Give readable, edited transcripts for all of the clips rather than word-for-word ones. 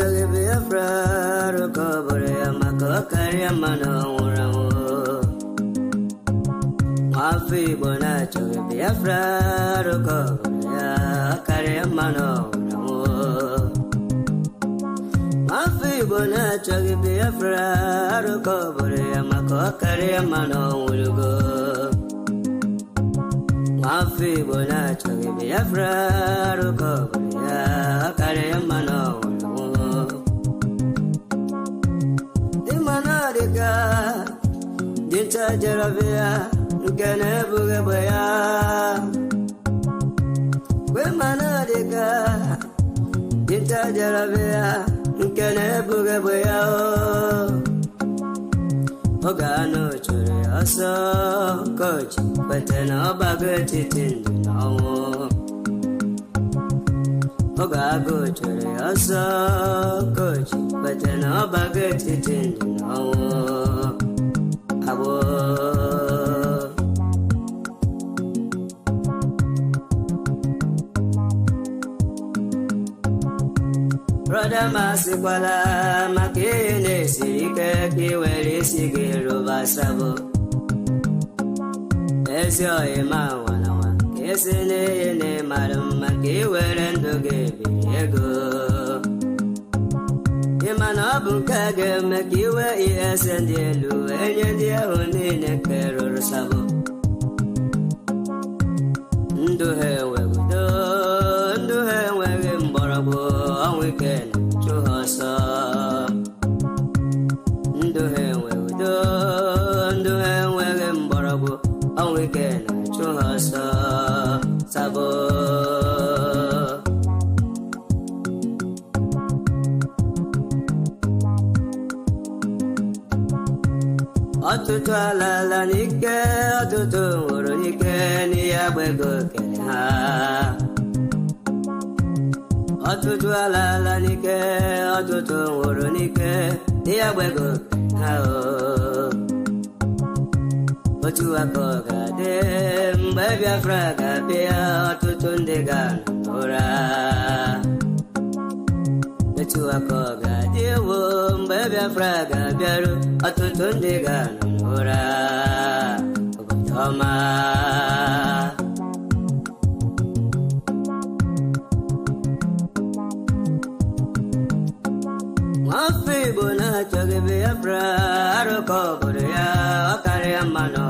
chogi Biafra rukobore amako karia mano uramu. Mafi bona chogi Biafra rukobore karia mano uramu. Mafi bona chogi Biafra rukobore amako karia mano uramu. Mafi bona chogi Biafra rukobore karia mano uramu. Imanariga dinta jarabia ngene bugabaya. Imanariga dinta jarabia ngene bugabaya. Ogano chore aso coach patena bagati tindinawo. Ogago chore aso coach patena bagati tindinawo. Abo Brother Masikwala makine sirike kiweli sigiru basabo. Esyo ima wanawa kesene yene marama kiwele ndoge biyego. Imana bunkage mekiwe iesendelu enye dia unine kerur sabo. Nduhe wegudo nduhe wege mborabo weekend to hasa. Nduhe wegudo nduhe wege mborabo weekend to hasa sabo. Atutu alala nike atutu uru nike niyabwego keleha. Atutu alala nike atutu uru nike niyabwego keleha. Otu akoga de mbebya fraga bia atutu ndiga nora. Otu akoga de wo mbebya fraga biaru atutu ndiga nora. Obotoma Mafi bona chogi Biafra rukobore karia mano.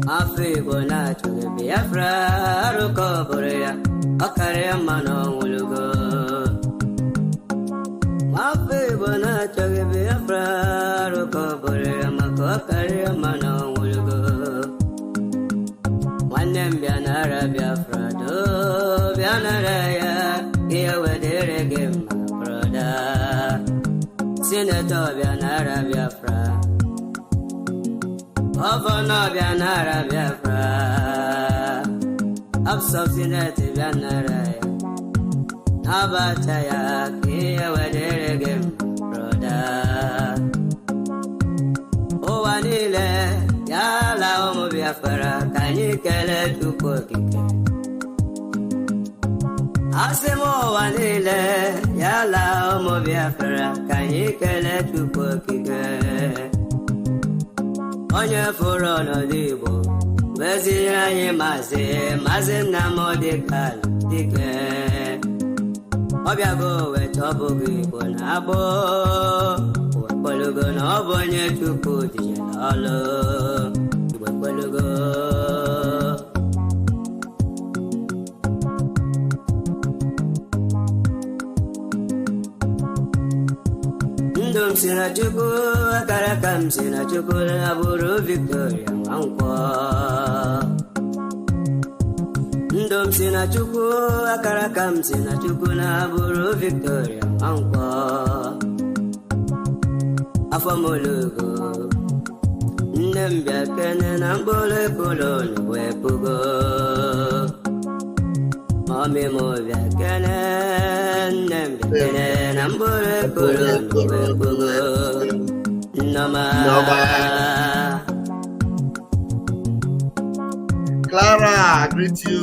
Mafi bona chogi Biafra rukobore karia mano ulugo. Mafi bona chogi Biafra rukobore amako karia mano ulugo. Wanem bianara Biafra do bianara ya iyawadere gema broda. Senator bianara Biafra Governor bianara Biafra Absubsidiary bianara Abataya iyawadere gema broda. Owanile yala omu Biafra kanyikele tukokike. Asemo wanile yala omu Biafra kanyikele tukokike. Onye furo n'Igbo weziri anyị mazi Nnamdi Dike. Ọbịago wetọbụghị Igbo na-agbọ wekwelugo na ọ bụ onye Chukwu dije n'ọlụ. Igbo kwelugo Ndum sina Chukwu akara kam sina Chukwu na bụrụ Victoria Nwankwo. Ndum sina Chukwu akara kam sina Chukwu na bụrụ Victoria Nwankwo. Afọmolugo nne m bịa kene na mkpụrụ ekpụrụ wepụgo. Mami mo bịa kene nne m bịa kene na mkpụrụ ekpụrụ wepụgo. Nnọma Clara, I greet you.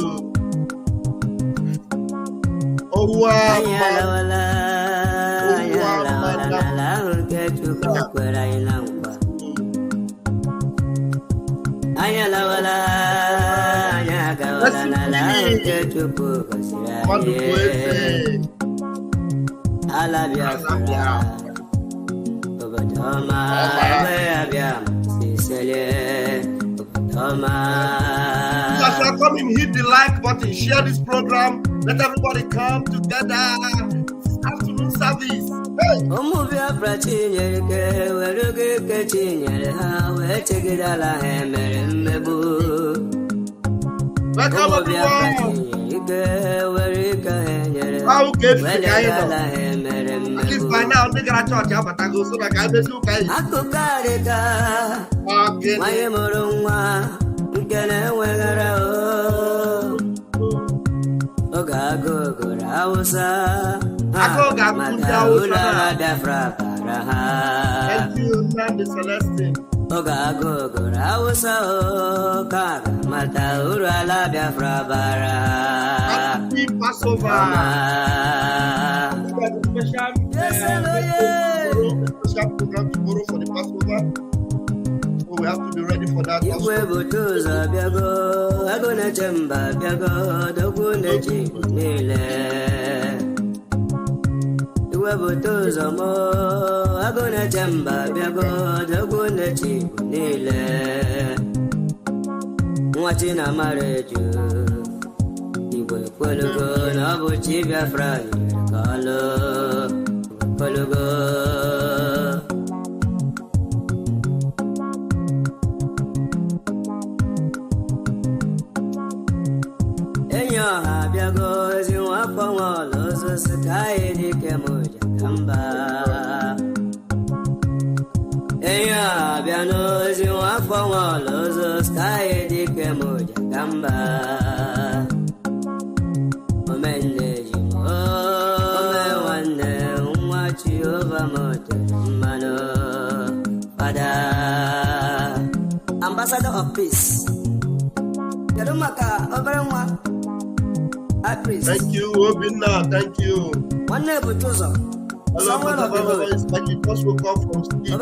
Come and hit the like button, share this program, let everybody come together. Afternoon service. Welcome everyone. How good for at least by now, they got a church, but I go so like I bet you guys. Thank you, Nandi Celestine. Happy Passover. Special program tomorrow for the Passover. So we have to be ready for that. Ambassador of Peace. Thank you, Obina. Thank you. One neighbor Joseph. Hello, it's like you just woke up from sleep. So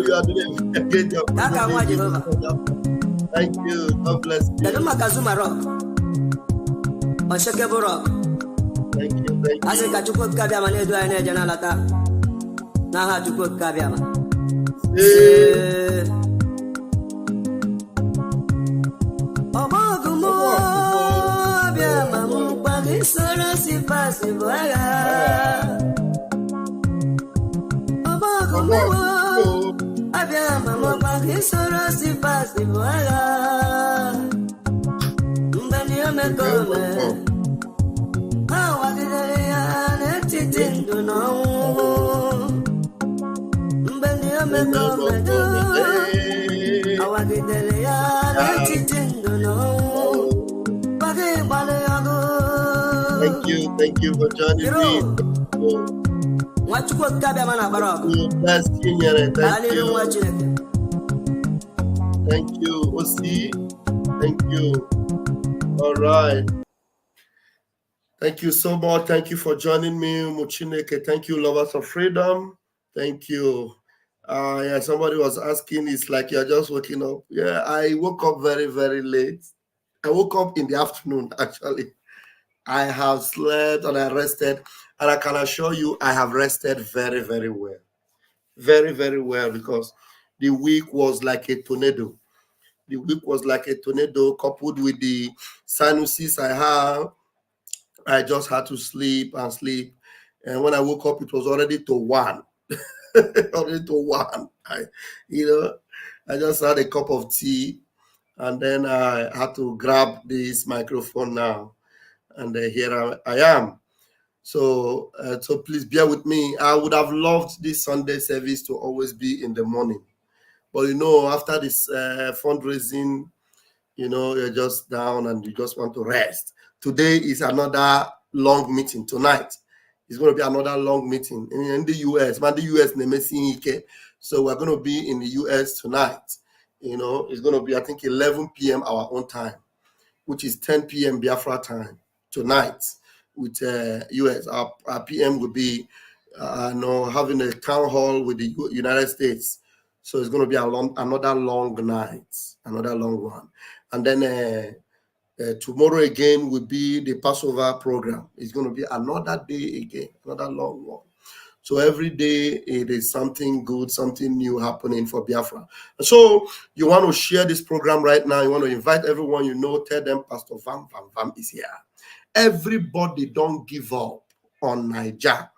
you are doing a great job. Thank you. God bless you. Thank you. Thank you for joining me. Thank you. Thank you, Osi. Thank you. All right. Thank you so much. Thank you for joining me, Muchineke. Thank you, lovers of freedom. Thank you. Yeah, somebody was asking, it's like you're just waking up. Yeah, I woke up very, very late. I woke up in the afternoon, actually. I have slept and I rested, and I can assure you I have rested very, very well. Very, very well, because the week was like a tornado. The week was like a tornado coupled with the sinuses I have. I just had to sleep and sleep. And when I woke up, it was already to 1. Already to 1. I just had a cup of tea, and then I had to grab this microphone now. And here I am. So please bear with me. I would have loved this Sunday service to always be in the morning. But after this fundraising, you're just down and you just want to rest. Today is another long meeting. Tonight is going to be another long meeting in the US. So we're going to be in the US tonight. It's going to be, I think, 11 p.m. our own time, which is 10 p.m. Biafra time tonight. with US. Our PM will be having a town hall with the United States. So it's going to be another long night, another long one. And then tomorrow again will be the Passover program. It's going to be another day again, another long one. So every day it is something good, something new happening for Biafra. So you want to share this program right now. You want to invite everyone you know. Tell them Pastor Vam is here. Everybody don't give up on Niger.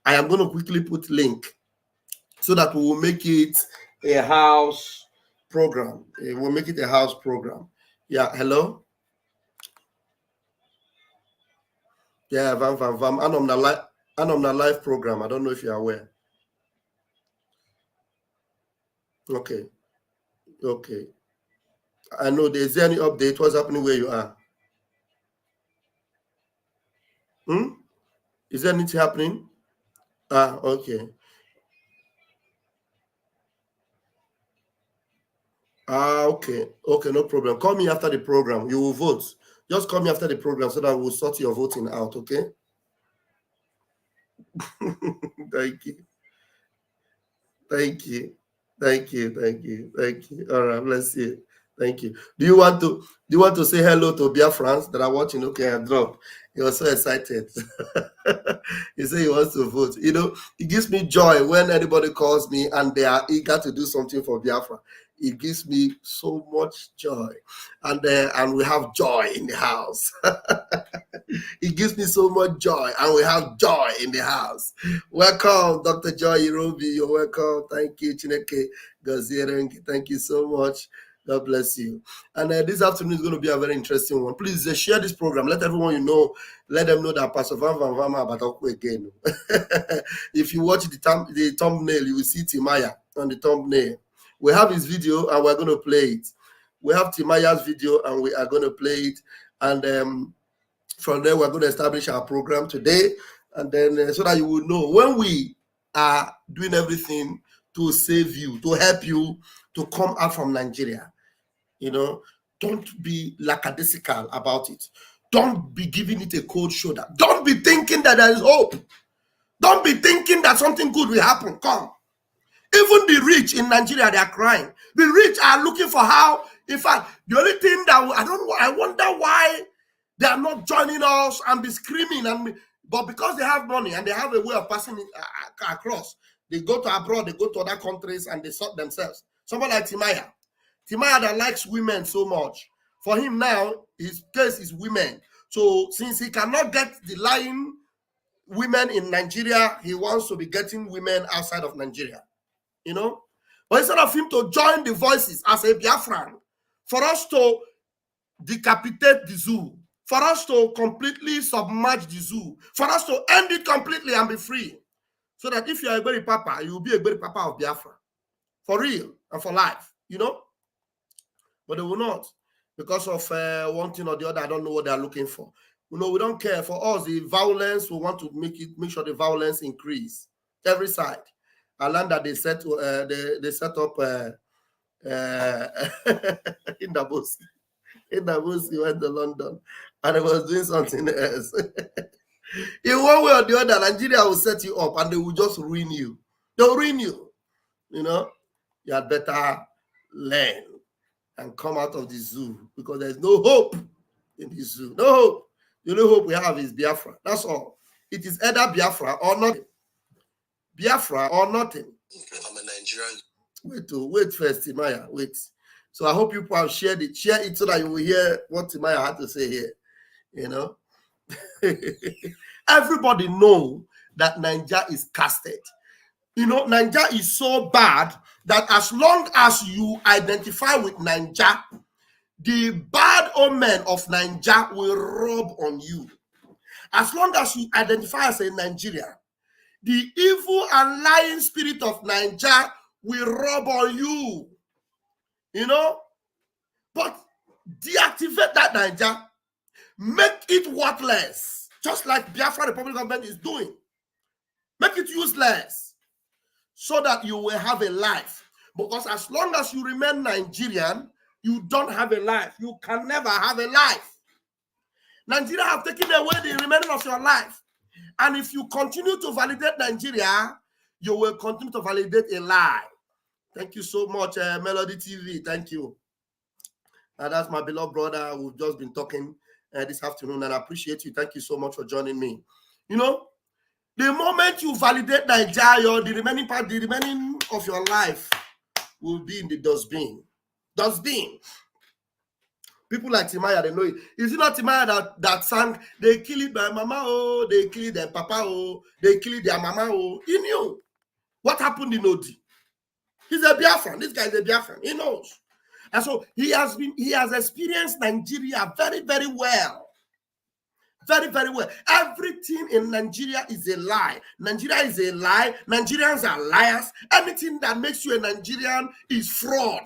I am going to quickly put link so that we will make it a house program. We'll make it a house program. Yeah, hello? Yeah, Vam. I'm on a live program. I don't know if you're aware. Okay. I know. Is there any update? What's happening where you are? Is there anything happening? Okay. Okay, no problem. Call me after the program. You will vote. Just call me after the program so that we'll sort your voting out, okay? Thank you. All right, bless you. Thank you. Do you want to say hello to Biafrans that are watching? Okay, I drop. He was so excited. He said he wants to vote. You know, it gives me joy when anybody calls me and they are eager to do something for Biafra. It gives me so much joy, and we have joy in the house. It gives me so much joy, and we have joy in the house. Welcome, Dr. Joy Irobi. You're welcome. Thank you, Chineke Gazieren. Thank you so much. God bless you. And this afternoon is going to be a very interesting one. Please share this program. Let everyone you know, let them know that Pastor Van Bataku again. If you watch the thumbnail, you will see Timaya on the thumbnail. We have his video and we're going to play it. We have Timaya's video and we are going to play it. And from there, we're going to establish our program today. And then so that you will know when we are doing everything to save you, to help you to come out from Nigeria. You know, don't be lackadaisical about it. Don't be giving it a cold shoulder. Don't be thinking that there is hope. Don't be thinking that something good will happen. Come. Even the rich in Nigeria, they are crying. The rich are looking for how. In fact, the only thing that I wonder why they are not joining us and be screaming. But because they have money and they have a way of passing it across, they go to abroad, they go to other countries and they sort themselves. Someone like Timaya that likes women so much. For him now, his case is women. So since he cannot get the lying women in Nigeria, he wants to be getting women outside of Nigeria. You know, but instead of him to join the voices as a Biafran, for us to decapitate the zoo, for us to completely submerge the zoo, for us to end it completely and be free, so that if you are a Berry Papa, you will be a Berry Papa of Biafra, for real and for life, you know. But they will not, because of one thing or the other. I don't know what they are looking for. You know, we don't care. For us, the violence, we want to make sure the violence increase every side. I learned that they set up in Davos. In Davos, he went to London and he was doing something else. In one way or the other, Nigeria will set you up and they will just ruin you. They'll ruin you. You know, you had better learn and come out of the zoo, because there's no hope in the zoo. No hope. The only hope we have is Biafra. That's all. It is either Biafra or nothing. Biafra or nothing. I'm a Nigerian. Wait first, Timaya. Wait. So I hope people have shared it. Share it so that you will hear what Timaya had to say here. You know, everybody know that Nigeria is casted. You know, Nigeria is so bad that as long as you identify with Nigeria, the bad omen of Nigeria will rub on you. As long as you identify as a Nigerian, the evil and lying spirit of Nigeria will rub on you. You know? But deactivate that Nigeria. Make it worthless. Just like Biafra Republic government is doing. Make it useless. So that you will have a life. Because as long as you remain Nigerian, you don't have a life. You can never have a life. Nigeria have taken away the remaining of your life. And if you continue to validate Nigeria, you will continue to validate a lie. Thank you so much, Melody TV. Thank you. That's my beloved brother. We've just been talking this afternoon, and I appreciate you. Thank you so much for joining me. You know, the moment you validate Nigeria, the remaining of your life will be in the dustbin. Dustbin. People like Timaya, they know it. Is it not Timaya that sang, they kill it by mama, oh, they kill it their papa, oh, they kill it their mama, oh. He knew what happened in Odi. He's a Biafran. This guy is a Biafran. He knows. And so he has experienced Nigeria very, very well. Very, very well. Everything in Nigeria is a lie. Nigeria is a lie. Nigerians are liars. Anything that makes you a Nigerian is fraud.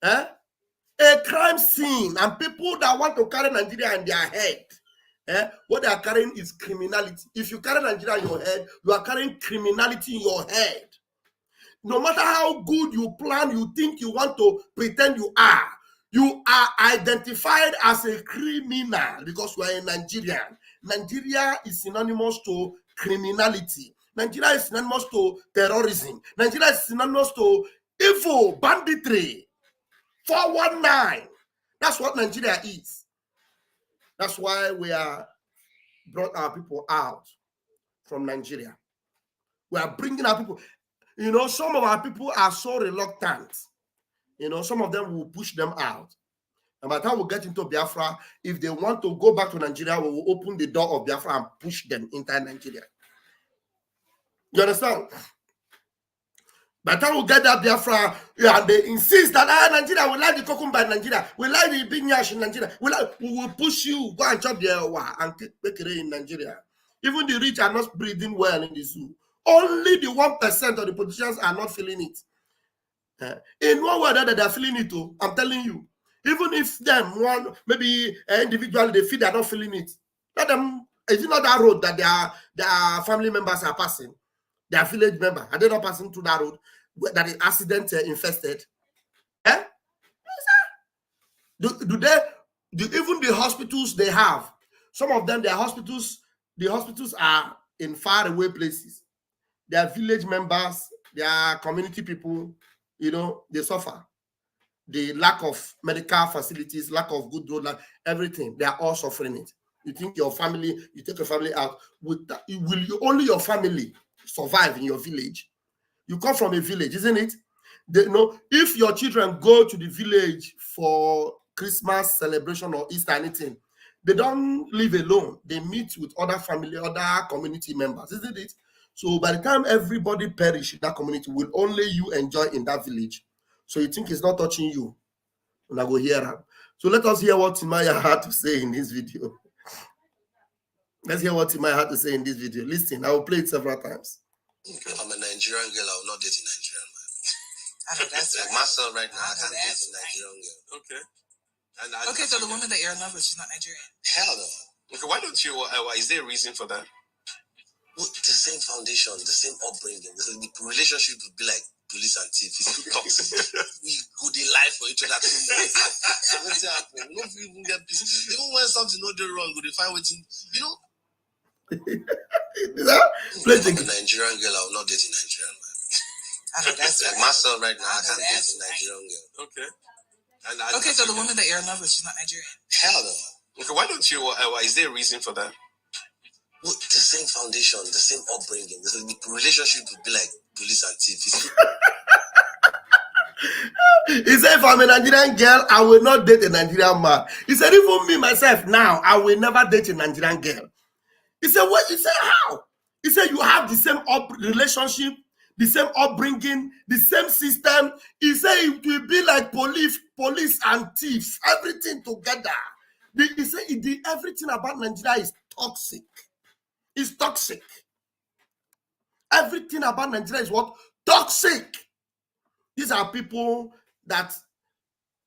A crime scene, and people that want to carry Nigeria in their head, what they are carrying is criminality. If you carry Nigeria in your head, you are carrying criminality in your head. No matter how good you plan, you think you want to pretend you are identified as a criminal because you are a Nigerian. Nigeria is synonymous to criminality. Nigeria is synonymous to terrorism. Nigeria is synonymous to evil, banditry, 419. That's what Nigeria is. That's why we are brought our people out from Nigeria. We are bringing our people. You know, some of our people are so reluctant. You know, some of them will push them out. And by the time we get into Biafra, if they want to go back to Nigeria, we will open the door of Biafra and push them into Nigeria. You understand? By the time we get that Biafra, yeah, they insist that Nigeria, we like the cucumber in Nigeria, we like the big nyash in Nigeria, we will push you, go and chop the and take it in Nigeria. Even the rich are not breathing well in the zoo. Only the 1% of the politicians are not feeling it. In one way or the other, they're feeling it too. I'm telling you. Even if them maybe individually they feel they're not feeling it. Let them. Is it not that road that their family members are passing? Their village member, are they not passing through that road that is accident infested? Do even the hospitals they have? Some of them, their hospitals, the hospitals are in far away places. Their village members, their community people, you know, they suffer. The lack of medical facilities, lack of good road, everything, they are all suffering it. You think your family, you take your family out, only your family survive in your village? You come from a village, isn't it? If your children go to the village for Christmas celebration or Easter, anything, they don't live alone. They meet with other family, other community members, isn't it? So by the time everybody perish in that community, will only you enjoy in that village. So you think it's not touching you? And I go hear him. So let us hear what Timaya had to say in this video. Let's hear what Timaya had to say in this video. Listen, I will play it several times. I'm a Nigerian girl. I will not date a Nigerian man. I know that's like myself right now. I can't date a Nigerian girl. Okay. Okay, so the woman that you're in love with, she's not Nigerian. Hell no. Okay, why don't you? Is there a reason for that? Well, the same foundation, the same upbringing. The relationship would be like police and thief. It's too toxic. We go they lie for each other too much. So what's happening? We don't even get peace. Even when something not do wrong, go they find waiting. You know. I'm a Nigerian girl. I will not date a Nigerian man. I know that's like myself right now. I can't date a Nigerian girl. Okay. Okay, so the woman that you're in love with, she's not Nigerian. Hell no. Okay, why don't you? Is there a reason for that? Well, the same foundation, the same upbringing. The relationship would be like police and thief. He said, if I'm a Nigerian girl, I will not date a Nigerian man. He said, even me, myself, now, I will never date a Nigerian girl. He said, what? He said, how? He said, you have the same relationship, the same upbringing, the same system. He said, it will be like police and thieves, everything together. He said, everything about Nigeria is toxic. It's toxic. Everything about Nigeria is what? Toxic. These are people that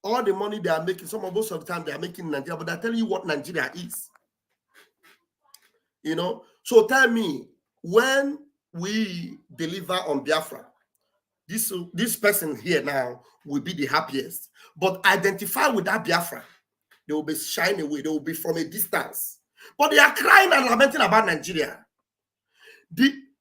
all the money they are making, most of the time they are making in Nigeria, but they're telling you what Nigeria is. You know? So tell me, when we deliver on Biafra, this person here now will be the happiest. But identify with that Biafra. They will be shying away. They will be from a distance. But they are crying and lamenting about Nigeria.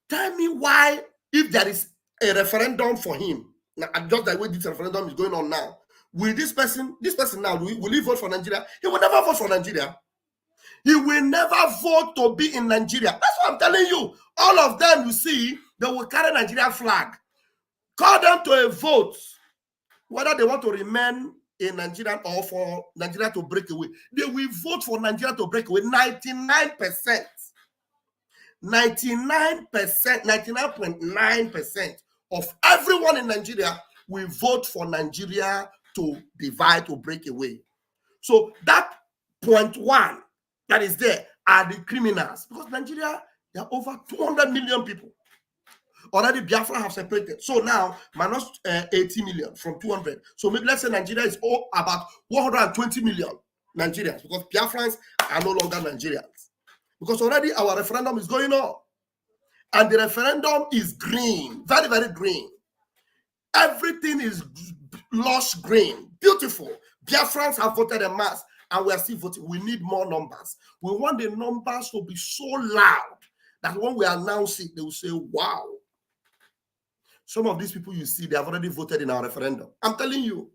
Tell me why, if there is a referendum for him, now, just the way this referendum is going on now, will this person now, will he vote for Nigeria? He will never vote for Nigeria. He will never vote to be in Nigeria. That's what I'm telling you. All of them, you see, they will carry Nigeria flag. Call them to a vote, whether they want to remain in Nigeria or for Nigeria to break away. They will vote for Nigeria to break away. 99%. 99.9% of everyone in Nigeria will vote for Nigeria to divide, to break away. So that 0.1 that is there are the criminals. Because Nigeria, there are over 200 million people. Already Biafra have separated. So now, minus 80 million from 200. So maybe let's say Nigeria is about 120 million Nigerians, because Biafrans are no longer Nigerians. Because already our referendum is going on. And the referendum is green, very, very green. Everything is lush green, beautiful. Biafrans have voted en masse, and we are still voting. We need more numbers. We want the numbers to be so loud that when we announce it, they will say, wow. Some of these people you see, they have already voted in our referendum. I'm telling you,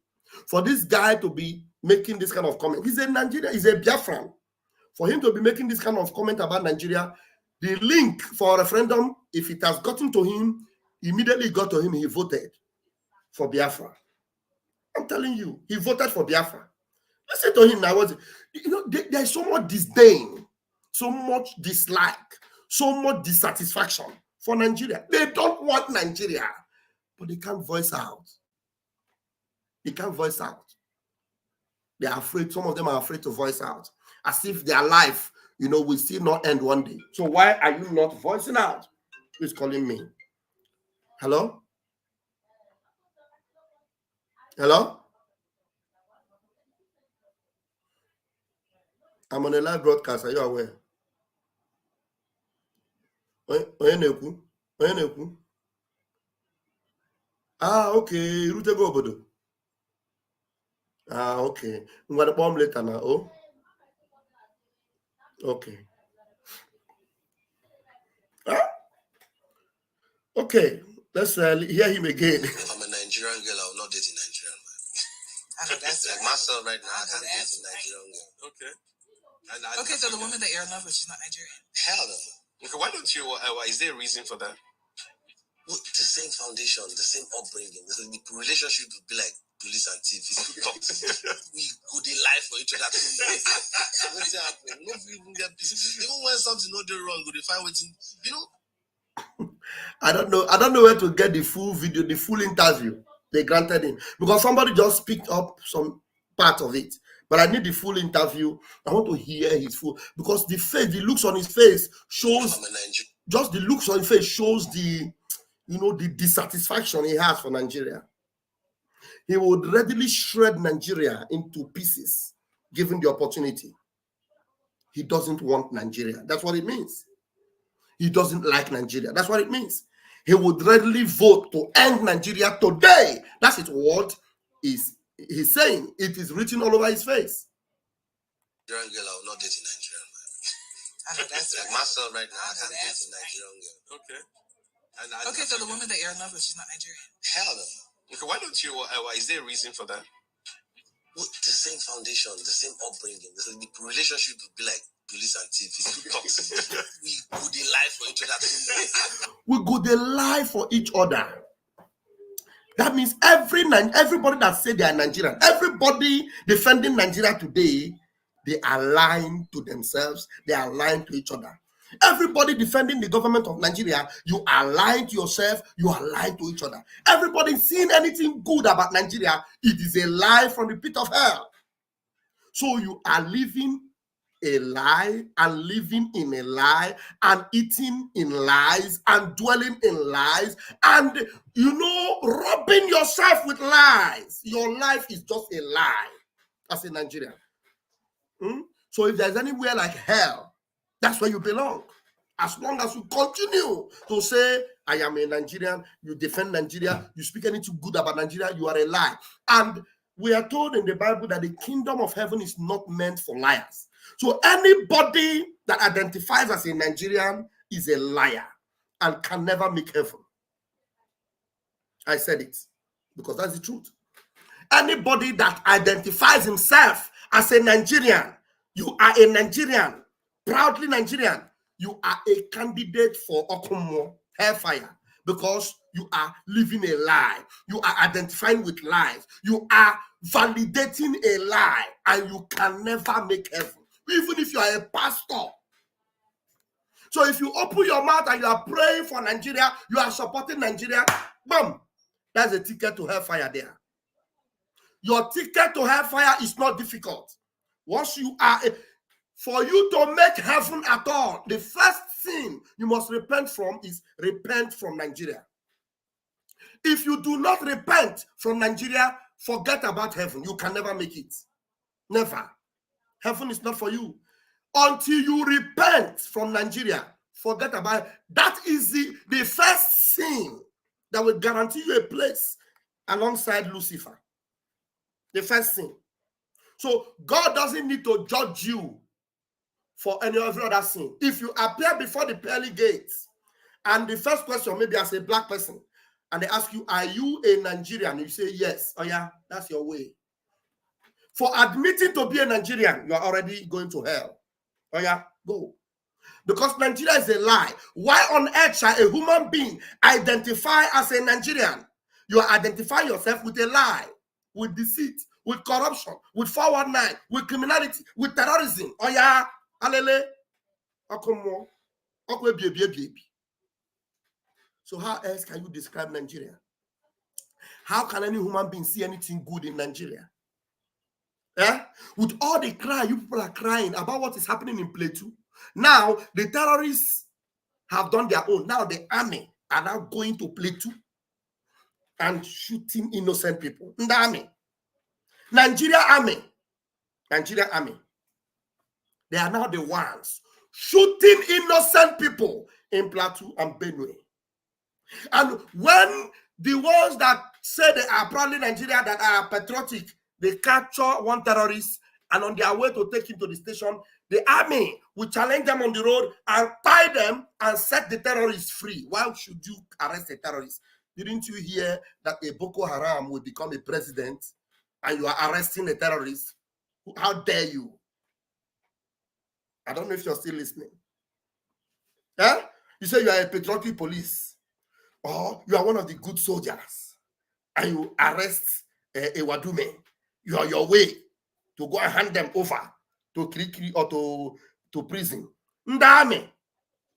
for this guy to be making this kind of comment, he's a Nigerian, he's a Biafran. For him to be making this kind of comment about Nigeria, the link for a referendum, if it has gotten to him, immediately got to him, he voted for Biafra. I'm telling you, he voted for Biafra. Listen to him now. There's so much disdain, so much dislike, so much dissatisfaction for Nigeria. They don't want Nigeria, but they can't voice out. They can't voice out. They are afraid. Some of them are afraid to voice out, as if their life, will still not end one day. So why are you not voicing out? Who's calling me? Hello? Hello? I'm on a live broadcast. Are you aware? Ah, okay. Rute go obodo. Ah, okay. I'm going to bomb later now. Oh? Okay. Ah? Okay. Let's hear him again. I'm a Nigerian girl. I will not date a Nigerian man. I know that's like myself right now. I can't date a Nigerian girl. Okay. Okay, so the woman that you're in love with, she's not Nigerian. Hell no. Okay, why don't you? Is there a reason for that? Well, the same foundation, the same upbringing. The relationship would be like police and thief. It's too toxic. We go they lie for each other. What's happening? No people get peace. Even when something not do wrong, go they find waiting. I don't know where to get the full video, the full interview they granted him, because somebody just picked up some part of it. But I need the full interview. I want to hear his full, because the looks on his face shows, just the looks on his face shows the dissatisfaction he has for Nigeria. He would readily shred Nigeria into pieces, given the opportunity. He doesn't want Nigeria. That's what it means. He doesn't like Nigeria. That's what it means. He would readily vote to end Nigeria today. That's it. What he's saying. It is written all over his face. Nigerian girl, I will not date a Nigerian man. I know that's like myself right now. I can't date a Nigerian girl. Okay. Okay, so the woman that you're in love with, she's not Nigerian. Hell no. Okay, why don't you? Is there a reason for that? Well, the same foundation, the same upbringing. The relationship would be like police and thief. It's too toxic. We go they lie for each other. We go they lie for each other. That means everybody that say they are Nigerian, everybody defending Nigeria today, they are lying to themselves. They are lying to each other. Everybody defending the government of Nigeria, you are lying to yourself. You are lying to each other. Everybody seeing anything good about Nigeria, it is a lie from the pit of hell. So you are living a lie and living in a lie and eating in lies and dwelling in lies and, robbing yourself with lies. Your life is just a lie as a Nigerian. So if there's anywhere like hell, that's where you belong. As long as you continue to say, I am a Nigerian, you defend Nigeria, you speak anything good about Nigeria, you are a lie. And we are told in the Bible that the kingdom of heaven is not meant for liars. So anybody that identifies as a Nigerian is a liar and can never make heaven. I said it because that's the truth. Anybody that identifies himself as a Nigerian, you are a Nigerian, proudly Nigerian, you are a candidate for Okomo, hellfire, because you are living a lie. You are identifying with lies. You are validating a lie, and you can never make heaven, even if you are a pastor. So if you open your mouth and you are praying for Nigeria, you are supporting Nigeria, boom, that's a ticket to hellfire there. Your ticket to hellfire is not difficult. Once you are, for you to make heaven at all, the first thing you must repent from is repent from Nigeria. If you do not repent from Nigeria, forget about heaven. You can never make it. Never. Heaven is not for you. Until you repent from Nigeria, forget about it. That is the first sin that will guarantee you a place alongside Lucifer. The first thing. So God doesn't need to judge you for any other sin. If you appear before the pearly gates, and the first question, maybe as a black person, and they ask you, are you a Nigerian? You say yes. Oh yeah, that's your way. For admitting to be a Nigerian, you are already going to hell. Oh yeah, go. Because Nigeria is a lie. Why on earth shall a human being identify as a Nigerian? You are identifying yourself with a lie, with deceit, with corruption, with 419, with criminality, with terrorism. Oh yeah, alele, okomo, okwe baby. So how else can you describe Nigeria? How can any human being see anything good in Nigeria? Eh? With all the cry, you people are crying about what is happening in Plateau. Now, the terrorists have done their own. Now, the army are now going to Plateau and shooting innocent people. In the army. Nigeria army. They are now the ones shooting innocent people in Plateau and Benue. And when the ones that say they are probably Nigeria, that are patriotic, they capture one terrorist, and on their way to take him to the station, the army will challenge them on the road and tie them and set the terrorists free. Why should you arrest a terrorist? Didn't you hear that a Boko Haram will become a president and you are arresting a terrorist? How dare you? I don't know if you're still listening. Huh? You say you are a patriotic police, or you are one of the good soldiers, and you arrest a Wadume. You are your way to go and hand them over to Kirikiri or to prison. Ndame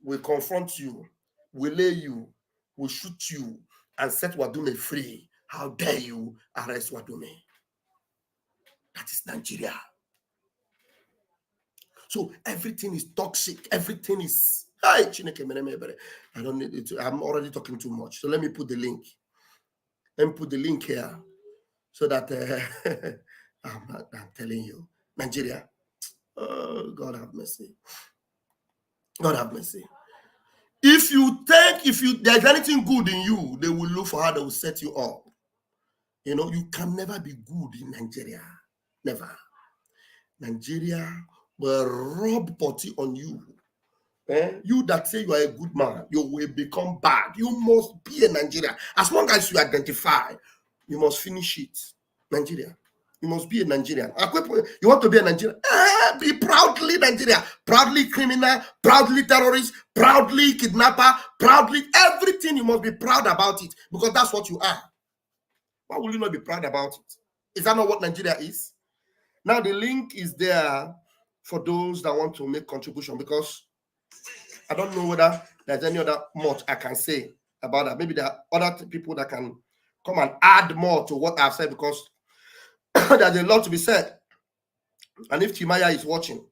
will confront you, will lay you, will shoot you, and set Wadume free. How dare you arrest Wadume? That is Nigeria. So everything is toxic. Everything is. I don't need it. I'm already talking too much. So let me put the link. Let me put the link here so that I'm telling you, Nigeria. Oh, God have mercy. God have mercy. If there's anything good in you, they will look for how they will set you up. You know, you can never be good in Nigeria. Never. Nigeria will rub potty on you. You that say you are a good man, you will become bad. You must be a Nigerian. As long as you identify, you must finish it. Nigeria. You must be a Nigerian. You want to be a Nigerian? Be proudly Nigerian. Proudly criminal, proudly terrorist, proudly kidnapper, proudly everything. You must be proud about it because that's what you are. Why will you not be proud about it? Is that not what Nigeria is? Now the link is there for those that want to make contribution, because I don't know whether there's any other much I can say about that. Maybe there are other people that can come and add more to what I've said, because there's a lot to be said. And if Timaya is watching,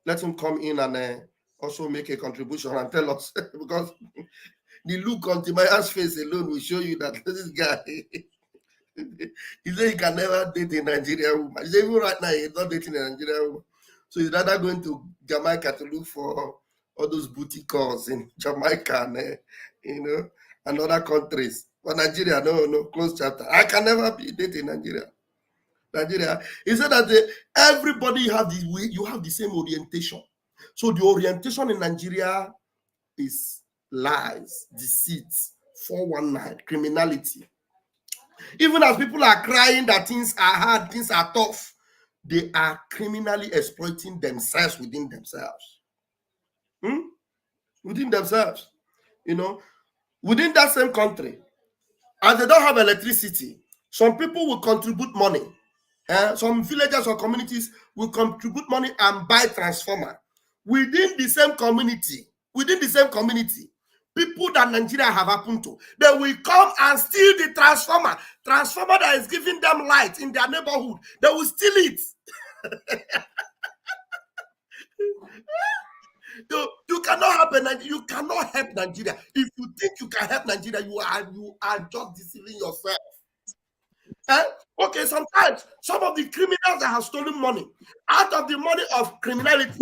let him come in and also make a contribution and tell us, because the look on Timaya's face alone will show you that this guy, he said he can never date a Nigerian woman. He said even right now he's not dating a Nigerian woman. So he's rather going to Jamaica to look for all those booty calls in Jamaica and and other countries. But Nigeria, no, close chapter. I can never be dating Nigeria. Nigeria. He said that everybody have the same orientation. So the orientation in Nigeria is lies, deceit, 419, criminality. Even as people are crying that things are hard, things are tough, they are criminally exploiting themselves within themselves. Within themselves. You know, within that same country, as they don't have electricity, some people will contribute money. Some villages or communities will contribute money and buy transformer. Within the same community, people that Nigeria have happened to, they will come and steal the transformer that is giving them light in their neighborhood. They will steal it. You cannot help Nigeria. If you think you can help Nigeria, you are just deceiving yourself. Okay, sometimes some of the criminals that have stolen money, out of the money of criminality,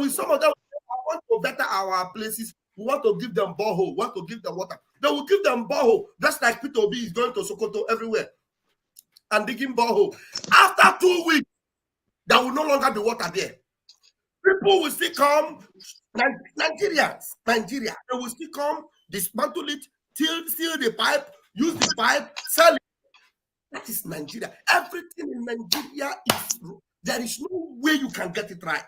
some of them want to better our places. We want to give them borehole, want to give them water. They will give them borehole, just like Peter Obi is going to Sokoto everywhere and digging borehole. After 2 weeks, there will no longer be water there. People will still come, Nigeria, they will still come, dismantle it, steal the pipe, use the pipe, sell it. That is Nigeria. Everything in Nigeria there is no way you can get it right.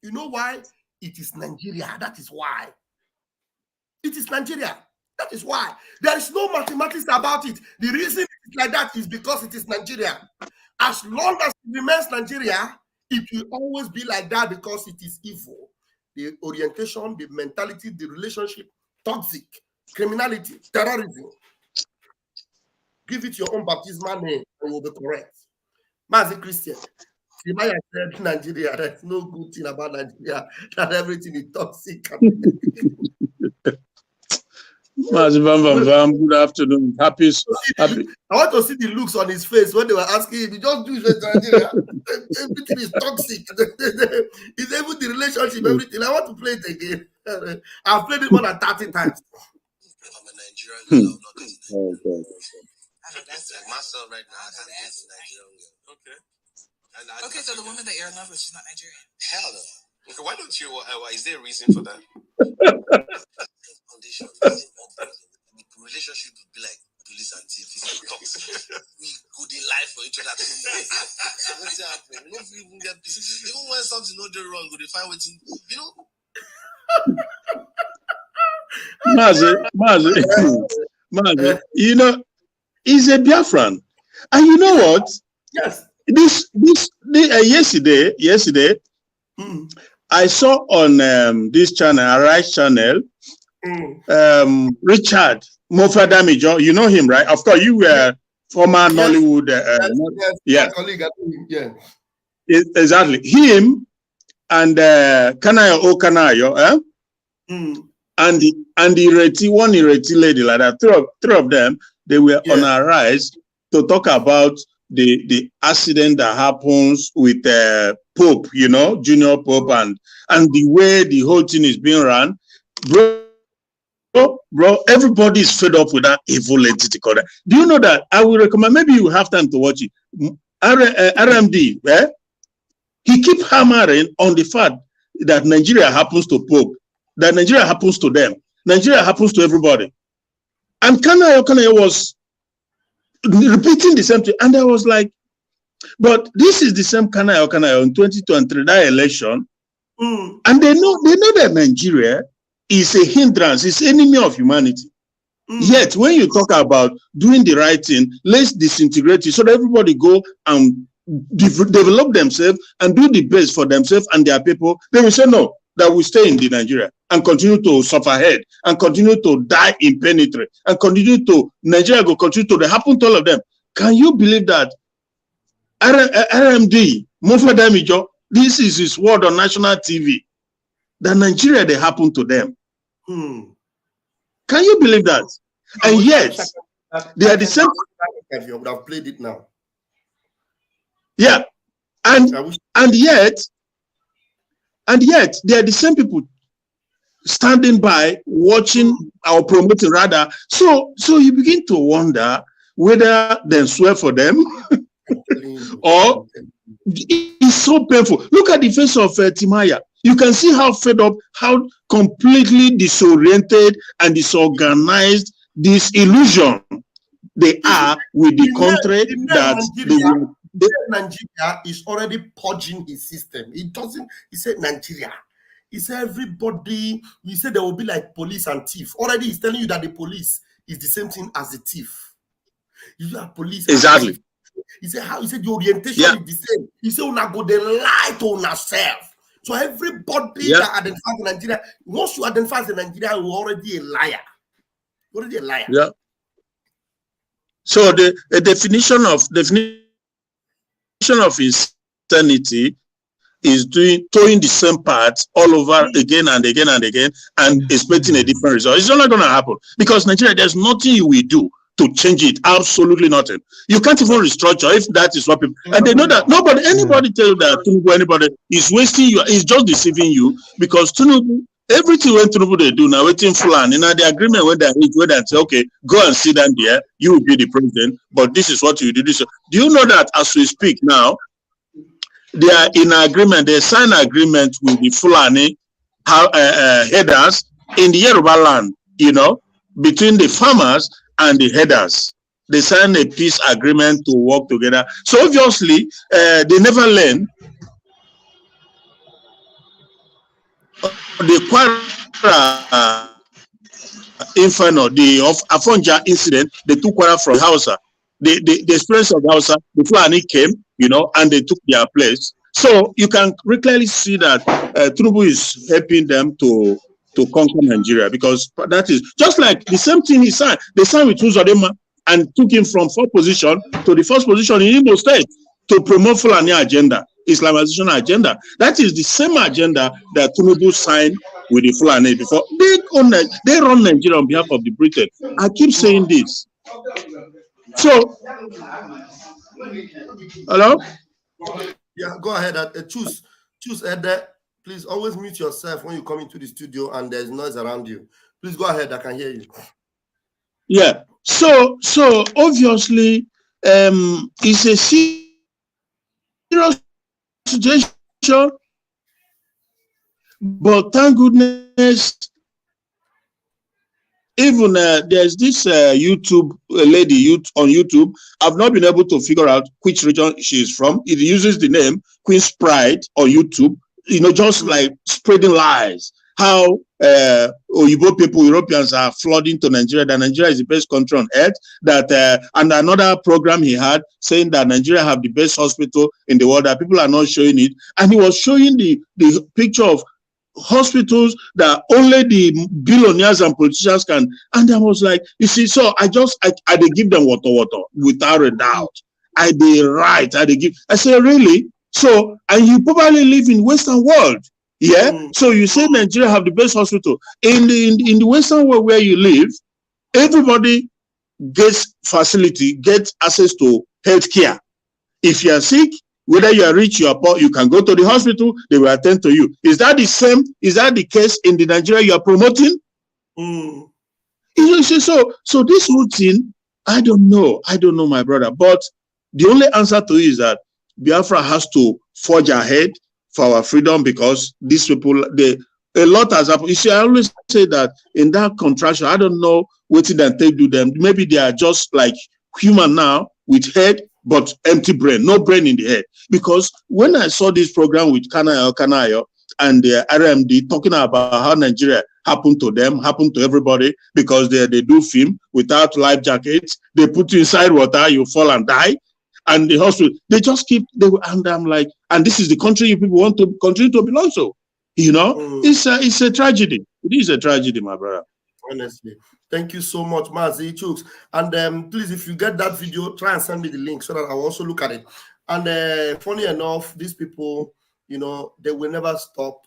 You know why? It is Nigeria. That is why. It is Nigeria. That is why. There is no mathematics about it. The reason it is like that is because it is Nigeria. As long as it remains Nigeria, it will always be like that because it is evil. The orientation, the mentality, the relationship, toxic, criminality, terrorism. Give it your own baptismal name and you will be correct. Mazi Christian, Timaya said Nigeria, there's no good thing about Nigeria, that everything is toxic. Mazi Bam, good afternoon. Happy. I want to see the looks on his face when they were asking him, you just do it Nigeria. Everything is toxic. It's even the relationship, everything. I want to play it again. I've played it more than 30 times. I'm a Nigerian. Okay. That's like myself right now. I can't get to Nigerian. Okay. Okay, so the woman that you're in love with, she's not Nigerian. Hell no. Okay, why don't you? Is there a reason for that? Foundation, the relationship would be like police and thief. It's toxic. We go the life for each other. What's happening? Even when something not do wrong, go they find what you know. Mazi, you know, he's a Biafran, and you know what? Yes. Yesterday, I saw on this channel, Arise channel, Richard Mofadamijo. You know him, right? Of course, you were former Nollywood. Yes. Colleague, yeah. Exactly. Him and Kanayo, and the Ireti lady like that. Three of them, they were on Arise to talk about the accident that happens with Pope, you know, Junior Pope, and the way the whole thing is being run. Bro, everybody is fed up with that evil entity called that. Do you know that? I will recommend, maybe you have time to watch it. RMD, he keep hammering on the fact that Nigeria happens to Pope, that Nigeria happens to them, Nigeria happens to everybody. And Kanayo was repeating the same thing, and I was like, but this is the same Kanayo in 2023, that election, and they know that Nigeria is a hindrance, it's enemy of humanity. Yet when you talk about doing the right thing, let's disintegrate it so that everybody go and develop themselves and do the best for themselves and their people, they will say no, that we stay in the Nigeria and continue to suffer head and continue to die in penetrate and continue to Nigeria will continue to happen to all of them. Can you believe that RMD Mofadamijo, this is his word on national TV, that Nigeria they happen to them? Can you believe that? And yet they are the same. You would have played it now. Yeah, and yet they are the same people standing by, watching or promoting rather. So you begin to wonder whether they swear for them Or it's so painful. Look at the face of Timaya. You can see how fed up, how completely disoriented and disorganized, this illusion they are with the country that Nigeria is already purging his system. He said Nigeria. He said everybody, he said there will be like police and thief. Already he's telling you that the police is the same thing as the thief. You have police. Exactly. He said how? He said the orientation is the same. He said una go the lie to una self. So everybody that identifies in Nigeria, once you identify as a Nigerian, you're already a liar. You're already a liar. Yeah. So the definition of insanity is towing the same parts all over again and again and again and expecting a different result. It's not going to happen because Nigeria, there's nothing you will do to change it. Absolutely nothing. You can't even restructure if that is what people, and they know that anybody tell you that Tinubu, anybody is wasting you, is just deceiving you because Tinubu, everything when Tinubu they do now, waiting for land, you know, the agreement when they say, okay, go and sit down there, you will be the president, but this is what you do. This. Do you know that as we speak now, they are in agreement, they sign agreement with the Fulani headers in the Yoruba land, you know, between the farmers and the headers. They sign a peace agreement to work together. So obviously, they never learn. The Kwara Inferno, the Afonja incident, they took Kwara from Hausa. The experience of Hausa, the Fulani came, you know, and they took their place. So you can clearly see that Tinubu is helping them to conquer Nigeria, because that is just like the same thing he signed. They signed with Uzodema and took him from 4th position to the 1st position in Imo State to promote Fulani agenda, Islamization agenda. That is the same agenda that Tinubu signed with the Fulani before. They run Nigeria on behalf of the Britain. I keep saying this. So, hello? Yeah, go ahead. Choose Ed. Please always mute yourself when you come into the studio and there's noise around you. Please go ahead. I can hear you. Yeah. So obviously, it's a serious situation, but thank goodness, even there's this YouTube lady on YouTube. I've not been able to figure out which region she is from. It uses the name Queen's Pride on YouTube. You know, just like spreading lies. How Oyibo people, Europeans are flooding to Nigeria. That Nigeria is the best country on earth. That and another program he had saying that Nigeria have the best hospital in the world. That people are not showing it, and he was showing the picture of hospitals that only the billionaires and politicians can. And I was like, you see, so I they give them water without a doubt. I say, really? So, and you probably live in Western world, yeah? So you say Nigeria have the best hospital. In the Western world where you live, everybody gets facility, gets access to health care. If you are sick, whether you are rich, you are poor, you can go to the hospital, they will attend to you. Is that the same? Is that the case in the Nigeria you are promoting? You see, so this routine, I don't know, my brother, but the only answer to it is that Biafra has to forge ahead for our freedom, because these people, a lot has happened. You see, I always say that in that contraction, I don't know what they do them. Maybe they are just like human now with head, but empty brain, no brain in the head. Because when I saw this program with Kanayo and the RMD talking about how Nigeria happened to them, happened to everybody, because they do film without life jackets, they put you inside water, you fall and die. And the hospital, they just keep, and I'm like, and this is the country you people want to continue to belong to. You know, it's a tragedy. It is a tragedy, my brother. Honestly. Thank you so much, Mazi Chooks. And please, if you get that video, try and send me the link so that I'll also look at it. And funny enough, these people, you know, they will never stop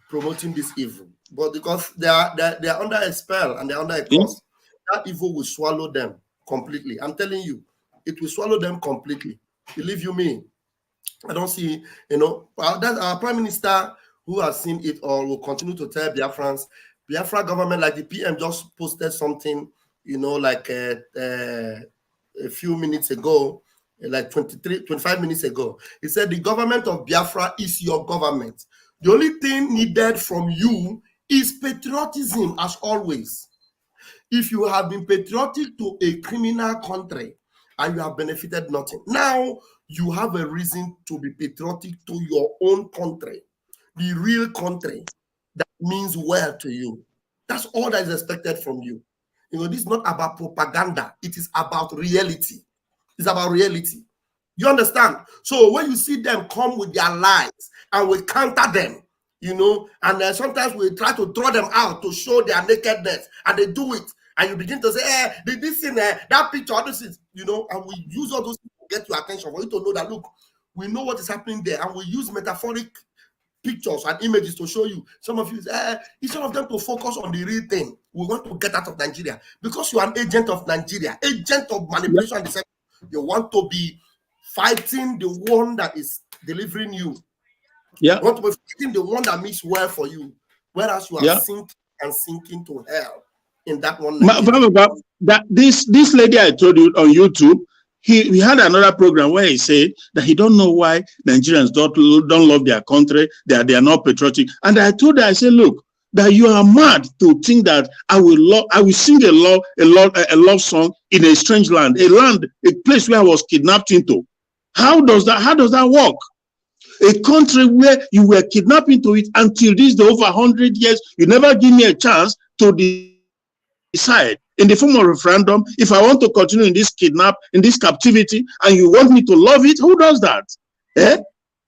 promoting this evil. But because they are under a spell and they're under a curse, that evil will swallow them completely. I'm telling you, it will swallow them completely. Believe you me. I don't see, you know, that our Prime Minister who has seen it all will continue to tell Biafrans, Biafra government, like the PM just posted something, you know, like a few minutes ago, like 25 minutes ago. He said the government of Biafra is your government. The only thing needed from you is patriotism, as always. If you have been patriotic to a criminal country and you have benefited nothing, now you have a reason to be patriotic to your own country, the real country that means well to you. That's all that is expected from you. You know, this is not about propaganda. It is about reality. It's about reality. You understand? So when you see them come with their lies and we counter them, you know, and sometimes we try to throw them out to show their nakedness, and they do it. And you begin to say, this thing, that picture, this is, you know, and we use all those things to get your attention, for you to know that, look, we know what is happening there, and we use metaphoric pictures and images to show you. Some of you say, instead of them to focus on the real thing, we want to get out of Nigeria. Because you are an agent of Nigeria, agent of manipulation and deception. You want to be fighting the one that is delivering you. Yeah. You want to be fighting the one that means well for you. Whereas you are sinking to hell in that one. That this lady I told you on YouTube, he had another program where he said that he don't know why Nigerians don't love their country, they are not patriotic. And I told her, I said, look, that you are mad to think that I will sing a love song in a strange land, a place where I was kidnapped into. How does that work? A country where you were kidnapped into it until this day, over 100 years, you never give me a chance to decide in the form of referendum if I want to continue in this captivity, and you want me to love it. Who does that?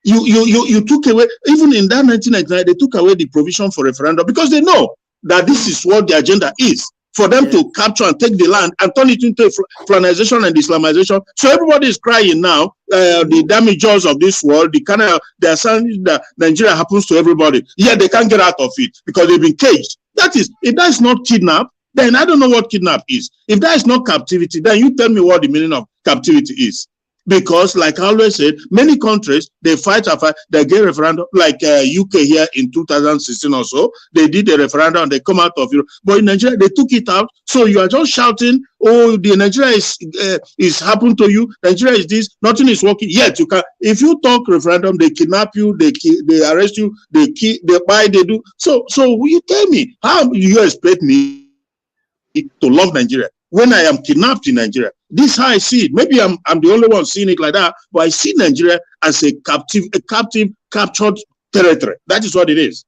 You took away, even in that 1999, they took away the provision for referendum because they know that this is what the agenda is, for them to capture and take the land and turn it into colonization and Islamization. So everybody is crying now, the damages of this world, they're saying that Nigeria happens to everybody. Yeah, they can't get out of it because they've been caged. That is, if that is not kidnap, then I don't know what kidnap is. If that is not captivity, then you tell me what the meaning of captivity is. Because, like I always said, many countries, they fight, they get referendum, like UK here in 2016 or so, they did a referendum and they come out of Europe. But in Nigeria, they took it out. So you are just shouting, oh, the Nigeria is happened to you, Nigeria is this, nothing is working. Yet you can, if you talk referendum, they kidnap you, they arrest you, they kill, they buy, they do. So will you tell me, how do you expect me to love Nigeria when I am kidnapped in Nigeria? This is how I see it. Maybe I'm the only one seeing it like that, but I see Nigeria as a captive captured territory. That is what it is.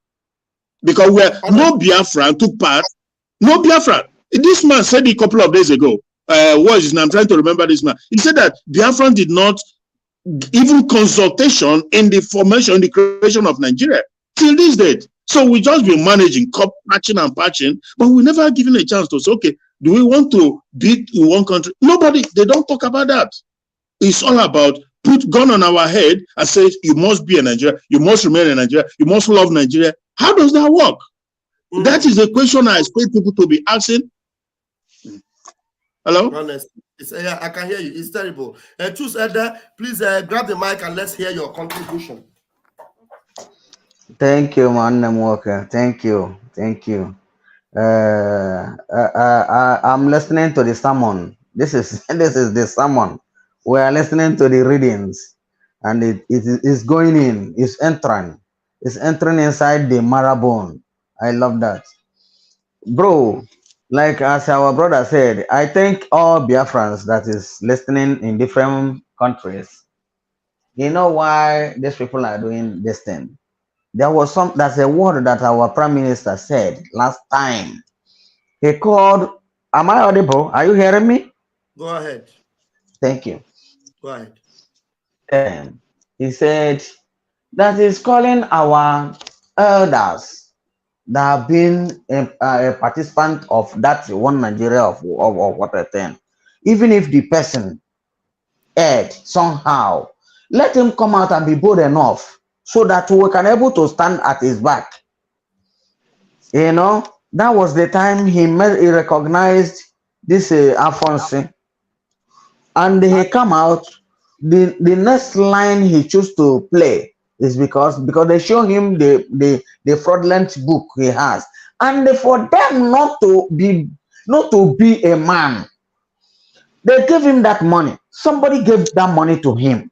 Because where no Biafra took part, no Biafra. This man said it a couple of days ago. What is his name? I'm trying to remember this man. He said that Biafra did not even consultation in the formation, in the creation of Nigeria till this date. So we just been managing, patching and patching, but we never given a chance to say, okay, do we want to be in one country? Nobody, they don't talk about that. It's all about put gun on our head and say, you must be a Nigeria, you must remain in Nigeria, you must love Nigeria. How does that work? That is a question I expect people to be asking. Hello? Honest. I can hear you. It's terrible. Choose Elder, please grab the mic and let's hear your contribution. Thank you, man. Walker. Thank you. I'm listening to the sermon. This is the sermon. We are listening to the readings, and it is going in. It's entering inside the marrow bone. I love that, bro. Like as our brother said, I think all Biafrans that is listening in different countries, you know why these people are doing this thing. That's a word that our Prime Minister said last time. He called, am I audible? Are you hearing me? Go ahead. Thank you. Go ahead. He said that he's calling our elders that have been a participant of that one Nigeria of what I think. Even if the person erred somehow, let him come out and be bold enough so that we can able to stand at his back. You know, that was the time he recognized this Alphonse, and he come out. The next line he chose to play is because they show him the fraudulent book he has, and for them not to be a man, They gave him that money. Somebody gave that money to him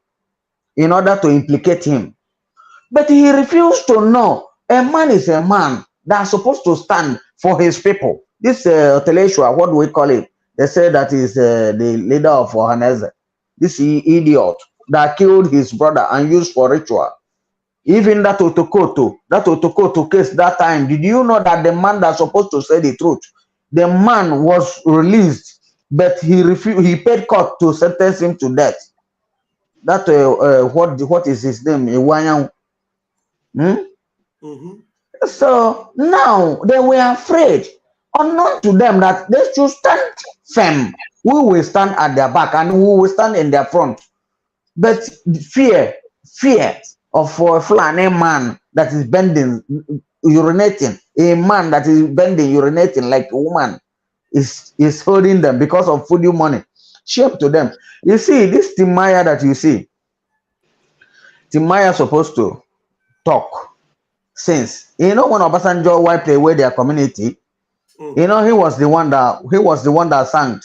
in order to implicate him. But he refused to know. A man is a man that's supposed to stand for his people. This Teleshua, what do we call it? They say that is the leader of Ohaneze. This idiot that killed his brother and used for ritual. Even that Otokoto case that time, did you know that the man that's supposed to say the truth, the man was released, but he refused. He paid court to sentence him to death. That what is his name? Iwanyang. So now they were afraid, unknown to them, that they should stand firm. We will stand at their back and we will stand in their front. But fear of a Fulani man that is bending, urinating, a man that is bending, urinating like a woman is holding them because of food money. Shame to them. You see, this Timaya that you see, Timaya supposed to talk since, you know, when Obasanjo wiped away their community, you know, he was the one that sang,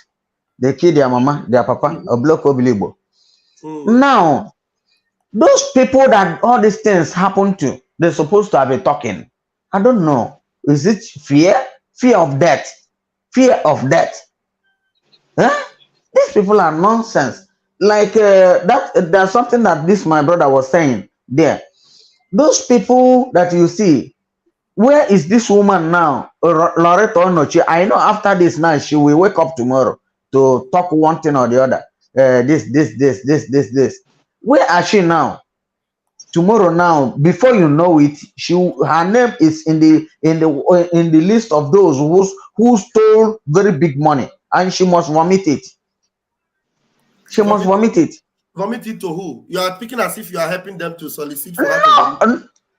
they killed their mama, their papa, a block of Bilibo. Now, those people that all these things happen to, they're supposed to have a talking. I don't know. Is it fear? Fear of death. Fear of death. Huh? These people are nonsense. Like there's something that this my brother was saying there. Those people that you see, where is this woman now? Loreto Onochi. I know after this night she will wake up tomorrow to talk one thing or the other. This. Where are she now? Tomorrow now, before you know it, her name is in the list of those who stole very big money, and she must vomit it. She must vomit it. Vomit it to who? You are speaking as if you are helping them to solicit for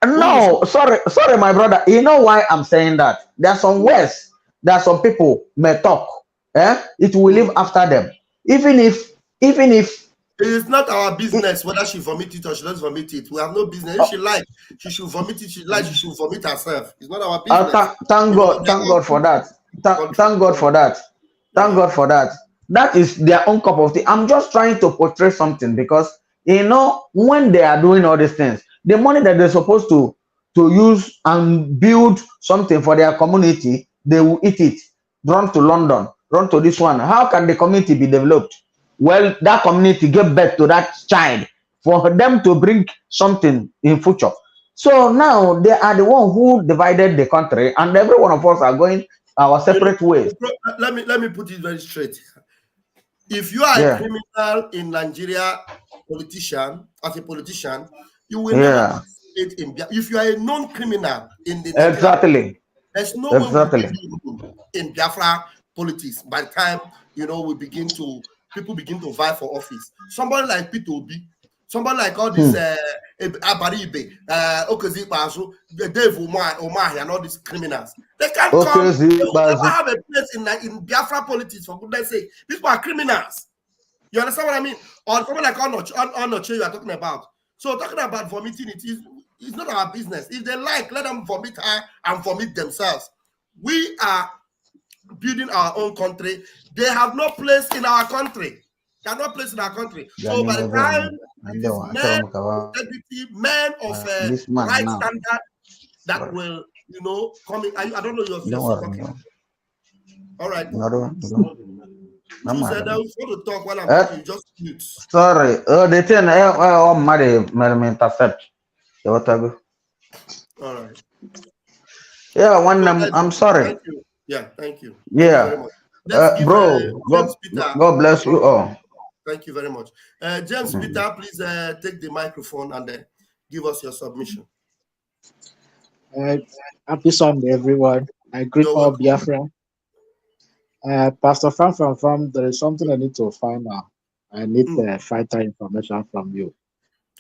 No, sorry, my brother. You know why I'm saying that? There are some words that some people may talk. It will live after them. Even if it is not our business whether she vomit it or she doesn't vomit it. We have no business. If she likes, she should vomit it. She likes, she should vomit herself. It's not our business. Thank God for that. Thank God for that. Thank God for that. That is their own cup of tea. I'm just trying to portray something because, you know, when they are doing all these things, the money that they're supposed to use and build something for their community, they will eat it. Run to London, run to this one. How can the community be developed? Well, that community give birth to that child for them to bring something in future. So now they are the one who divided the country, and every one of us are going our separate ways. Let me put it very straight. If you are a criminal in Nigeria, as a politician, you will never participate in. If you are a non-criminal in the Nigeria, there's no way in Biafra politics. By the time people begin to vie for office, somebody like Peter Obi, somebody like all these Abaribe, Okozi Basu, Dave Umahi, and all these criminals, they can't come. They will never have a place in Biafra politics, for goodness sake. These people are criminals. You understand what I mean? Or someone like Onoche you are talking about. So talking about vomiting, it's not our business. If they like, let them vomit her and vomit themselves. We are building our own country. They have no place in our country. They have no place in our country. So by the time it is men of integrity, men of right standard that will, come in. I don't know your talking. All right. Choose to talk while I'm talking. Just mute. Sorry. The thing intercept. All right. Yeah, I'm sorry. Thank you. Yeah, thank you. Yeah. Bro, God bless you all. Thank you very much. James Peter, please take the microphone and give us your submission. Happy Sunday, everyone. I greet all Biafra. Pastor Fam, there is something I need to find out. I need fighter information from you.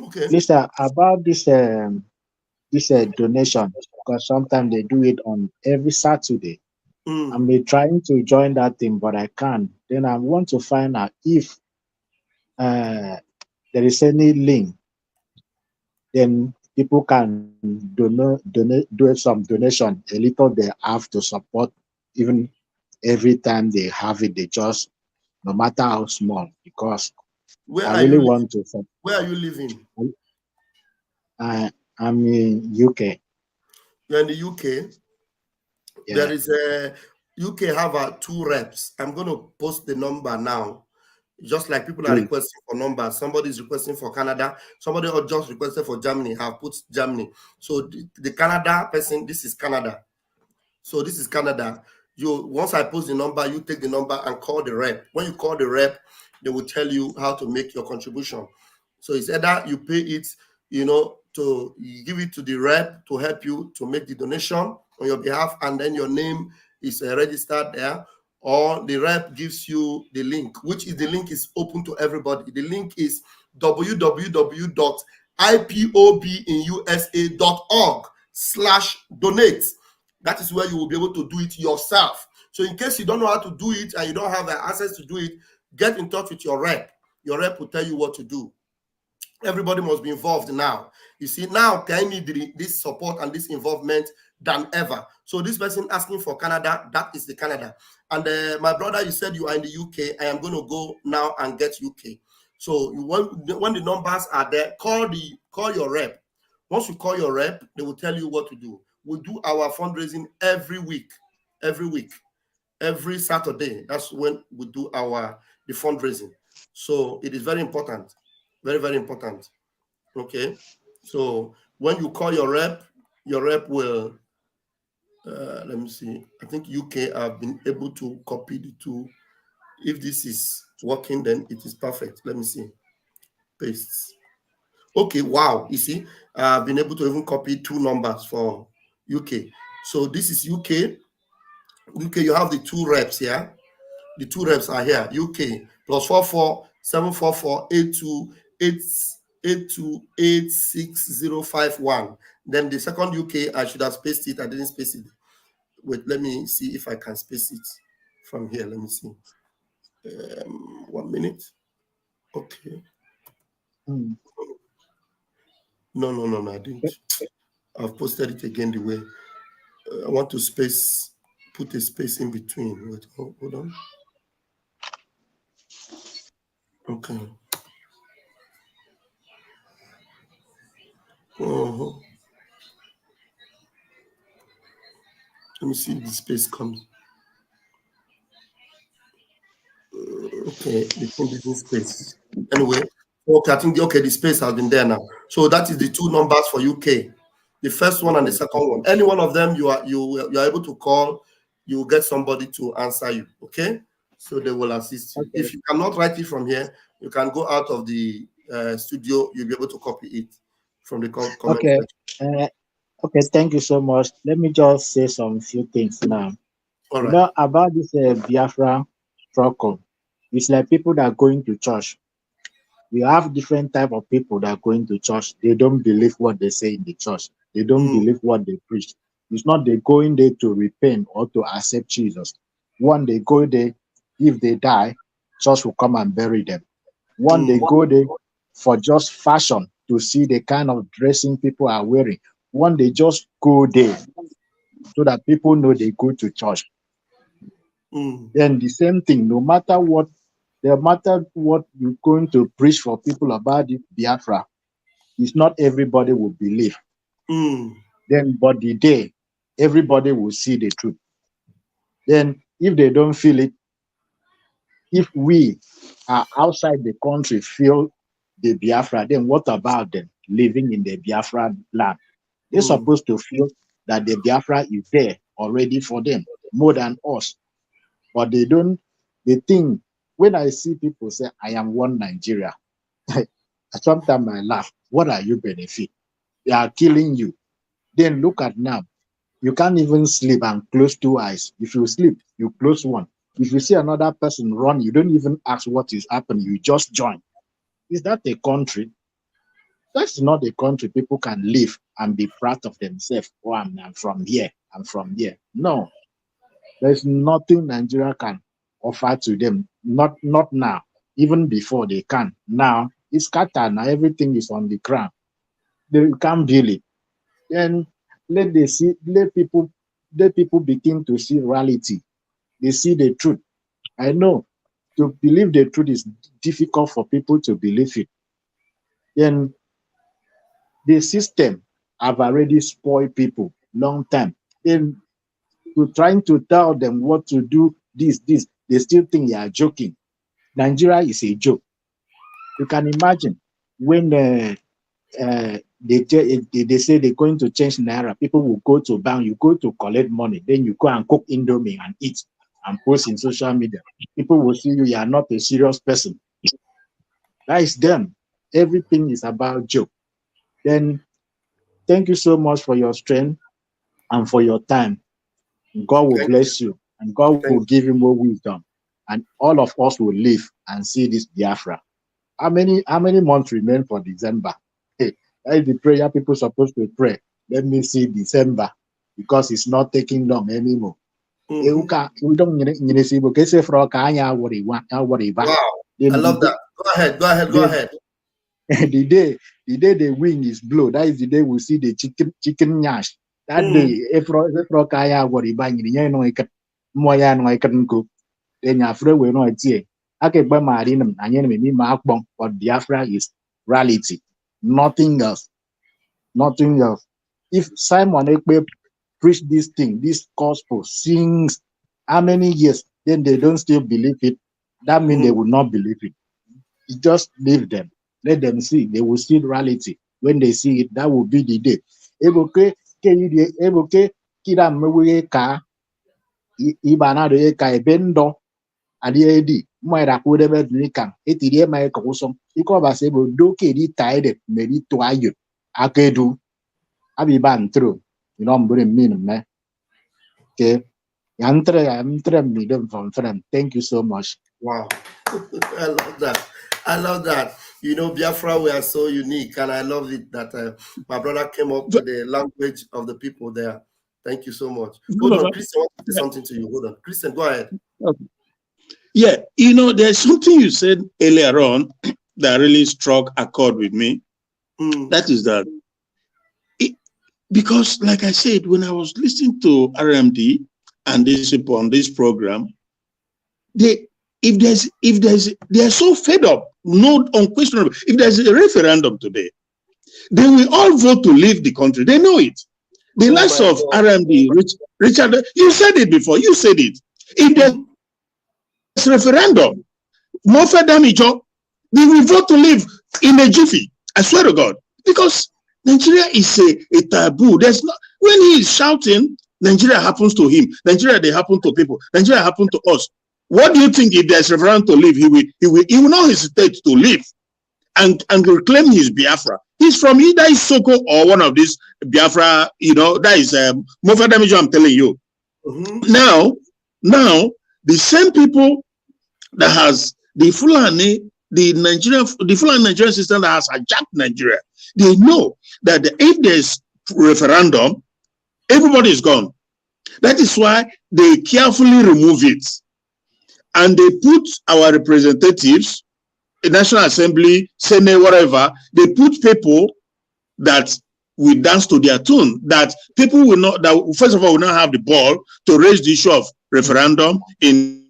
Okay. Please, about this donation, because sometimes they do it on every Saturday. I'm trying to join that thing, but I can't. Then I want to find out if there is any link. Then people can do some donation, a little they have to support. Even every time they have it, they just no matter how small, because Where I are really you want to. Where are you living? I'm in UK. You're in the UK. Yeah. There is a UK have 2 reps. I'm going to post the number now. Just like people are Please. requesting for numbers, somebody is requesting for Canada, somebody just requested for Germany, have put Germany. So the Canada person, this is Canada. So this is Canada. Once I post the number, you take the number and call the rep. When you call the rep, they will tell you how to make your contribution. So it's either you pay it, to you give it to the rep to help you to make the donation on your behalf, and then your name is registered there, or the rep gives you the link, which is the link is open to everybody. The link is www.ipobinusa.org/donate. That is where you will be able to do it yourself. So in case you don't know how to do it and you don't have the access to do it, get in touch with your rep. Your rep will tell you what to do. Everybody must be involved now. You see, now I need this support and this involvement than ever. So this person asking for Canada, that is the Canada. And my brother, you said you are in the UK. I am going to go now and get UK. So when the numbers are there, call your rep. Once you call your rep, they will tell you what to do. We do our fundraising every week, every Saturday. That's when we do the fundraising. So it is very important. Very, very important. Okay. So when you call your rep will, let me see. I think UK have been able to copy the 2. If this is working, then it is perfect. Let me see. Paste. Okay. Wow. You see, I've been able to even copy 2 numbers for UK. So this is UK. UK, you have the 2 reps here. The 2 reps are here. UK +44 744 8286 Then the second UK, I should have spaced it. I didn't space it. Wait, let me see if I can space it from here. Let me see. 1 minute. Okay. No, I didn't. I've posted it again the way. I want to put a space in between. Wait, hold on. Okay. Let me see if the space comes. Okay, the space. Anyway, okay, I think the space has been there now. So that is the 2 numbers for UK. The first one and the second one. Any one of them you are able to call, you will get somebody to answer you. Okay, so they will assist you. Okay. If you cannot write it from here, you can go out of the studio. You'll be able to copy it from the comment section. Okay, thank you so much. Let me just say some few things now. All right. You know about this Biafra struggle. It's like people that are going to church. We have different type of people that are going to church. They don't believe what they say in the church. They don't believe what they preach. It's not they going there to repent or to accept Jesus. One, they go there, if they die, church will come and bury them. One, they go there for just fashion, to see the kind of dressing people are wearing. One, they just go there so that people know they go to church. Then the same thing, no matter what you're going to preach for people about the Biafra, it's not everybody will believe. Then, but the day, everybody will see the truth. Then, if they don't feel it, if we are outside the country feel the Biafra, then what about them living in the Biafra land? They're supposed to feel that the Biafra is there already for them, more than us. But they don't. They think, when I see people say, I am one Nigeria, sometimes I laugh. What are you benefit? They are killing you. Then look at now. You can't even sleep and close 2 eyes. If you sleep, you close one. If you see another person run, you don't even ask what is happening. You just join. Is that a country? That's not a country people can live and be proud of themselves. Oh, I'm from here. I'm from here. No. There's nothing Nigeria can offer to them. Not now. Even before they can. Now, it's scattered. Now everything is on the ground. They can't build it. Then let people begin to see reality. They see the truth. I know to believe the truth is difficult for people to believe it. Then the system have already spoiled people long time. Then to trying to tell them what to do, this, they still think you are joking. Nigeria is a joke. You can imagine when they say they're going to change Naira, people will go to bank, you go to collect money, then you go and cook Indomie and eat and post in social media. People will see you are not a serious person. That is them. Everything is about joke. Then thank you so much for your strength and for your time. God will bless you, and God will give you more wisdom, and all of us will live and see this Biafra. How many months remain for December? Hey, that is the prayer people supposed to pray. Let me see December, because it's not taking long anymore. Wow. Wow, I love that. Go ahead. The day the wind is blow, that is the day we see the chicken nyash. That day, every kaya worry bang in the no ikat moya no ikat go. Then after we know it's here. I can buy my dinner and enemy mark bomb, but Biafra is reality. Nothing else. Nothing else. If Simon Ekpe preach this thing, this gospel, sings how many years, then they don't still believe it, that means they will not believe it. You just leave them. Let them see. They will see reality. When they see it, that will be the day. Evoke kira mwe ka ibana de ka ebendo adiedi mwera kudebe dunikan etirie mai kosom iko ba sebo do ke di taide meri to ayo akedu abiban true you know mbure min me ke yantre mi dem from friend. Thank you so much. Wow. I love that. You know, Biafra, we are so unique, and I love it that my brother came up with the language of the people there. Thank you so much. Hold on, Christian, I want to say something to you. Hold on. Christian, go ahead. Okay. Yeah, you know, there's something you said earlier on that really struck a chord with me. That is that, because like I said, when I was listening to RMD and these people on this program, they are so fed up, no unquestionable. If there's a referendum today, they will all vote to leave the country. They know it. The likes of RMD, Richard, you said it before. You said it. If there's referendum, more damage, they will vote to leave in a jiffy. I swear to God, because Nigeria is a taboo. There's not, when he is shouting, Nigeria happens to him. Nigeria, they happen to people. Nigeria happen to us. What do you think if there's referendum to leave? He will not hesitate to leave and reclaim his Biafra. He's from either Isoko or one of these Biafra, you know, that is Mofa Damijo, I'm telling you. Now, the same people that has the Fulani Nigerian system that has hijacked Nigeria, they know that if there's referendum, everybody is gone. That is why they carefully remove it. And they put our representatives, the National Assembly, Senate, whatever, they put people that will dance to their tune, that people will not, that first of all will not have the ball to raise the issue of referendum in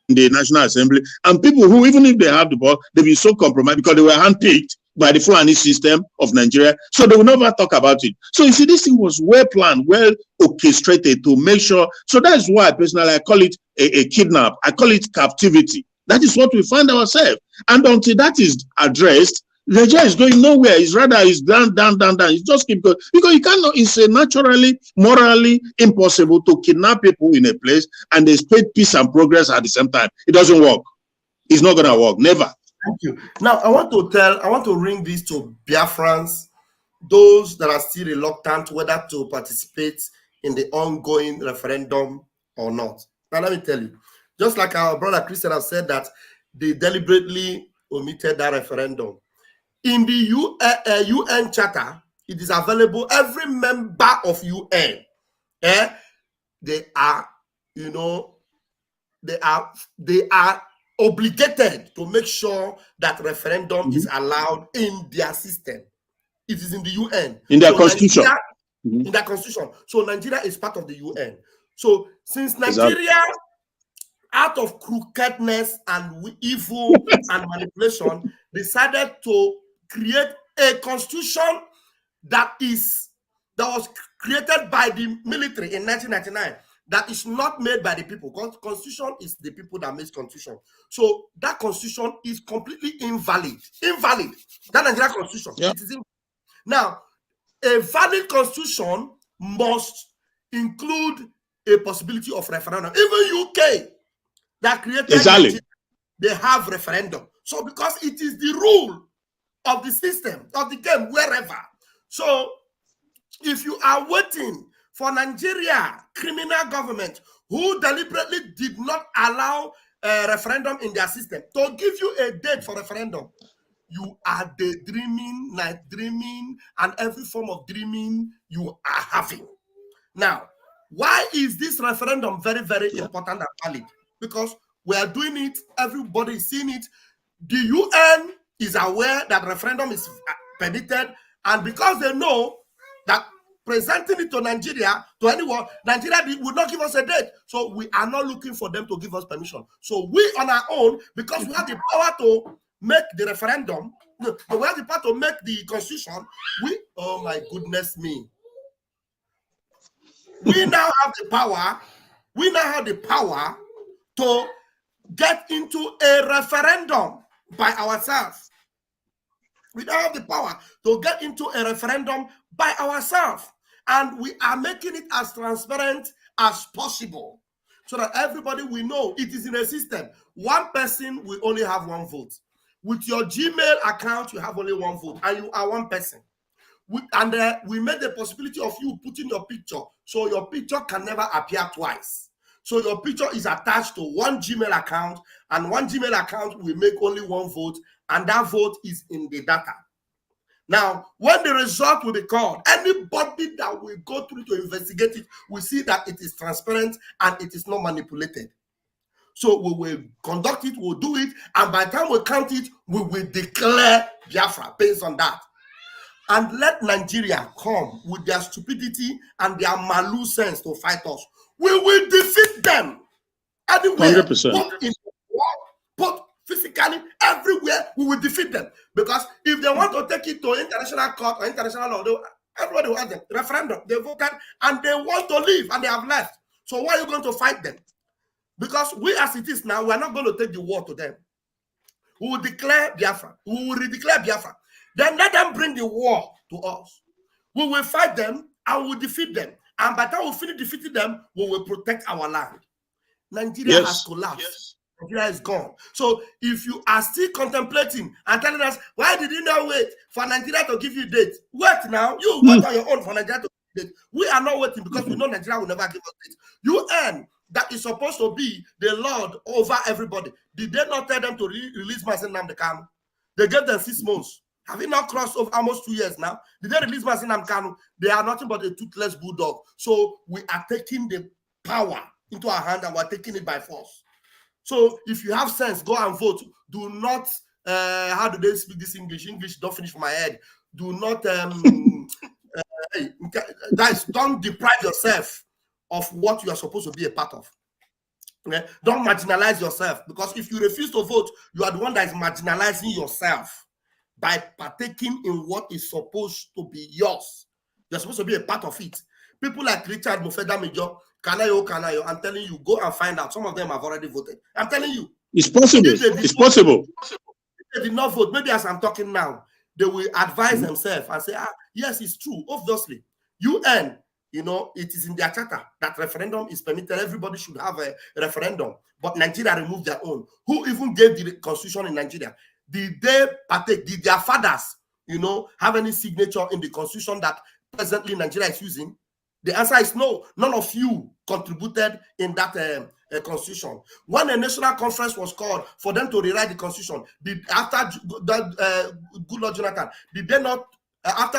the National Assembly, and people who, even if they have the ball, they'll be so compromised because they were handpicked by the Fulani system of Nigeria, so they will never talk about it. So you see, this thing was well planned, well orchestrated to make sure. So that's why personally I call it a kidnap. I call it captivity. That is what we find ourselves. And until that is addressed, Nigeria is going nowhere. It's rather it's down. It just keep going because you cannot. It's naturally, morally impossible to kidnap people in a place and expect peace and progress at the same time. It doesn't work. It's not gonna work. Never. Thank you. Now I want to ring this to Biafrans, those that are still reluctant whether to participate in the ongoing referendum or not. Now let me tell you, just like our brother Christian has said that they deliberately omitted that referendum. In the UN Charter, it is available. Every member of UN, they are obligated to make sure that referendum is allowed in their system. It is in the UN. In their constitution. In their constitution. So Nigeria is part of the UN. So since Nigeria, out of crookedness and evil and manipulation, decided to create a constitution that was created by the military in 1999. That is not made by the people. Constitution is the people that makes constitution. So that constitution is completely invalid. Invalid. That Nigerian constitution. Yeah. It is invalid. Now, a valid constitution must include a possibility of referendum. Even UK that created Nigeria, they have referendum. So because it is the rule of the system, of the game, wherever. So if you are waiting for Nigeria criminal government who deliberately did not allow a referendum in their system to give you a date for referendum, you are daydreaming, night dreaming, and every form of dreaming you are having. Now, why is this referendum very, very important and valid? Because we are doing it, everybody is seeing it. The UN is aware that referendum is permitted, and because they know that presenting it to Nigeria, to anyone, Nigeria would not give us a date. So we are not looking for them to give us permission. So we on our own, because we have the power to make the referendum, we have the power to make the constitution, oh my goodness me. We now have the power, to get into a referendum by ourselves. We now have the power to get into a referendum by ourselves. And we are making it as transparent as possible so that everybody will know it is in a system. One person will only have one vote. With your Gmail account, you have only one vote, and you are one person. We made the possibility of you putting your picture, so your picture can never appear twice. So your picture is attached to one Gmail account, and one Gmail account will make only one vote, and that vote is in the data. Now, when the result will be called, anybody that will go through to investigate it will see that it is transparent and it is not manipulated. So we will conduct it, we'll do it, and by the time we count it, we will declare Biafra based on that. And let Nigeria come with their stupidity and their malu sense to fight us. We will defeat them anywhere. 100%. Both in the world, both physically, everywhere, we will defeat them. Because if they want to take it to international court or international law, everybody will have them. Referendum, they voted and they want to leave and they have left. So why are you going to fight them? Because we, as it is now, we are not going to take the war to them. We will declare Biafra. We will redeclare Biafra. Then let them bring the war to us. We will fight them and we will defeat them. And by the time we finish defeating them, we will protect our land. Nigeria has collapsed. Yes. Nigeria is gone. So if you are still contemplating and telling us, why did you not wait for Nigeria to give you a date? Wait now. You wait on your own for Nigeria to give you a date. We are not waiting because we know Nigeria will never give us a date. UN, that is supposed to be the Lord over everybody. Did they not tell them to release Mazen Nnamdi Kanu? They gave them 6 months. Have you not crossed over almost 2 years now? Did they release Mazen Nnamdi Kanu? They are nothing but a toothless bulldog. So we are taking the power into our hand and we're taking it by force. So if you have sense, go and vote. Do not, how do they speak this English? English don't finish my head. Do not, guys, don't deprive yourself of what you are supposed to be a part of. Okay? Don't marginalize yourself, because if you refuse to vote, you are the one that is marginalizing yourself by partaking in what is supposed to be yours. You're supposed to be a part of it. People like Richard Mufeda Major, Kanayo, I'm telling you, go and find out. Some of them have already voted. I'm telling you. It's possible. It's possible. If they did not vote, maybe as I'm talking now, they will advise themselves and say, yes, it's true. Obviously, UN, you know, it is in their charter that referendum is permitted. Everybody should have a referendum. But Nigeria removed their own. Who even gave the constitution in Nigeria? Did they partake? Did their fathers, you know, have any signature in the constitution that presently Nigeria is using? The answer is no. None of you contributed in that constitution. When a national conference was called for them to rewrite the constitution, after Goodluck Jonathan, did they not?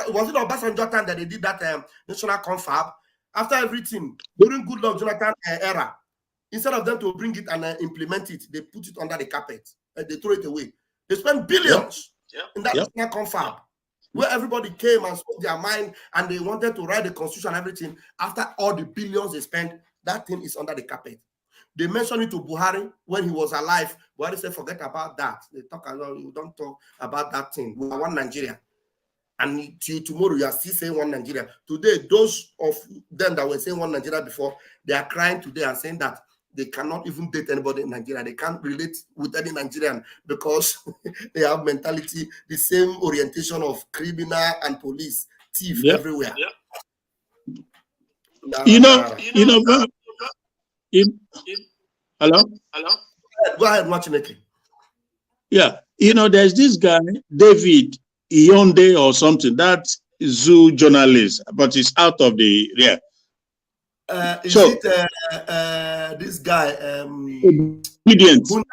Was it Obasanjo time that they did that national confab? After everything, during Goodluck Jonathan era, instead of them to bring it and implement it, they put it under the carpet and they throw it away. They spent billions in that national confab, where everybody came and spoke their mind and they wanted to write the constitution and everything. After all the billions they spent, that thing is under the carpet. They mentioned it to Buhari when he was alive. Buhari said, forget about that. They talk a lot, you don't talk about that thing. We are one Nigeria. And till tomorrow, you are still saying one Nigeria. Today, those of them that were saying one Nigeria before, they are crying today and saying that they cannot even date anybody in Nigeria. They can't relate with any Nigerian because they have mentality, the same orientation of criminal and police, thief everywhere. Hello? Go ahead, Machineke. Yeah, there's this guy, David Iyonde or something, that zoo journalist, but he's out of the This guy?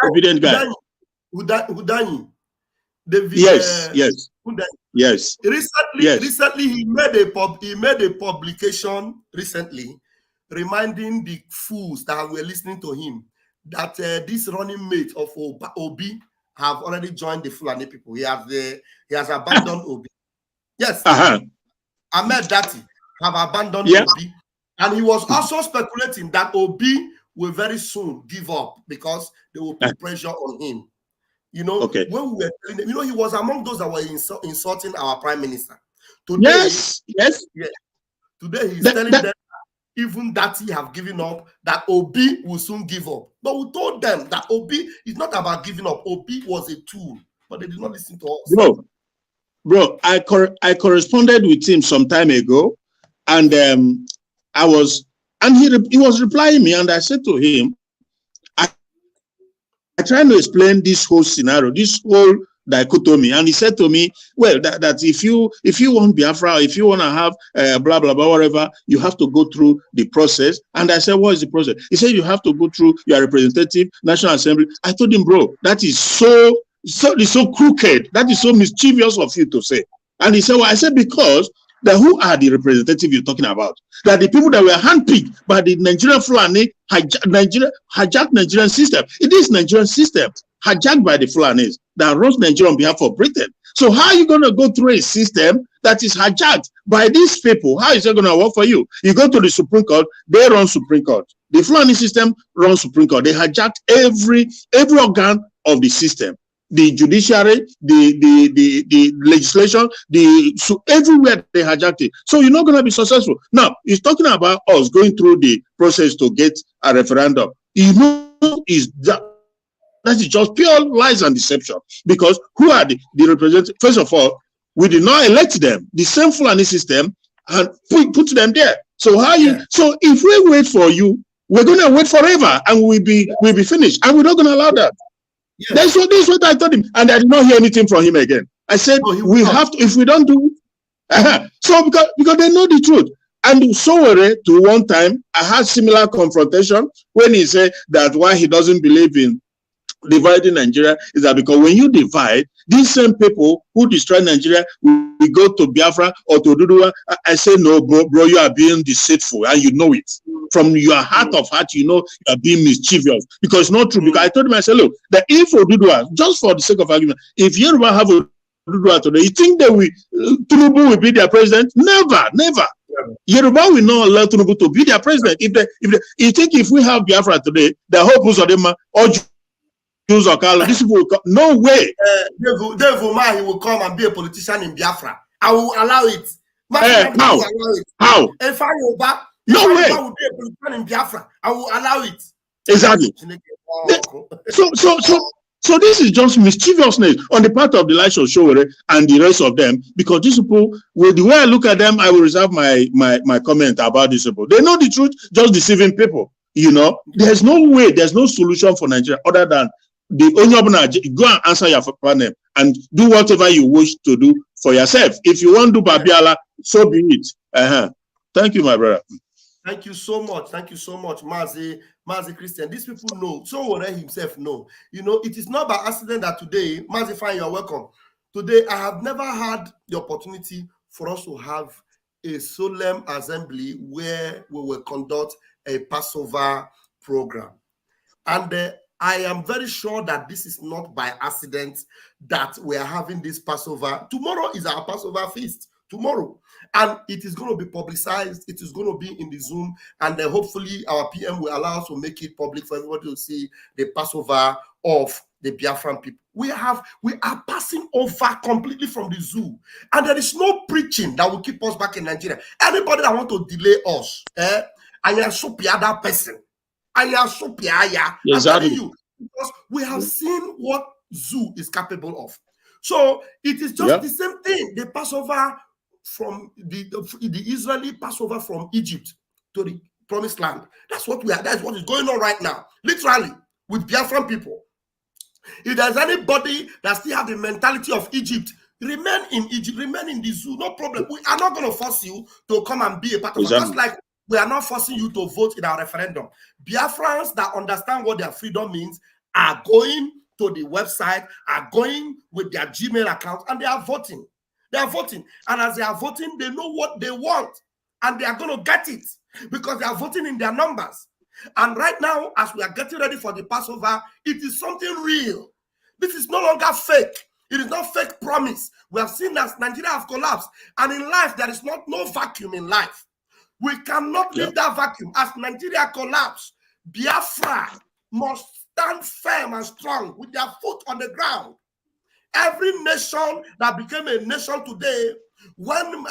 Obedient guy. Udani. Yes. Recently, he made a publication recently, reminding the fools that were listening to him that this running mate of Obi have already joined the Fulani people. He has abandoned Obi. Yes. Ahmed Dati have abandoned Obi. And he was also speculating that Obi will very soon give up because they will put pressure on him. When we were telling them, he was among those that were insulting our prime minister. Today, Today he's telling them even that he have given up, that Obi will soon give up. But we told them that Obi is not about giving up. Obi was a tool, but they did not listen to us. Bro, I corresponded with him some time ago, and he was replying me, and I said to him, I trying to explain this whole scenario, this whole dichotomy, and he said to me, well, that if you want Biafra, if you want to have blah blah blah whatever, you have to go through the process. And I said, what is the process? He said you have to go through your representative, National Assembly. I told him, bro, that is so crooked, that is so mischievous of you to say. And he said, well, I said, because who are the representatives you're talking about? That the people that were handpicked by the Nigerian Fulani hijacked Nigerian system. It is Nigerian system hijacked by the Fulanis that runs Nigeria on behalf of Britain. So how are you going to go through a system that is hijacked by these people? How is it going to work for you? You go to the Supreme Court, they run Supreme Court. The Fulani system runs Supreme Court. They hijacked every organ of the system. The judiciary, the legislation, so everywhere they hijacked it. So you're not going to be successful. Now, he's talking about us going through the process to get a referendum. That is just pure lies and deception. Because who are the representatives? First of all, we did not elect them. The same Fulani system and put them there. So So if we wait for you, we're going to wait forever, and we'll be finished, and we're not going to allow that. Yes. That's what I told him, and I did not hear anything from him again. I said we have to, if we don't do it, so because they know the truth. And so to one time I had similar confrontation when he said that why he doesn't believe in dividing Nigeria is that because when you divide, these same people who destroy Nigeria will go to Biafra or to Dudua. I say, no, bro, you are being deceitful, and you know it. From your heart of heart, you know you are being mischievous, because it's not true. Because I told him, I said, look, the if Dudua, just for the sake of argument, if Yoruba have a Dudua today, you think that Tinubu will be their president? Never. Yoruba will not allow Tinubu to be their president. You think if we have Biafra today, the whole of them or Jews or Carlo, this people will come. No way. Dave Umar, he will come and be a politician in Biafra. I will allow it. How? If I will back, no way. I will be a politician in Biafra. I will allow it. Exactly. So this is just mischievousness on the part of the Elisha Showore and the rest of them, because these people, with the way I look at them, I will reserve my comment about these people. They know the truth, just deceiving people. There's no way, there's no solution for Nigeria other than the only go and answer your panel and do whatever you wish to do for yourself. If you want to do Babiala, so be it. Thank you, my brother. Thank you so much. Mazi Christian. These people know. So himself know. It is not by accident that today, Mazi Fine, you're welcome. Today, I have never had the opportunity for us to have a solemn assembly where we will conduct a Passover program. And I am very sure that this is not by accident that we are having this Passover. Tomorrow is our Passover feast. tomorrow. And it is going to be publicized. It is going to be in the Zoom. And then hopefully our PM will allow us to make it public for everybody to see the Passover of the Biafran people. We are passing over completely from the zoo. And there is no preaching that will keep us back in Nigeria. Anybody that want to delay us, I am so that person. I am so I'm telling you, because we have seen what zoo is capable of. So it is just the same thing. The Passover from the Israeli Passover from Egypt to the Promised Land. That's what we are. That's what is going on right now, literally, with Biafran people. If there's anybody that still have the mentality of Egypt, remain in Egypt, remain in the zoo, no problem. We are not going to force you to come and be a part of it. Just like we are not forcing you to vote in our referendum. Biafrans that understand what their freedom means are going to the website, are going with their Gmail account, and they are voting. They are voting. And as they are voting, they know what they want. And they are going to get it because they are voting in their numbers. And right now, as we are getting ready for the Passover, it is something real. This is no longer fake. It is not fake promise. We have seen that Nigeria have collapsed. And in life, there is no vacuum in life. We cannot leave that vacuum. As Nigeria collapsed, Biafra must stand firm and strong with their foot on the ground. Every nation that became a nation today, when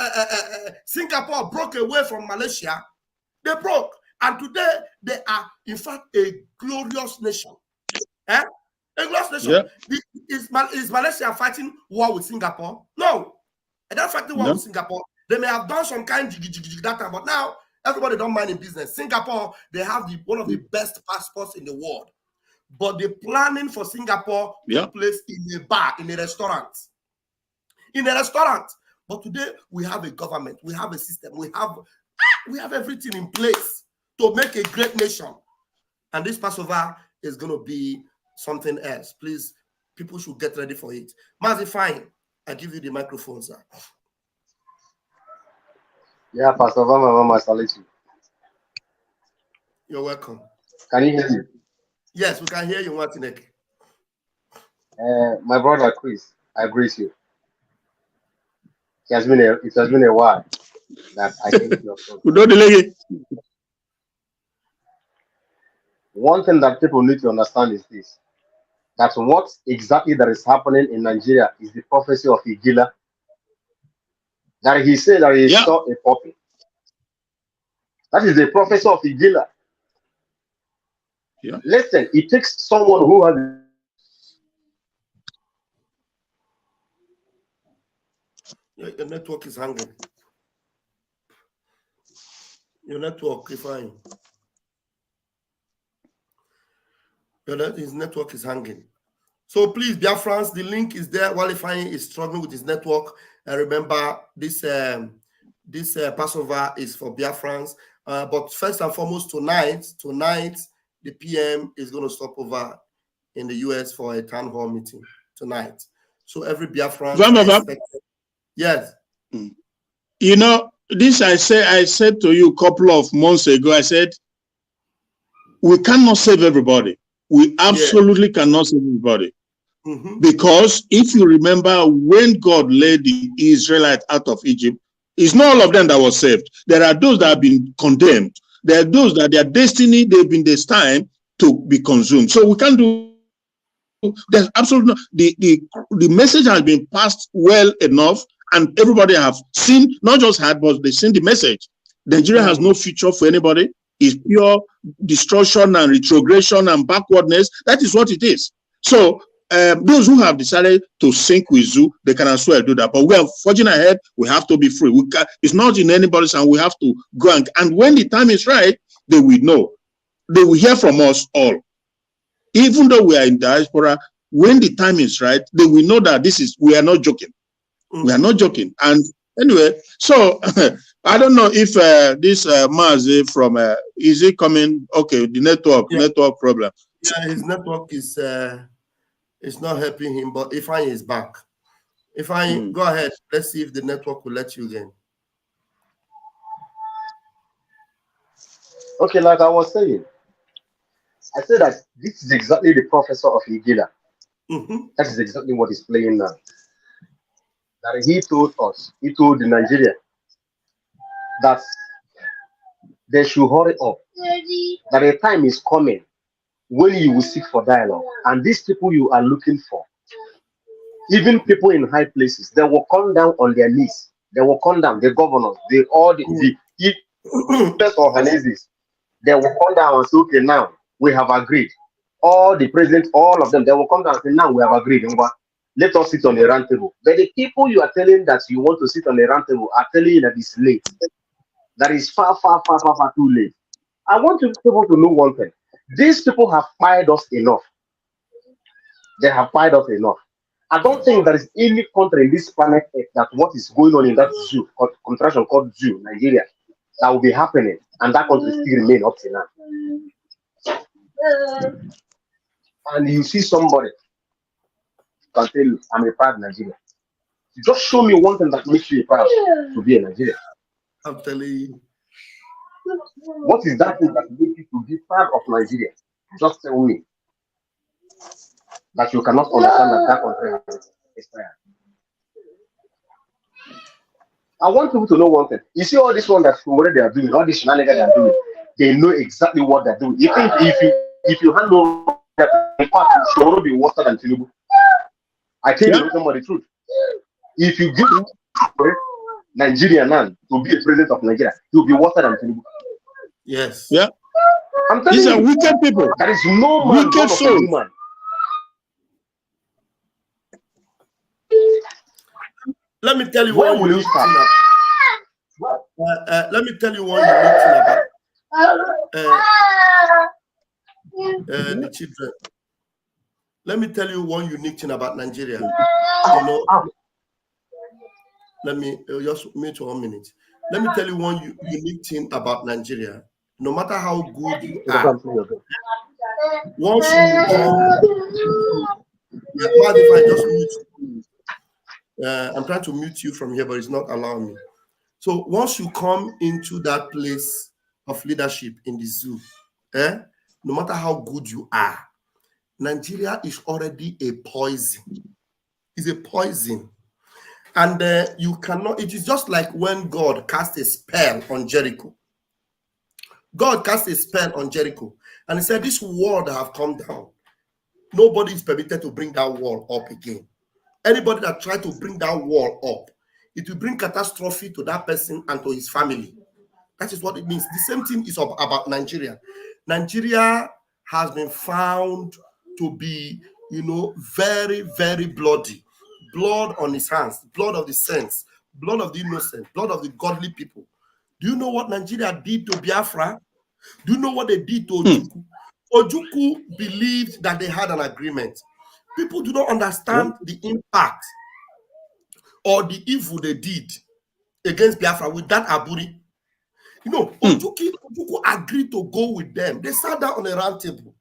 Singapore broke away from Malaysia, they broke. And today, they are, in fact, a glorious nation. A glorious nation. Is Malaysia fighting war with Singapore? No. They're not fighting war with Singapore. They may have done some kind of that time, but now everybody don't mind in business. Singapore, they have one of the best passports in the world. But the planning for Singapore took place in a bar, in a restaurant. In a restaurant. But today, we have a government, we have a system, we have everything in place to make a great nation. And this Passover is going to be something else. Please, people should get ready for it. Mazi, fine. I give you the microphone, sir. Yeah, Pastor Mama, I salute you. You're welcome. Can you hear me? Yes, we can hear you, Martineke. My brother Chris, I greet you. It has been a while that I came to your program. One thing that people need to understand is this: that what exactly that is happening in Nigeria is the prophecy of Igila. That he said that he saw a puppy. That is the prophecy of Igila. Listen, it takes someone who has. Your network is hanging. Your network is fine. His network is hanging. So please, Biafrans, the link is there. Walifying is struggling with his network. And remember, this Passover is for Biafrans. But first and foremost, tonight, the PM is going to stop over in the US for a town hall meeting tonight. So every Biafran. Yes. You know, this I said to you a couple of months ago. I said, we cannot save everybody. We absolutely cannot save everybody. Because if you remember, when God led the Israelites out of Egypt, it's not all of them that was saved. There are those that have been condemned. There are those that their destiny, they've been destined to be consumed. So we can't do. There's absolutely no, the message has been passed well enough, and everybody have seen, not just had, but they've seen the message. Nigeria has no future for anybody. It's pure destruction and retrogression and backwardness. That is what it is. So those who have decided to sync with Zoo, they can as well do that. But we are forging ahead. We have to be free. It's not in anybody's hand. We have to go and when the time is right, they will know. They will hear from us all. Even though we are in diaspora, when the time is right, they will know that we are not joking. We are not joking. And anyway, so I don't know if this Mazi from is he coming? Okay, the network problem. Yeah, his network is not helping him, but Ifeanyi is back. Ifeanyi, go ahead. Let's see if the network will let you again. Okay, like I was saying, I said that this is exactly the prophecy of Igila. That is exactly what is playing now. that he told us, he told Nigeria that they should hurry up, that a time is coming when you will seek for dialogue. And these people you are looking for, even people in high places, they will come down on their knees. They will come down, the governors, the best organizations, they will come down and say, okay, now we have agreed. All the presidents, all of them, they will come down and say, now we have agreed. Let us sit on a round table. But the people you are telling that you want to sit on a round table are telling you that it's late. That is far, far, far, far, far too late. I want people to know one thing. These people have fired us enough. They have fired us enough. I don't think there is any country in this planet Earth that what is going on in that zoo, contraction called zoo, Nigeria, that will be happening, and that country still remain up to now. And you see somebody can tell you, I'm a proud Nigerian. Just show me one thing that makes you proud to be a Nigerian. I'm telling you. What is that thing that makes you to be proud of Nigeria? Just tell me. That you cannot understand that country is there. I want people to know one thing. You see all this one that what they are doing, all this shenanigans they are doing, they know exactly what they're doing. You think if you hand over that, in fact, you should not be worse than Tinubu. I tell you somebody the truth. If you give Nigeria man to be a president of Nigeria, he will be worse than Tinubu. Yes. Yeah. I'm telling These you, are wicked people. there is no man Wicked souls. human. Let me tell you Where one will you unique start? thing. Let me tell you one unique thing about the children. Let me tell you one unique thing about Nigeria. You know, let me just wait 1 minute. Let me tell you one unique thing about Nigeria. No matter how good you are, once you come, if I just mute you, I'm trying to mute you from here, but it's not allowing me. So once you come into that place of leadership in the zoo, no matter how good you are, Nigeria is already a poison. It's a poison. And you cannot, it is just like when God cast a spell on Jericho. God cast a spell on Jericho and he said, this wall that have come down, nobody is permitted to bring that wall up again. Anybody that try to bring that wall up, it will bring catastrophe to that person and to his family. That is what it means. The same thing is about Nigeria. Nigeria has been found to be, you know, very, very bloody. Blood on his hands, blood of the saints, blood of the innocent, blood of the godly people. Do you know what Nigeria did to Biafra? Do you know what they did to Ojukwu? Ojukwu believed that they had an agreement. People do not understand the impact or the evil they did against Biafra with that Aburi. You know, Ojukwu agreed to go with them. They sat down on a round table.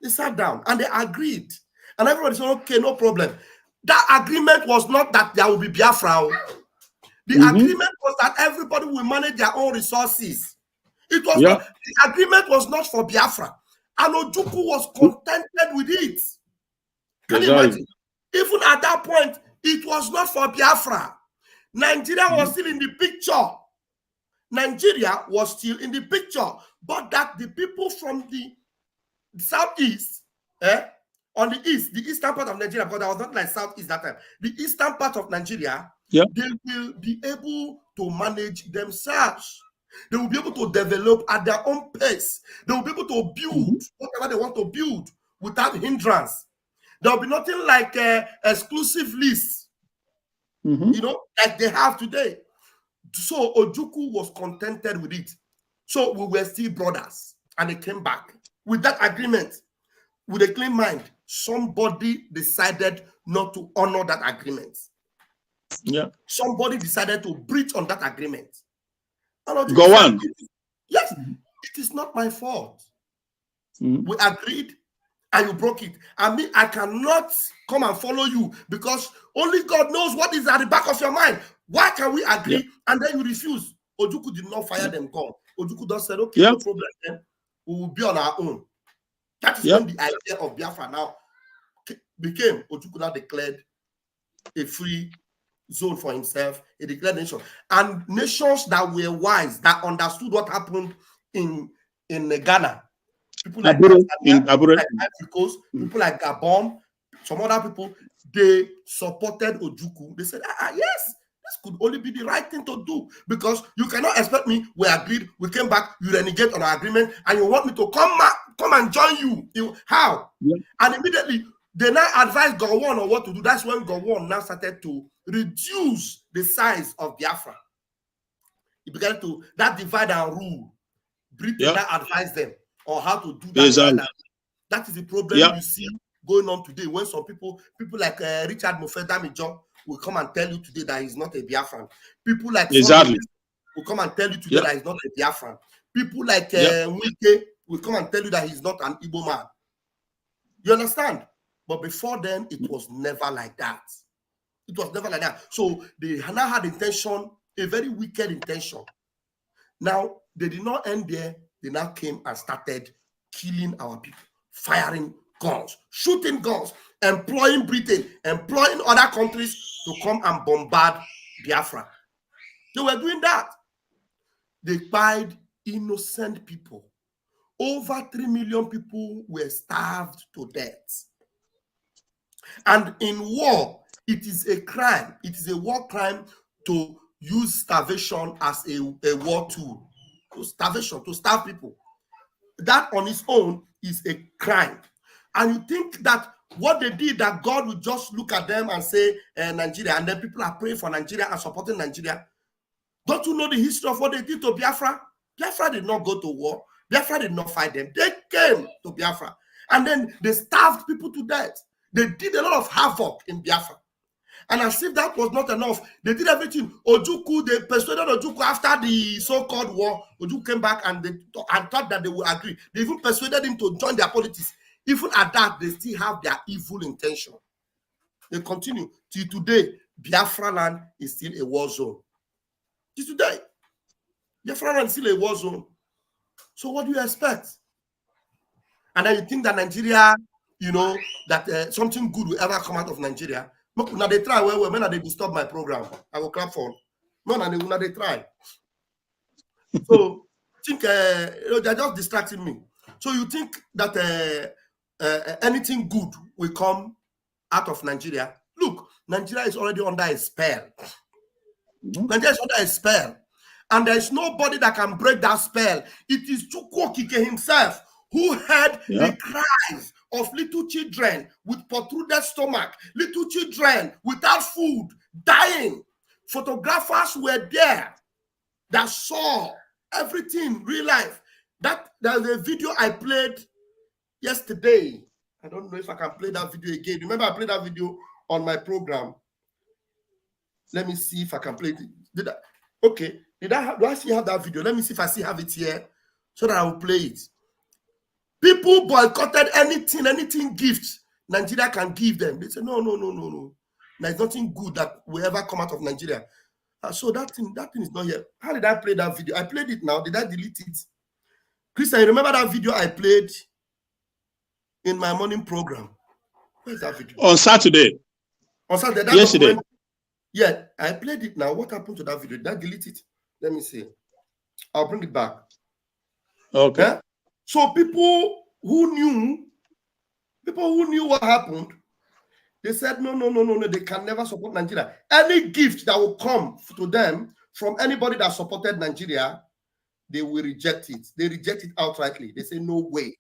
They sat down and they agreed. And everybody said, okay, no problem. That agreement was not that there will be Biafra. The agreement was that everybody will manage their own resources. It was not, the agreement was not for Biafra. And Ojukwu was contented with it. Can you imagine? Even at that point, it was not for Biafra. Nigeria was still in the picture. Nigeria was still in the picture. But that the people from the southeast, on the east, the eastern part of Nigeria, because I was not like southeast that time, the eastern part of Nigeria, they will be able to manage themselves. They will be able to develop at their own pace. They will be able to build whatever they want to build without hindrance. There will be nothing like exclusive lists, you know, like they have today. So Ojukwu was contented with it. So we were still brothers, and they came back with that agreement. With a clean mind, somebody decided not to honor that agreement. Yeah. Somebody decided to breach on that agreement. And go on. Yes, it is not my fault. We agreed and you broke it. I mean, I cannot come and follow you because only God knows what is at the back of your mind. Why can we agree and then you refuse? Ojukwu did not fire them gone. Ojukwu just said, okay, no problem, then we will be on our own. That is when the idea of Biafra now became Ojukwu now declared a free zone for himself. He declared nation. And nations that were wise, that understood what happened in Ghana, people like Tanzania, like Ivory Coast, people like Gabon, some other people, they supported Ojukwu. They said, yes, this could only be the right thing to do, because you cannot expect me. We agreed, we came back, you renegade on our agreement, and you want me to come and join you. How? Yeah. And immediately they now advised Gowon on what to do. That's when Gowon now started to reduce the size of Biafra. He began to that divide and rule. Britain now advised them on how to do that. Exactly. That is the problem you see going on today, when some people like Richard Mofedamijo will come and tell you today that he's not a Biafran. People like Fundraising will come and tell you today that he's not a Biafran. People like Wike will come and tell you that he's not an Igbo man. You understand? But before then, it was never like that. It was never like that. So they now had intention, a very wicked intention. Now, they did not end there. They now came and started killing our people, firing guns, shooting guns, employing Britain, employing other countries to come and bombard Biafra. They were doing that. They killed innocent people. Over 3 million people were starved to death. And in war, it is a crime. It is a war crime to use starvation as a war tool. Starvation, to starve people. That on its own is a crime. And you think that what they did, that God would just look at them and say, Nigeria, and then people are praying for Nigeria and supporting Nigeria. Don't you know the history of what they did to Biafra? Biafra did not go to war. Biafra did not fight them. They came to Biafra. And then they starved people to death. They did a lot of havoc in Biafra. And as if that was not enough, they did everything. Ojukwu, they persuaded Ojukwu after the so-called war. Ojukwu came back and thought that they would agree. They even persuaded him to join their politics. Even at that, they still have their evil intention. They continue. Till today, Biafra land is still a war zone. Till today, Biafra land is still a war zone. So what do you expect? And then you think that Nigeria, you know, that something good will ever come out of Nigeria? Now they try when they disturb my program. I will clap for. No, they try. So think they're just distracting me. So you think that anything good will come out of Nigeria? Look, Nigeria is already under a spell. Nigeria is under a spell, and there is nobody that can break that spell. It is Chukwu Okike himself who heard the cries of little children with protruded stomach, little children without food, dying. Photographers were there that saw everything, real life. There's a video I played yesterday. I don't know if I can play that video again. Remember, I played that video on my program. Let me see if I can play it. Okay. Do I still have that video? Let me see if I still have it here so that I will play it. People boycotted anything gifts Nigeria can give them. They say, no. There's nothing good that will ever come out of Nigeria. So that thing is not here. How did I play that video? I played it now. Did I delete it? Christian, you remember that video I played in my morning program? Where's that video? On Saturday. On Saturday. Yesterday. Yeah, I played it now. What happened to that video? Did I delete it? Let me see. I'll bring it back. Okay. Yeah? So people who knew what happened, they said, no, they can never support Nigeria. Any gift that will come to them from anybody that supported Nigeria, they will reject it. They reject it outrightly. They say, no way.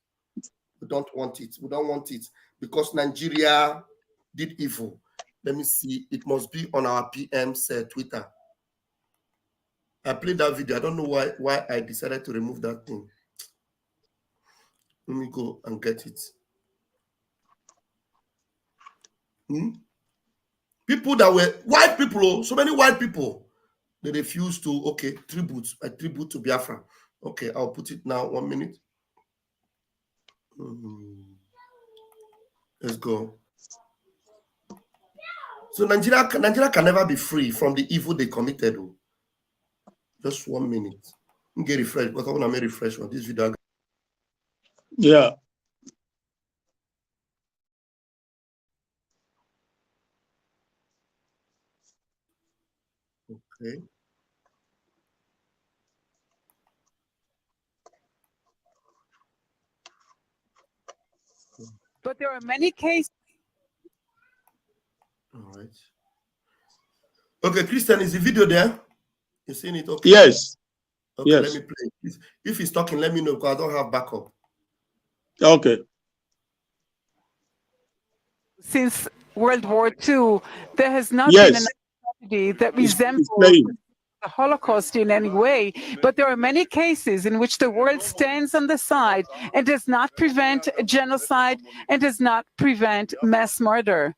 We don't want it. We don't want it because Nigeria did evil. Let me see. It must be on our PM's Twitter. I played that video. I don't know why I decided to remove that thing. Let me go and get it. People that were white people, so many white people, they refused to, okay, a tribute to Biafra. Okay, I'll put it now, 1 minute. Let's go. So Nigeria can never be free from the evil they committed. Just 1 minute. Get refreshed, because I want to refresh on this video. Yeah. Okay. But there are many cases. All right. Okay, Christian, is the video there? You seen it? Okay. Yes. Okay, yes. Let me play. If he's talking, let me know because I don't have backup. Okay. Since World War II, there has not Yes. been an tragedy that resembles the Holocaust in any way, but there are many cases in which the world stands on the side and does not prevent genocide and does not prevent mass murder.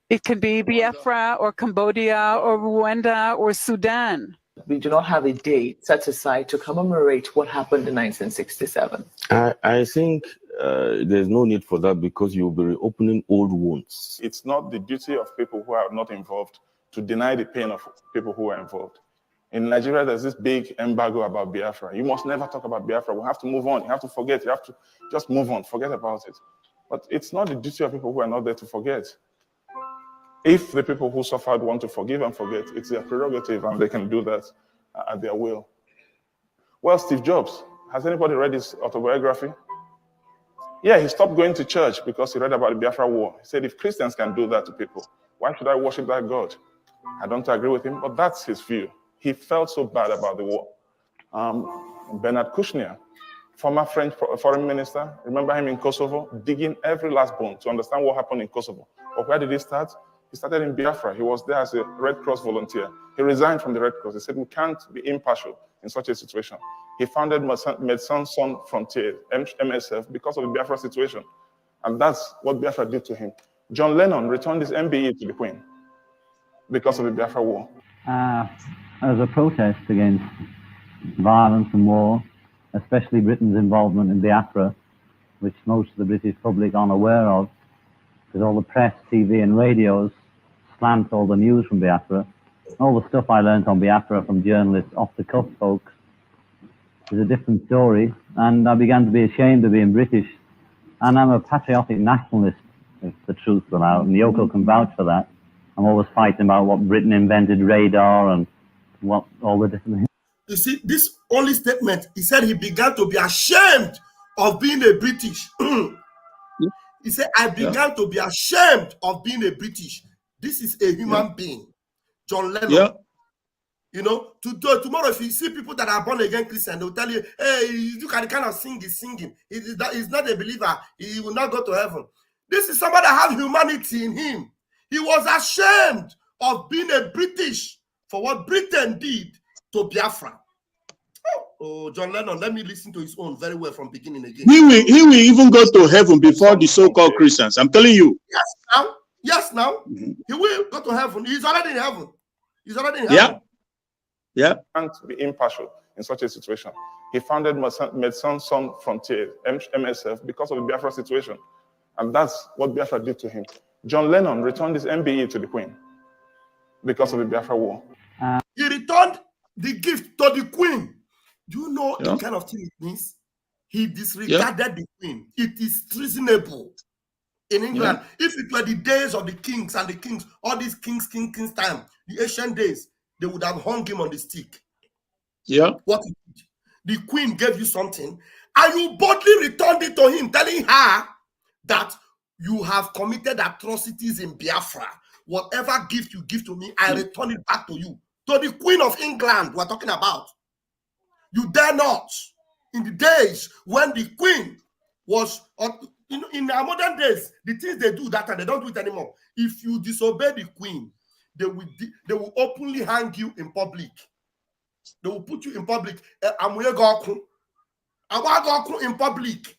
It can be Biafra or Cambodia or Rwanda or Sudan. We do not have a date set aside to commemorate what happened in 1967. I think there's no need for that because you'll be reopening old wounds. It's not the duty of people who are not involved to deny the pain of people who are involved. In Nigeria, there's this big embargo about Biafra. You must never talk about Biafra. We have to move on. You have to forget. You have to just move on. Forget about it. But it's not the duty of people who are not there to forget. If the people who suffered want to forgive and forget, it's their prerogative and they can do that at their will. Well, Steve Jobs, has anybody read his autobiography? Yeah, he stopped going to church because he read about the Biafra war. He said, if Christians can do that to people, why should I worship that God? I don't agree with him, but that's his view. He felt so bad about the war. Bernard Kouchner, former French foreign minister, remember him in Kosovo, digging every last bone to understand what happened in Kosovo. But where did he start? He started in Biafra. He was there as a Red Cross volunteer. He resigned from the Red Cross. He said, we can't be impartial in such a situation. He founded Médecins Sans Frontières, MSF, because of the Biafra situation. And that's what Biafra did to him. John Lennon returned his MBE to the Queen because of the Biafra war. As a protest against violence and war, especially Britain's involvement in Biafra, which most of the British public aren't aware of, because all the press, TV and radios slant all the news from Biafra. All the stuff I learned on Biafra from journalists, off-the-cuff folks, is a different story. And I began to be ashamed of being British. And I'm a patriotic nationalist, if the truth were out, and Yoko can vouch for that. I'm always fighting about what Britain invented, radar, and what all the different things. You see, this only statement, he said he began to be ashamed of being a British. He said, I began to be ashamed of being a British. This is a human being, John Lennon. You know, tomorrow if you see people that are born again Christian, they'll tell you, hey, you can kind of sing, he's singing. He's not a believer. He will not go to heaven. This is somebody that has humanity in him. He was ashamed of being a British for what Britain did to Biafra. Oh, John Lennon, let me listen to his own very well from beginning again. He will even go to heaven before the so-called Christians. I'm telling you. Yes, now. He will go to heaven. He's already in heaven. He's already in heaven. Yeah. Can't be impartial in such a situation. He founded Médecins Sans Frontières, MSF, because of the Biafra situation. And that's what Biafra did to him. John Lennon returned his MBE to the Queen because of the Biafra war. He returned the gift to the Queen. Do you know the kind of thing it means? He disregarded the Queen. It is treasonable. In England, if it were the days of the kings and the kings, all these kings time, the ancient days, they would have hung him on the stick. What he did, the Queen gave you something, and you boldly returned it to him, telling her that you have committed atrocities in Biafra. Whatever gift you give to me, I return it back to you. To the Queen of England, we're talking about. You dare not. In the days when the Queen was, in our modern days, the things they do that and they don't do it anymore. If you disobey the Queen, they will openly hang you in public. They will put you in public. In public.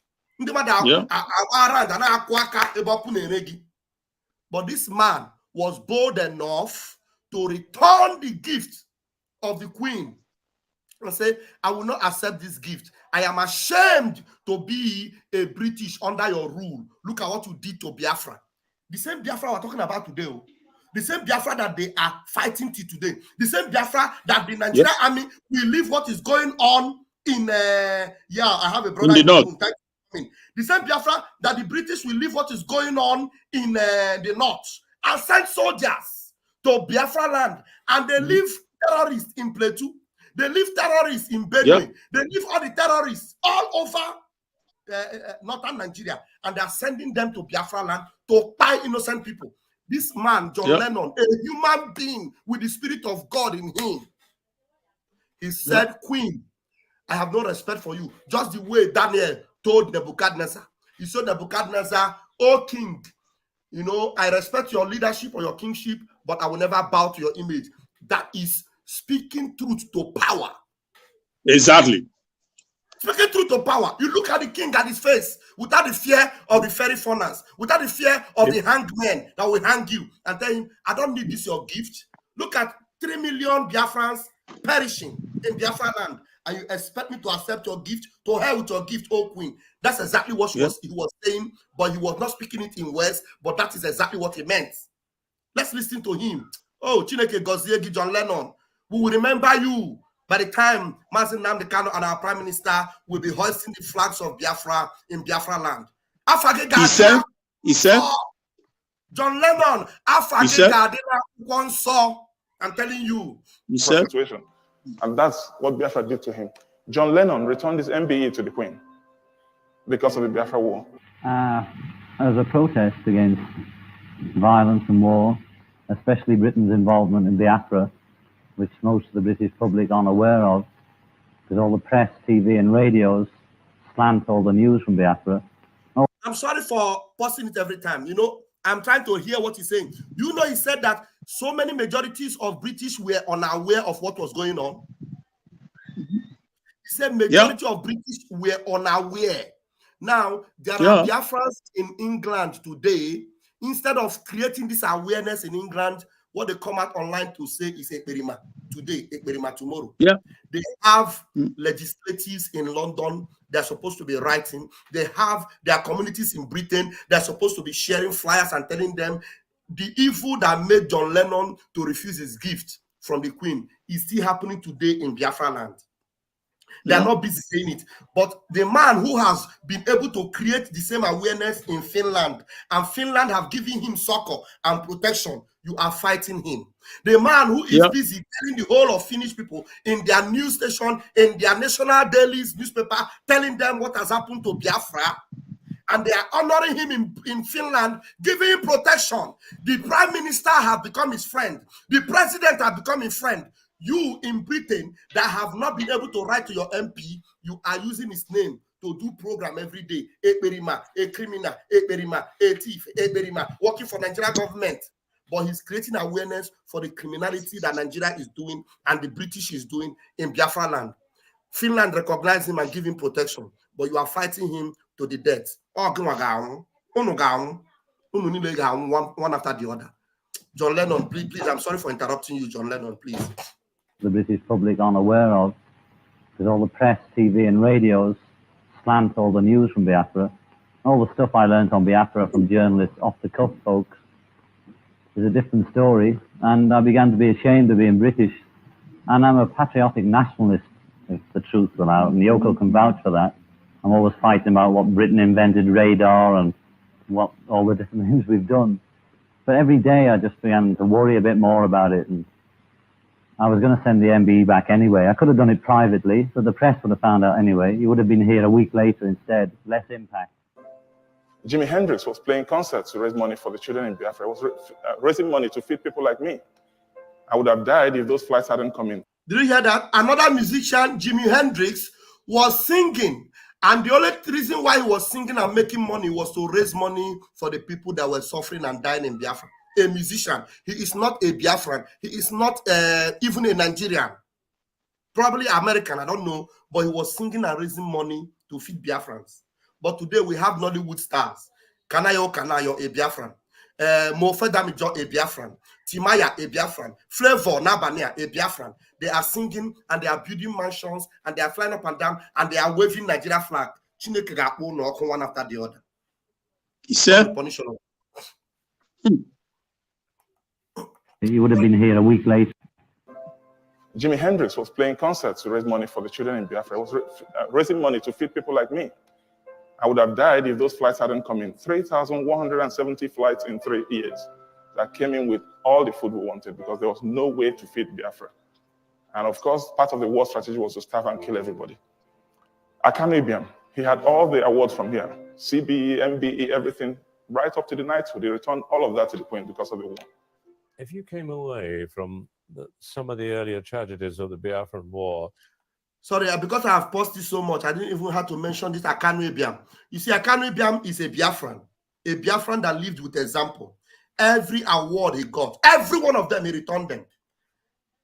But this man was bold enough to return the gift of the Queen and say, I will not accept this gift. I am ashamed to be a British under your rule. Look at what you did to Biafra. The same Biafra we're talking about today. The same Biafra that they are fighting to today. The same Biafra that the Nigerian army will leave what is going on in, I have a brother in the north. The same Biafra that the British will leave what is going on in the north and send soldiers to Biafra land, and they leave terrorists in Plateau. They leave terrorists in Benue. They leave all the terrorists all over northern Nigeria, and they are sending them to Biafra land to buy innocent people. This man, John Lennon, a human being with the spirit of God in him, he said, Queen, I have no respect for you. Just the way Daniel told Nebuchadnezzar. He said, Nebuchadnezzar, O king, you know, I respect your leadership or your kingship, but I will never bow to your image. That is speaking truth to power. Exactly. Speaking truth to power. You look at the king at his face without the fear of the fairy furnace, without the fear of the hanged men that will hang you, and tell him, I don't need this, your gift. Look at 3 million Biafrans perishing in Biafra land, and you expect me to accept your gift? To hell with your gift, oh queen. That's exactly what he was saying, but he was not speaking it in words, but that is exactly what he meant. Let's listen to him. Oh, Chineke Goziegi, John Lennon, we will remember you by the time Mazi Nnamdi Kanu and our prime minister will be hoisting the flags of Biafra in Biafra land. He said, John Lennon, one saw, I'm telling you. Situation. And that's what Biafra did to him. John Lennon returned his MBE to the Queen because of the Biafra war. As a protest against violence and war, especially Britain's involvement in Biafra, which most of the British public aren't aware of, because all the press, TV and radios slant all the news from Biafra. I'm sorry for pausing it every time. You know, I'm trying to hear what he's saying. You know, he said that so many majorities of British were unaware of what was going on. He said majority of British were unaware. Now, there are Biafrans in England today. Instead of creating this awareness in England, what they come out online to say is Ekperima today, Ekperima tomorrow. They have legislatives in London. They're supposed to be writing. They have their communities in Britain. They're supposed to be sharing flyers and telling them the evil that made John Lennon to refuse his gift from the Queen is still happening today in Biafra land. They are not busy saying it. But the man who has been able to create the same awareness in Finland, and Finland have given him succor and protection, you are fighting him. The man who is busy telling the whole of Finnish people in their news station, in their national dailies newspaper, telling them what has happened to Biafra, and they are honoring him in Finland, giving him protection. The prime minister has become his friend. The president has become his friend. You in Britain that have not been able to write to your MP, you are using his name to do program every day. Ekperima, a criminal, Ekperima, a thief, Ekperima, working for Nigerian government. But he's creating awareness for the criminality that Nigeria is doing and the British is doing in Biafra land. Finland recognizes him and give him protection, but you are fighting him to the death. One after the other. John Lennon, please, I'm sorry for interrupting you, John Lennon, please. The British public aren't aware of, because all the press, TV and radios slant all the news from Biafra. All the stuff I learned on Biafra from journalists, off-the-cuff folks, is a different story, and I began to be ashamed of being British. And I'm a patriotic nationalist, if the truth will out, and Yoko can vouch for that. I'm always fighting about what Britain invented, radar, and what all the different things we've done. But every day I just began to worry a bit more about it, and I was going to send the MBE back anyway. I could have done it privately, so the press would have found out anyway. You would have been here a week later instead, less impact. Jimi Hendrix was playing concerts to raise money for the children in Biafra. He was raising money to feed people like me. I would have died if those flights hadn't come in. Did you hear that? Another musician, Jimi Hendrix, was singing. And the only reason why he was singing and making money was to raise money for the people that were suffering and dying in Biafra. A musician. He is not a Biafran. He is not even a Nigerian. Probably American, I don't know. But he was singing and raising money to feed Biafrans. But today we have Nollywood stars. Kanayo, a Biafran. Mofedamijo, a Biafran. Timaya, a Biafran. Flavor, Nabania, a Biafran. They are singing and they are building mansions and they are flying up and down and they are waving Nigeria flag. Chineke ga-akpọ ụlọ ọkụ one after the other. He said, You would have been here a week later. Jimi Hendrix was playing concerts to raise money for the children in Biafra. He was raising money to feed people like me. I would have died if those flights hadn't come in. 3,170 flights in 3 years. that came in with all the food we wanted because there was no way to feed Biafra. And of course, part of the war strategy was to starve and kill everybody. Akanu he had all the awards from here, CBE, MBE, everything, right up to the knighthood. He returned all of that to the Queen because of the war. If you came away from some of the earlier tragedies of the Biafran War. Sorry, because I have paused it so much, I didn't even have to mention this Akanu Ibiam. You see, Akanu Ibiam is a Biafran that lived with example. Every award he got, every one of them, he returned them.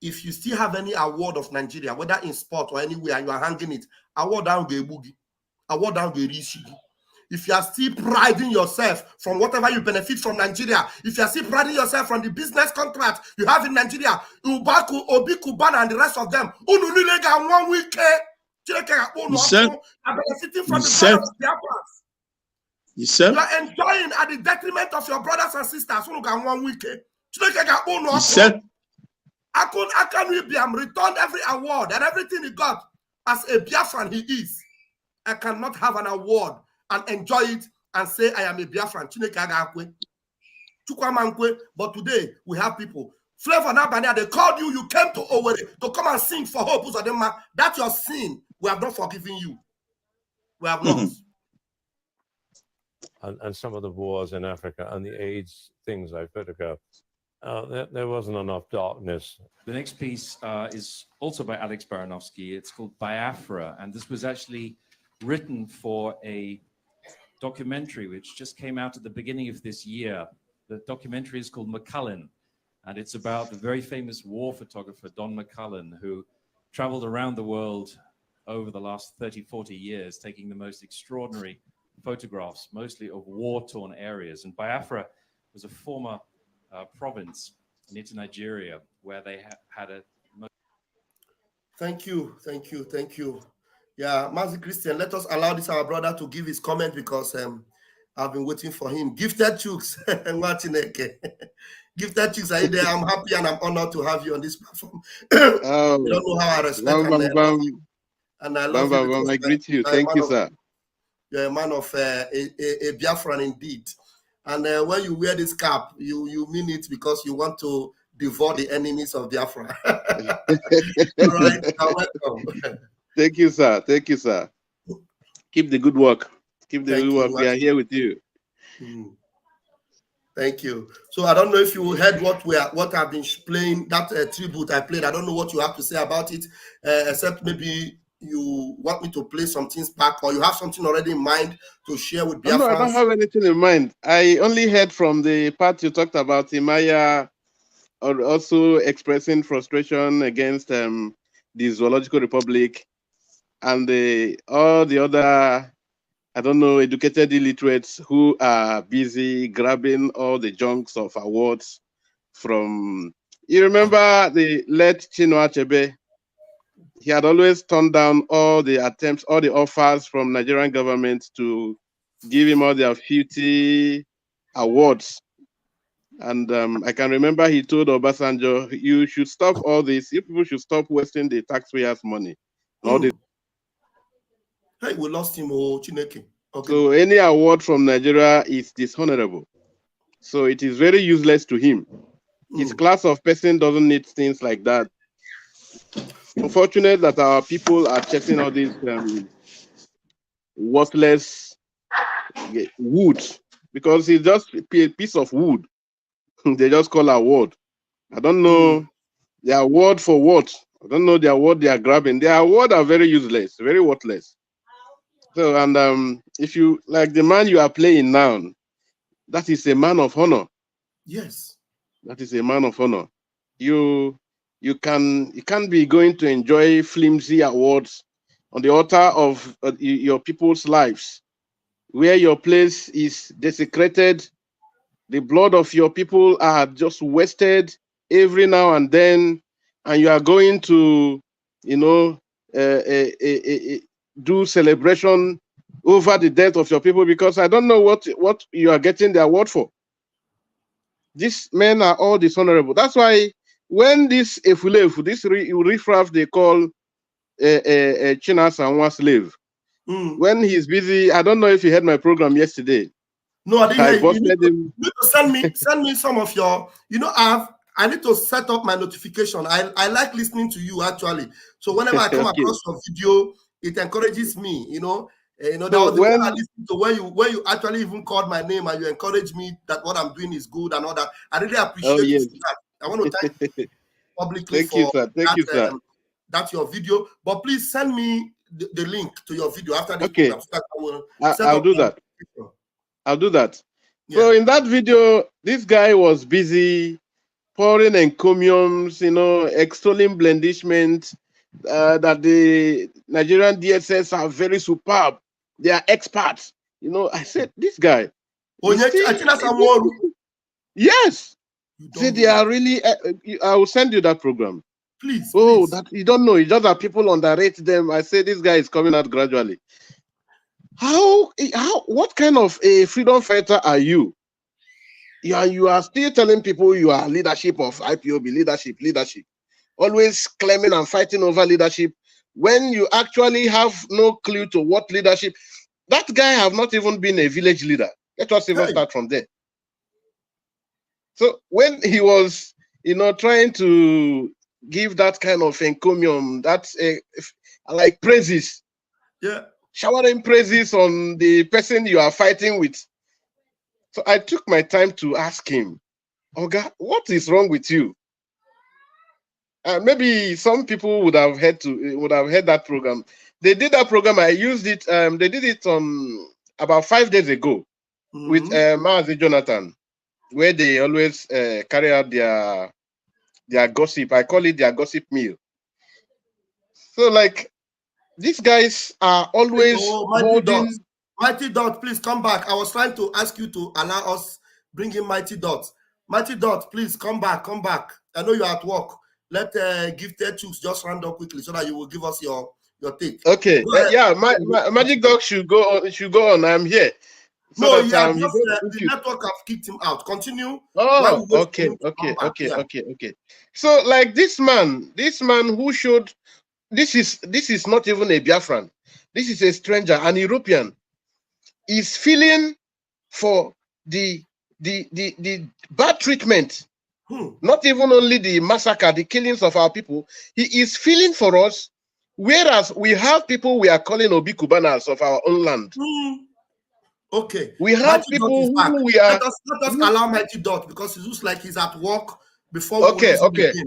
If you still have any award of Nigeria, whether in sport or anywhere, and you are hanging it, award down the boogie, award down the rishigi. If you are still priding yourself from whatever you benefit from Nigeria, if you are still priding yourself from the business contract you have in Nigeria, Ubaku, Obi Kubana, and the rest of them, are benefiting from the blood of their parents. You are enjoying at the detriment of your brothers and sisters. Akanu Ibiam returned every award and everything he got as a Biafran he is. I cannot have an award and enjoy it and say I am a Biafran. But today we have people. Flavor Nabania, they called you, you came to Owerri to come and sing for Hope. That's your sin. We have not forgiven you. We have not. And some of the wars in Africa and the AIDS things I photographed, there wasn't enough darkness. The next piece is also by Alex Baranovsky. It's called Biafra, and this was actually written for a documentary which just came out at the beginning of this year. The documentary is called McCullen, and it's about the very famous war photographer Don McCullen, who traveled around the world over the last 30, 40 years, taking the most extraordinary photographs, mostly of war-torn areas. And Biafra was a former province near to Nigeria where they had a... Thank you. Yeah, Mazi Christian, let us allow this our brother to give his comment because I've been waiting for him. Gifted Chooks, Gifted Chooks, are you there? I'm happy and I'm honored to have you on this platform. You don't know how I respect and I love you. I greet you. Thank you, sir. You're a man of a Biafran indeed. And when you wear this cap, you mean it because you want to devour the enemies of Biafra. All right, welcome. Thank you, sir. Thank you, sir. Keep the good work. Keep the good work. We are here with you. Thank you. So I don't know if you heard what I've been playing, that tribute I played. I don't know what you have to say about it, except maybe you want me to play some things back, or you have something already in mind to share with Biafrans. No, I don't have anything in mind. I only heard from the part you talked about Timaya, or also expressing frustration against the Zoological Republic and all the other, I don't know, educated illiterates who are busy grabbing all the junks of awards from. You remember the late Chinua Achebe? He had always turned down all the attempts, all the offers from Nigerian government to give him all their filthy awards. And I can remember he told Obasanjo, you should stop all this. You people should stop wasting the taxpayers' money. All this. Hey, we lost him, Chineke. Okay. So any award from Nigeria is dishonorable. So it is very useless to him. His class of person doesn't need things like that. Unfortunate that our people are chasing all these worthless wood, because it's just a piece of wood. They just call award. I don't know the award for what. I don't know the award they are grabbing. The award are very useless, very worthless. So, and if you like the man you are playing now, that is a man of honor. Yes, that is a man of honor. You can't be going to enjoy flimsy awards on the altar of your people's lives, where your place is desecrated. The blood of your people are just wasted every now and then, and you are going to, do celebration over the death of your people, because I don't know what you are getting the award for. These men are all dishonorable. That's why when this Efulefu, this riffraff they call a China Sanwa slave, when he's busy, I don't know if you heard my program yesterday. No, I didn't I hear you. busted him. You need to send me some of your, I need to set up my notification. I like listening to you actually. So whenever I come across your video, it encourages me, that was the one I listened to when you actually even called my name and you encouraged me that what I'm doing is good and all that. I really appreciate you for that. I want to thank you publicly that's your video. But please send me the link to your video after this program. I'll do that. I'll do that. Yeah. So in that video, this guy was busy pouring encomiums, extolling blandishment, that the Nigerian DSS are very superb. They are experts. I said, this guy. Yes. See, they are really. I will send you that program. Please. Oh, that you don't know. It's just that people underrate them. I say this guy is coming out gradually. What kind of a freedom fighter are you? You are still telling people you are leadership of IPOB, leadership. Always claiming and fighting over leadership when you actually have no clue to what leadership. That guy have not even been a village leader. Let us even start from there. So when he was, trying to give that kind of encomium, that's like praises. Yeah. Showering praises on the person you are fighting with. So I took my time to ask him, Oga, what is wrong with you? Maybe some people would have heard that program. They did that program. I used it. They did it about 5 days ago with Mazi Jonathan, where they always carry out their gossip. I call it their gossip meal. So like these guys are always holding. Mighty Dot, please come back. I was trying to ask you to allow us bring in Mighty Dot. Mighty Dot, please come back. I know you're at work. Let Gifted Chooks just round up quickly so that you will give us your take. Okay. Magic Dog should go on. I'm here. So the network have kicked him out. Continue. Oh, okay. So like this man who showed this is not even a Biafran. This is a stranger, an European. Is feeling for the bad treatment, not even only the massacre, the killings of our people. He is feeling for us, whereas we have people we are calling Obi Kubanas of our own land. Okay. We have people who we are. Let us allow Mighty Dot because it looks like he's at work before. Okay.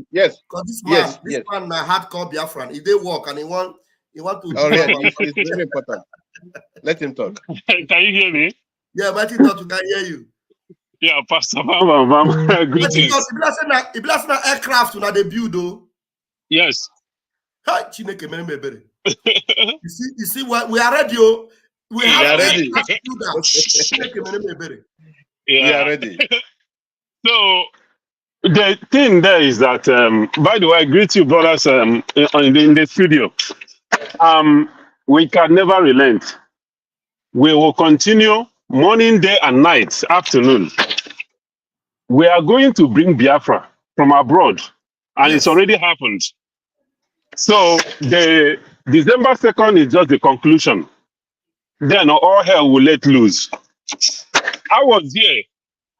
Yes. Because this man, hardcore Biafran. He did work and he want to. Oh, yeah, it's very important. Let him talk. Can you hear me? Yeah, Mighty Dot, we can hear you. Yeah, Pastor Vam. Greetings. If that's not aircraft, you know they build though. Yes. You see what we are ready. We are ready. We are ready. So the thing there is that, by the way, I greet you, brothers, in the studio. We can never relent. We will continue morning, day, and night, afternoon. We are going to bring Biafra from abroad, and it's already happened. So the December 2nd is just the conclusion. Then all hell will let loose. I was here.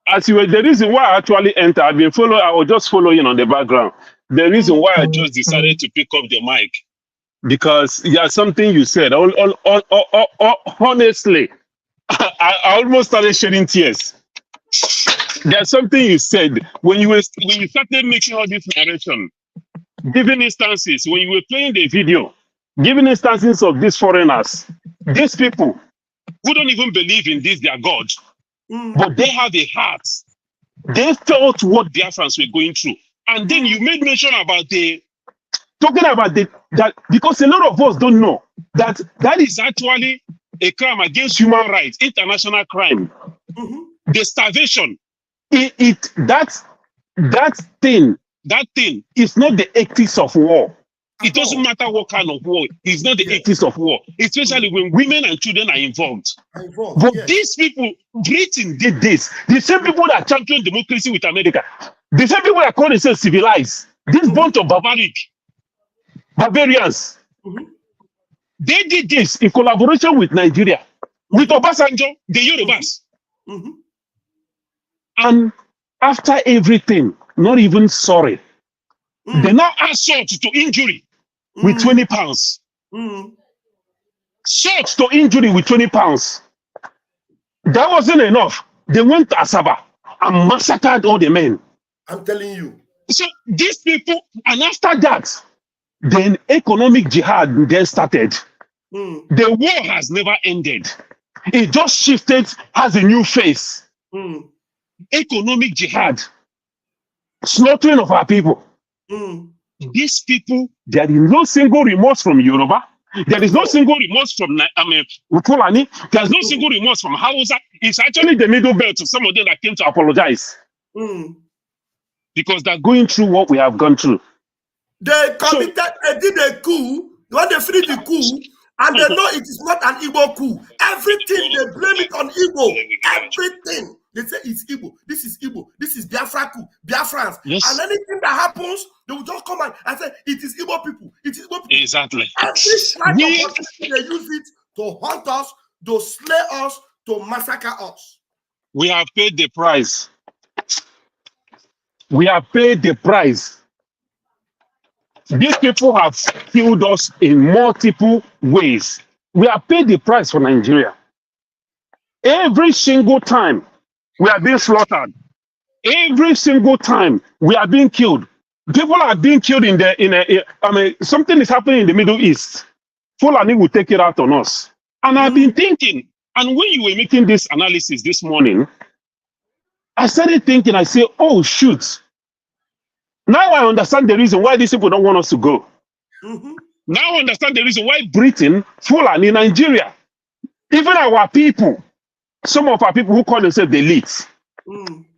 The reason why I actually entered, I was just following on the background. The reason why I just decided to pick up the mic, because there's something you said. Honestly, I almost started shedding tears. There's something you said when you started making all this narration, giving instances, when you were playing the video, giving instances of these foreigners, these people who don't even believe in this, their God, but they have a heart. They felt what Biafrans were going through. And then you made mention about that because a lot of us don't know that is actually a crime against human rights, international crime. The starvation, that thing is not the ethics of war. It doesn't matter what kind of war. It's not the ethics of war, especially when women and children are involved. But these people, Britain did this. The same people that champion democracy with America, the same people that call themselves civilized, this bunch of barbarians, they did this in collaboration with Nigeria, with Obasanjo, the Yorubas. And after everything, not even sorry. They now assault to injury with 20 pounds. Assault to injury with 20 pounds. That wasn't enough. They went to Asaba and massacred all the men. I'm telling you. So these people, and after that, then economic jihad then started. The war has never ended. It just shifted, has a new face. Economic jihad, slaughtering of our people. These people, there is no single remorse from Yoruba. There is no single remorse from Fulani. There's no single remorse from Hausa. It's actually the middle belt to some of them that came to apologize. Because they're going through what we have gone through. They committed, they did a coup, when they finished the coup, and they know it is not an Igbo coup. Everything, they blame it on Igbo. Everything. They say it's Igbo. This is Igbo. This is Biafra coup. Biafrans. Yes. And anything that happens, they will just come and say, it is Igbo people. It is Igbo people. Exactly. Every side of us, they use it to hunt us, to slay us, to massacre us. We have paid the price. We have paid the price. These people have killed us in multiple ways. We have paid the price for Nigeria. Every single time we are being slaughtered. Every single time we are being killed. People are being killed something is happening in the Middle East. Fulani will take it out on us. And I've been thinking, and when you were making this analysis this morning, I started thinking, I say, oh shoot. Now I understand the reason why these people don't want us to go. Now I understand the reason why Britain, Fulani, Nigeria, even our people, some of our people who call themselves the elite,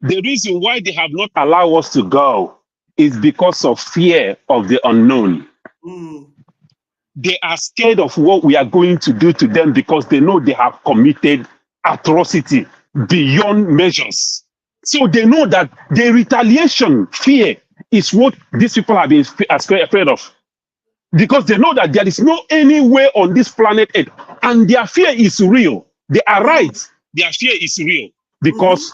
the reason why they have not allowed us to go is because of fear of the unknown. They are scared of what we are going to do to them because they know they have committed atrocity beyond measures. So they know that the retaliation, fear, is what these people have been afraid of. Because they know that there is no any way on this planet Earth. And their fear is real. They are right. Their fear is real. Because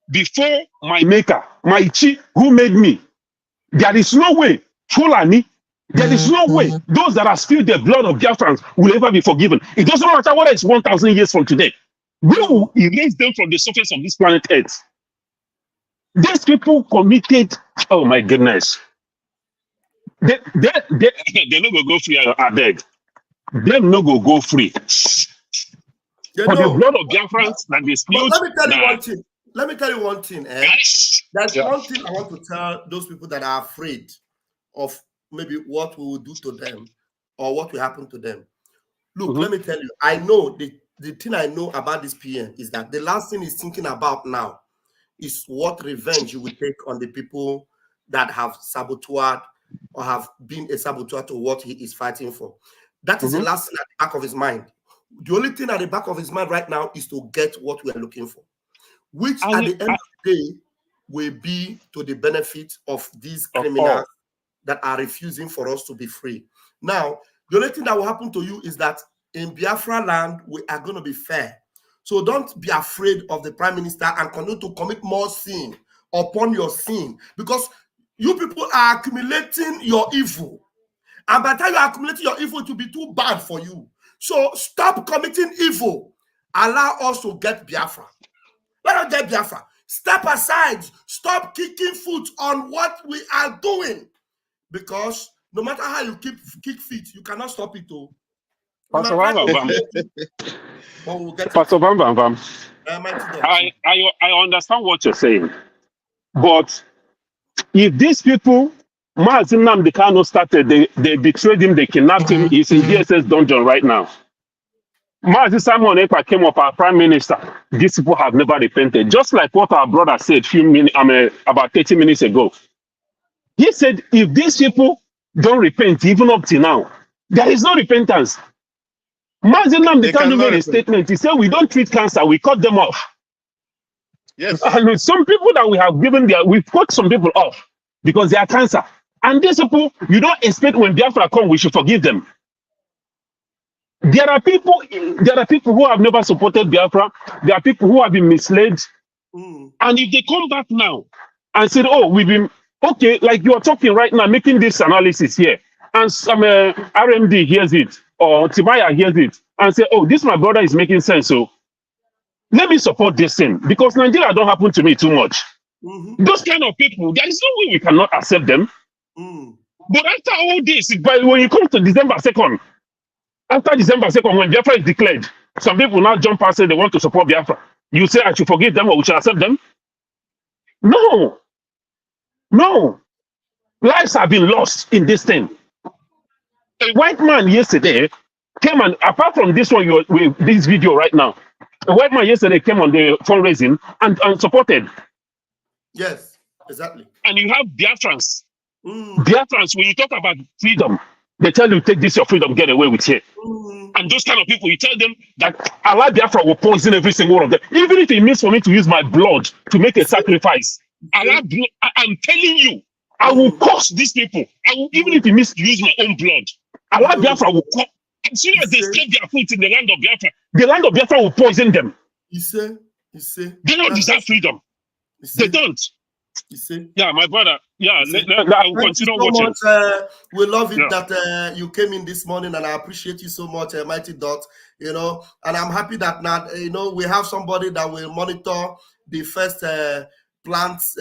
before my maker, my chi, who made me, there is no way, Fulani, there is no way those that have spilled the blood of Biafrans will ever be forgiven. It doesn't matter whether it's 1,000 years from today. We will erase them from the surface of this planet Earth. These people committed, oh my goodness. They no go free, I beg. They no go free. For the blood of Biafrans that they spilled. Let me tell you one thing. Let me tell you one thing. That's one thing I want to tell those people that are afraid of maybe what we will do to them or what will happen to them. Look, let me tell you, I know the thing I know about this PM is that the last thing he's thinking about now is what revenge you will take on the people that have saboteured or have been a saboteur to what he is fighting for. That is the last thing at the back of his mind. The only thing at the back of his mind right now is to get what we are looking for, which at the end of the day will be to the benefit of these criminals that are refusing for us to be free. Now, the only thing that will happen to you is that in Biafra land, we are going to be fair. So don't be afraid of the prime minister and continue to commit more sin upon your sin, because you people are accumulating your evil. And by the time you are accumulating your evil, it will be too bad for you. So stop committing evil. Allow us to get Biafra. Let us get Biafra. Step aside. Stop kicking foot on what we are doing. Because no matter how you kick feet, you cannot stop it. Pastor Bam, I understand what you're saying. But if these people, Maazim Nnamdi Kanu started, they betrayed him, they kidnapped him, he's in DSS dungeon right now. Maazim Simon Ekpa came up, our prime minister. These people have never repented. Just like what our brother said about 30 minutes ago. He said, if these people don't repent, even up to now, there is no repentance. Maazim Nnamdi Kanu made a statement. He said, we don't treat cancer, we cut them off. Yes. And some people that we have given, we've cut some people off because they are cancer. And these people, you don't expect when Biafra come, we should forgive them. There are people who have never supported Biafra. There are people who have been misled. And if they come back now and say, oh, we've been, okay, like you are talking right now, making this analysis here, and some RMD hears it, or Timaya hears it, and say, oh, this my brother is making sense, so let me support this thing, because Nigeria don't happen to me too much. Those kind of people, there is no way we cannot accept them. But after all this, when you come to December 2nd, after December 2nd, when Biafra is declared, some people now jump and say they want to support Biafra. You say I should forgive them or we should accept them? No. No. Lives have been lost in this thing. A white man yesterday came, and apart from this one, with this video right now, a white man yesterday came on the fundraising and supported. Yes, exactly. And you have Biafrans. Biafrans, when you talk about freedom, they tell you, take this your freedom, get away with it. And those kind of people, you tell them that Allah Biafra will poison every single one of them. Even if it means for me to use my blood to make a sacrifice, I'm telling you, I will curse these people. I will, even if it means to use my own blood. Allah Biafra will curse. As soon as they step their foot in the land of Biafra, the land of Biafra will poison them. You say, they don't deserve freedom. They don't. You see? Yeah, my brother. Yeah, I will continue watching. Much, we love it that you came in this morning, and I appreciate you so much, Mighty Dot. You know, and I'm happy that now, you know, we have somebody that will monitor the first plants,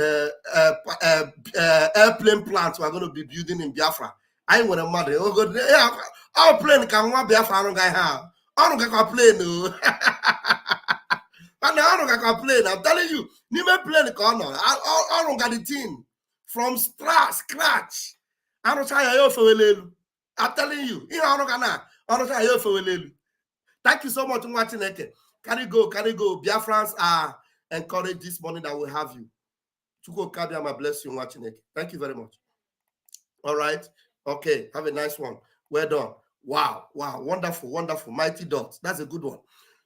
airplane plants we're going to be building in Biafra. I want a mother. Oh, good. Yeah, our plane can one Biafra. I don't have. I don't get a plane. And I don't complain. I'm telling you, you may play the corner. I don't got the team from scratch. I don't try your for I'm telling you, I don't try your for Thank you so much for watching it. Can you go? Biafrans are encouraged this morning that we have you. Chuko Kabiama bless you watching it. Thank you very much. All right. Okay. Have a nice one. Well done. Wow. Wonderful. Mighty Dot. That's a good one.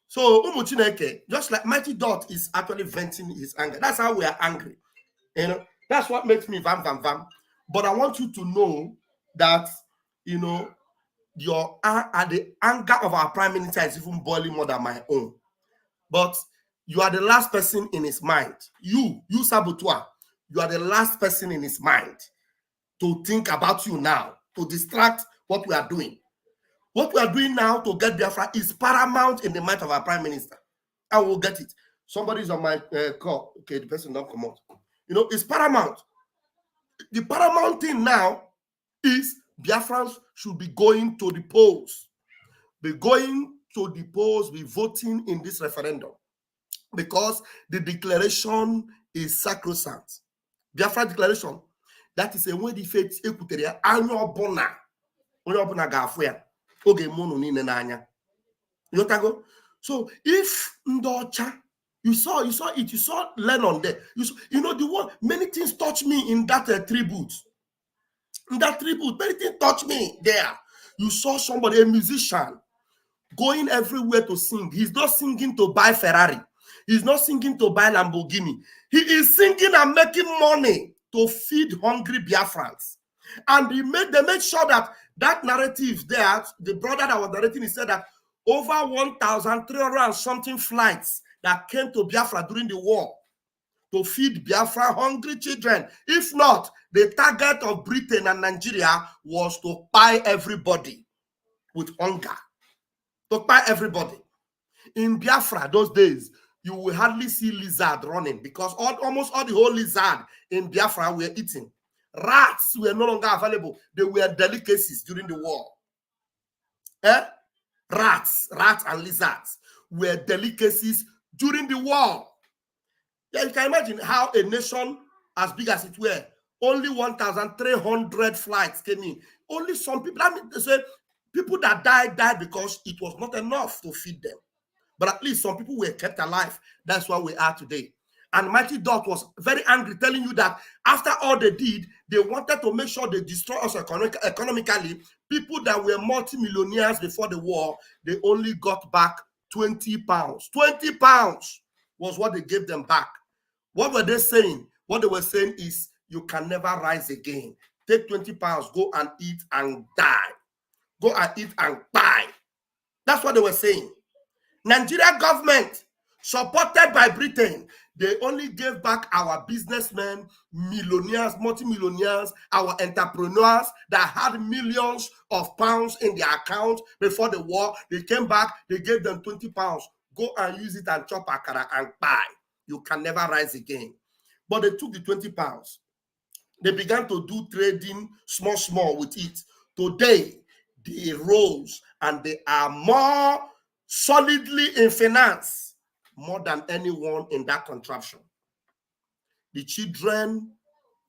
So, Umuchineke, just like Mighty Dot is actually venting his anger. That's how we are angry. You know, that's what makes me vam. But I want you to know that, you know, the anger of our prime minister is even boiling more than my own. But you are the last person in his mind. You Saboteur, you are the last person in his mind to think about you now, to distract what we are doing. What we are doing now to get Biafra is paramount in the mind of our prime minister. I will get it. Somebody's on my call. Okay, the person don't come out. You know, it's paramount. The paramount thing now is Biafrans should be going to the polls. Be going to the polls, be voting in this referendum. Because the declaration is sacrosanct. Biafra declaration, that is a way the faith equatorial annual bona. Okay, so if Ndocha, you saw Lennon there. You know the one, many things touch me in that tribute. In that tribute, many things touch me there. You saw somebody, a musician, going everywhere to sing. He's not singing to buy Ferrari. He's not singing to buy Lamborghini. He is singing and making money to feed hungry Biafrans. And they made sure that narrative there, the brother that was narrating, he said that over 1,300 and something flights that came to Biafra during the war to feed Biafra hungry children. If not, the target of Britain and Nigeria was to buy everybody with hunger. To buy everybody. In Biafra, those days, you will hardly see lizard running because almost all the whole lizard in Biafra were eaten. Rats were no longer available. They were delicacies during the war. Rats and lizards were delicacies during the war. Yeah, you can imagine how a nation as big as it were, only 1,300 flights came in. Only some people, I mean, they say people that died because it was not enough to feed them. But at least some people were kept alive. That's why we are today. And Mighty Dot was very angry, telling you that after all they did, they wanted to make sure they destroy us economically. People that were multi-millionaires before the war, they only got back 20 pounds. 20 pounds was what they gave them back. What were they saying? What they were saying is, you can never rise again. Take 20 pounds, go and eat and die. Go and eat and die. That's what they were saying. Nigeria government, supported by Britain, they only gave back our businessmen, millionaires, multimillionaires, our entrepreneurs that had millions of pounds in their account before the war. They came back, they gave them 20 pounds. Go and use it and chop akara and buy. You can never rise again. But they took the 20 pounds. They began to do trading small with it. Today, they rose and they are more solidly in finance, more than anyone in that contraption. The children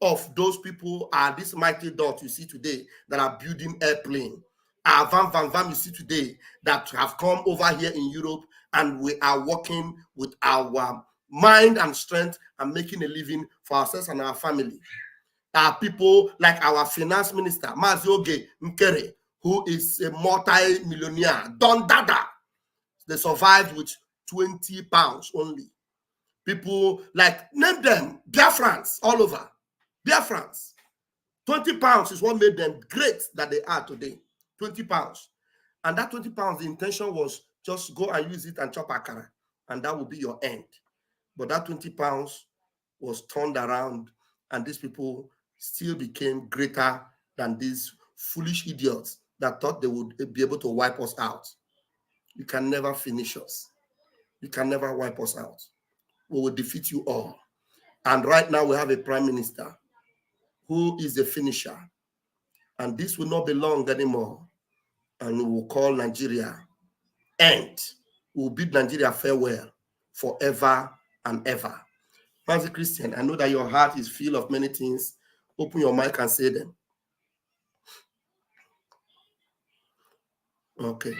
of those people are this mighty dot you see today that are building airplane. Our Van you see today that have come over here in Europe, and we are working with our mind and strength and making a living for ourselves and our family. Our people like our finance minister, Mazioge Nkere, who is a multi-millionaire, Don Dada. They survived with 20 pounds only. People like, name them, Biafrans all over. Biafrans. 20 pounds is what made them great that they are today. 20 pounds. And that 20 pounds, the intention was just go and use it and chop akara, and that will be your end. But that 20 pounds was turned around, and these people still became greater than these foolish idiots that thought they would be able to wipe us out. You can never finish us. You can never wipe us out. We will defeat you all. And right now we have a prime minister who is a finisher. And this will not be long anymore. And we will call Nigeria end. We will bid Nigeria farewell forever and ever. As a Christian, I know that your heart is full of many things. Open your mic and say them. Okay.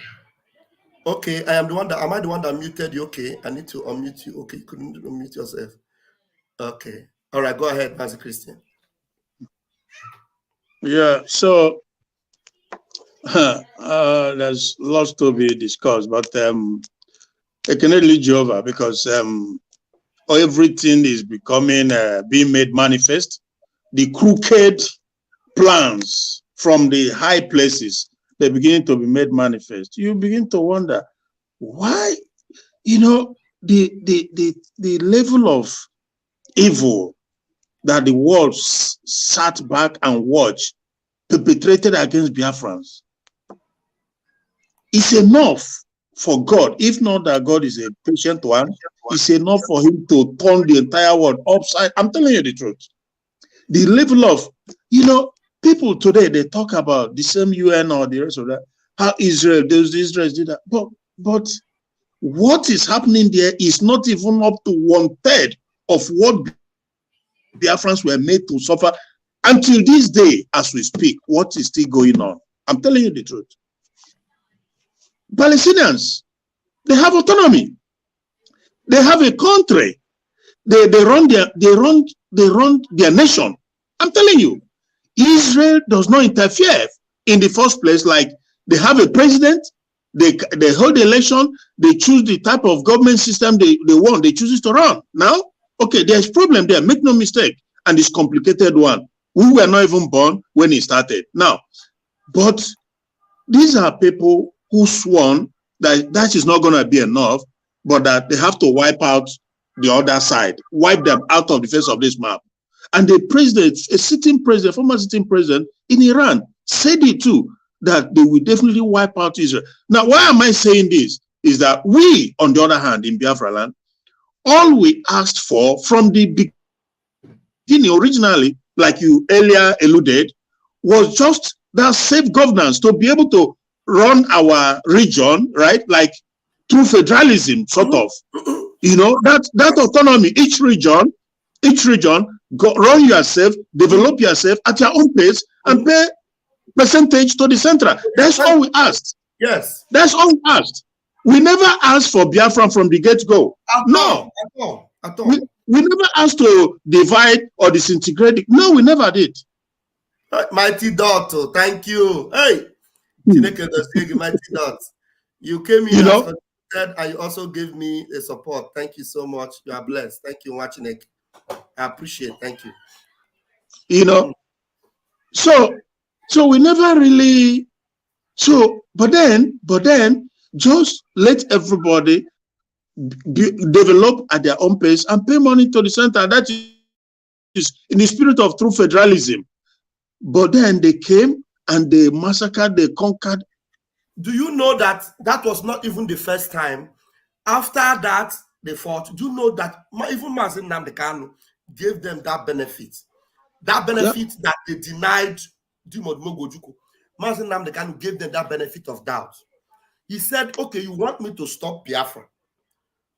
Okay, am I the one that muted you? Okay, I need to unmute you. Okay, you couldn't unmute yourself. Okay. All right, go ahead, Pastor Christian. Yeah, so there's lots to be discussed, but I cannot lead you over because everything is becoming being made manifest. The crooked plans from the high places, they're beginning to be made manifest. You begin to wonder why, the level of evil that the world sat back and watched perpetrated against Biafrans. It's enough for God, if not that God is a patient one, it's enough for him to turn the entire world upside. I'm telling you the truth. The level of, people today, they talk about the same UN or the rest of that, how Israel did that. But what is happening there is not even up to 1/3 of what Biafrans were made to suffer until this day, as we speak. What is still going on? I'm telling you the truth. Palestinians, they have autonomy. They have a country. They run their nation. I'm telling you, Israel does not interfere in the first place. Like, they have a president, they hold the election, they choose the type of government system they want, they choose to run. Now, okay, there's problem there, make no mistake, and it's complicated one. We were not even born when it started. Now, but these are people who sworn that is not going to be enough, but that they have to wipe out the other side, wipe them out of the face of this map. And the president, former sitting president in Iran, said it too, that they will definitely wipe out Israel. Now, why am I saying this? Is that we, on the other hand, in Biafra land, all we asked for from the beginning, originally, like you earlier alluded, was just that safe governance to be able to run our region, right? Like through federalism, sort of. That autonomy, each region, run yourself, develop yourself at your own pace, and pay percentage to the central. That's all we asked. Yes. That's all we asked. We never asked for Biafra from the get-go. No. At all. We never asked to divide or disintegrate it. No, we never did. Mighty Dot, thank you. Hey, Mighty Dot. You came in and you also gave me the support. Thank you so much. You are blessed. Thank you, Wachinek. I appreciate it. Thank you. So we never really. But then Just let everybody develop at their own pace and pay money to the center. That is in the spirit of true federalism. But then they came and they massacred, they conquered. Do you know that that was not even the first time? After that, they fought. Do you know that even Mazen Nnamdi Kanu gave them that benefit? That benefit that they denied Dimod Mogojuku. Mazen Nnamdi Kanu gave them that benefit of doubt. He said, okay, you want me to stop Biafra?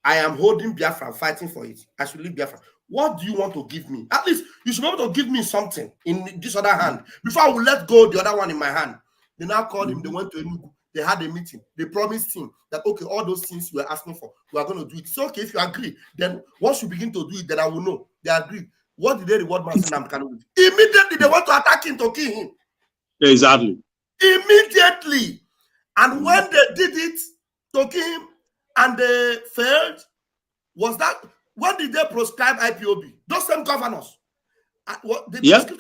I am holding Biafra, fighting for it. I should leave Biafra. What do you want to give me? At least you should be able to give me something in this other hand before I will let go the other one in my hand. They now called him. They went to Enugu. They had a meeting. They promised him that, okay, all those things you were asking for, we are going to do it. So, okay, if you agree, then once you begin to do it, then I will know. They agreed. What did they reward Mazen Nnamdi Kanu with? Immediately, they want to attack him to kill him. Exactly. Immediately. And when they did it to kill him and they failed, was that, when did they proscribe IPOB? Those same governors. I think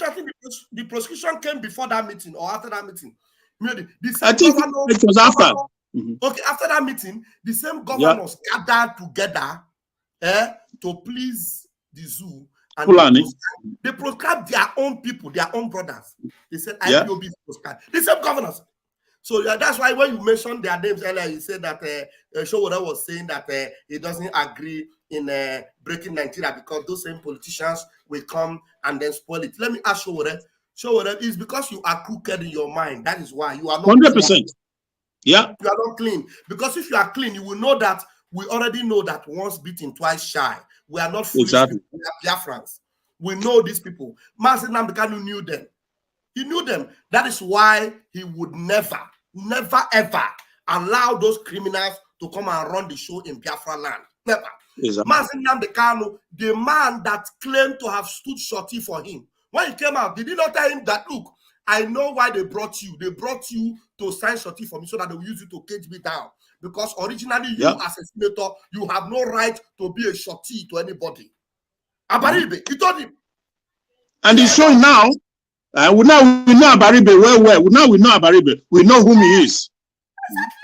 the prosecution came before that meeting or after that meeting. I think it was after. Okay, after that meeting, the same governors gathered together to please the zoo. And they proscribed their own people, their own brothers. They said IPOB is proscribed. The same governors. So that's why when you mentioned their names earlier, you said that Showore was saying that he doesn't agree in breaking Nigeria because those same politicians will come and then spoil it. Let me ask Showore. Showore, it's because you are crooked in your mind. That is why you are not 100%. Clean. Yeah. You are not clean. Because if you are clean, you will know that we already know that once beaten, twice shy. We are not foolish people. We are Biafrans. We know these people. Mazen Nnamdi Kanu knew them. He knew them. That is why he would never, ever allow those criminals to come and run the show in Biafra land. Never. Exactly. Mazen Nnamdi Kanu, the man that claimed to have stood shorty for him, when he came out, did he not tell him that, look, I know why they brought you. They brought you to sign shorty for me so that they will use you to cage me down. Because originally you as a senator, you have no right to be a shorty to anybody. Abaribe, he told him. And he's showing now. We know Abaribe well. Now we know Abaribe. We know whom he is. Exactly.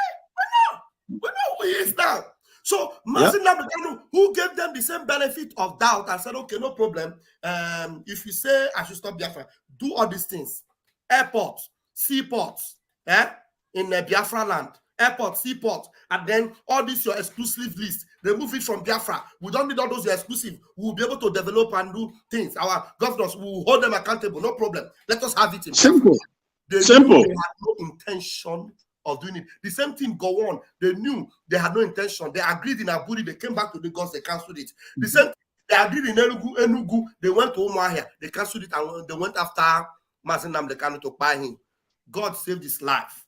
We know who he is now. So Mazen Nnamdi Kanu, who gave them the same benefit of doubt and said, okay, no problem. If you say I should stop Biafra, do all these things. Airports, seaports, in Biafra land. Airport, seaport, and then all this your exclusive list. Remove it from Biafra. We don't need all those your exclusive. We will be able to develop and do things. Our governors will hold them accountable. No problem. Let us have it in Simple. They Simple. knew they had no intention of doing it. The same thing go on. They knew they had no intention. They agreed in Aburi. They came back to Lagos. They cancelled it. The same thing, they agreed in Enugu. They went to Umuahia. They cancelled it and they went after Mazen Nnamdi Kanu to buy him. God saved his life.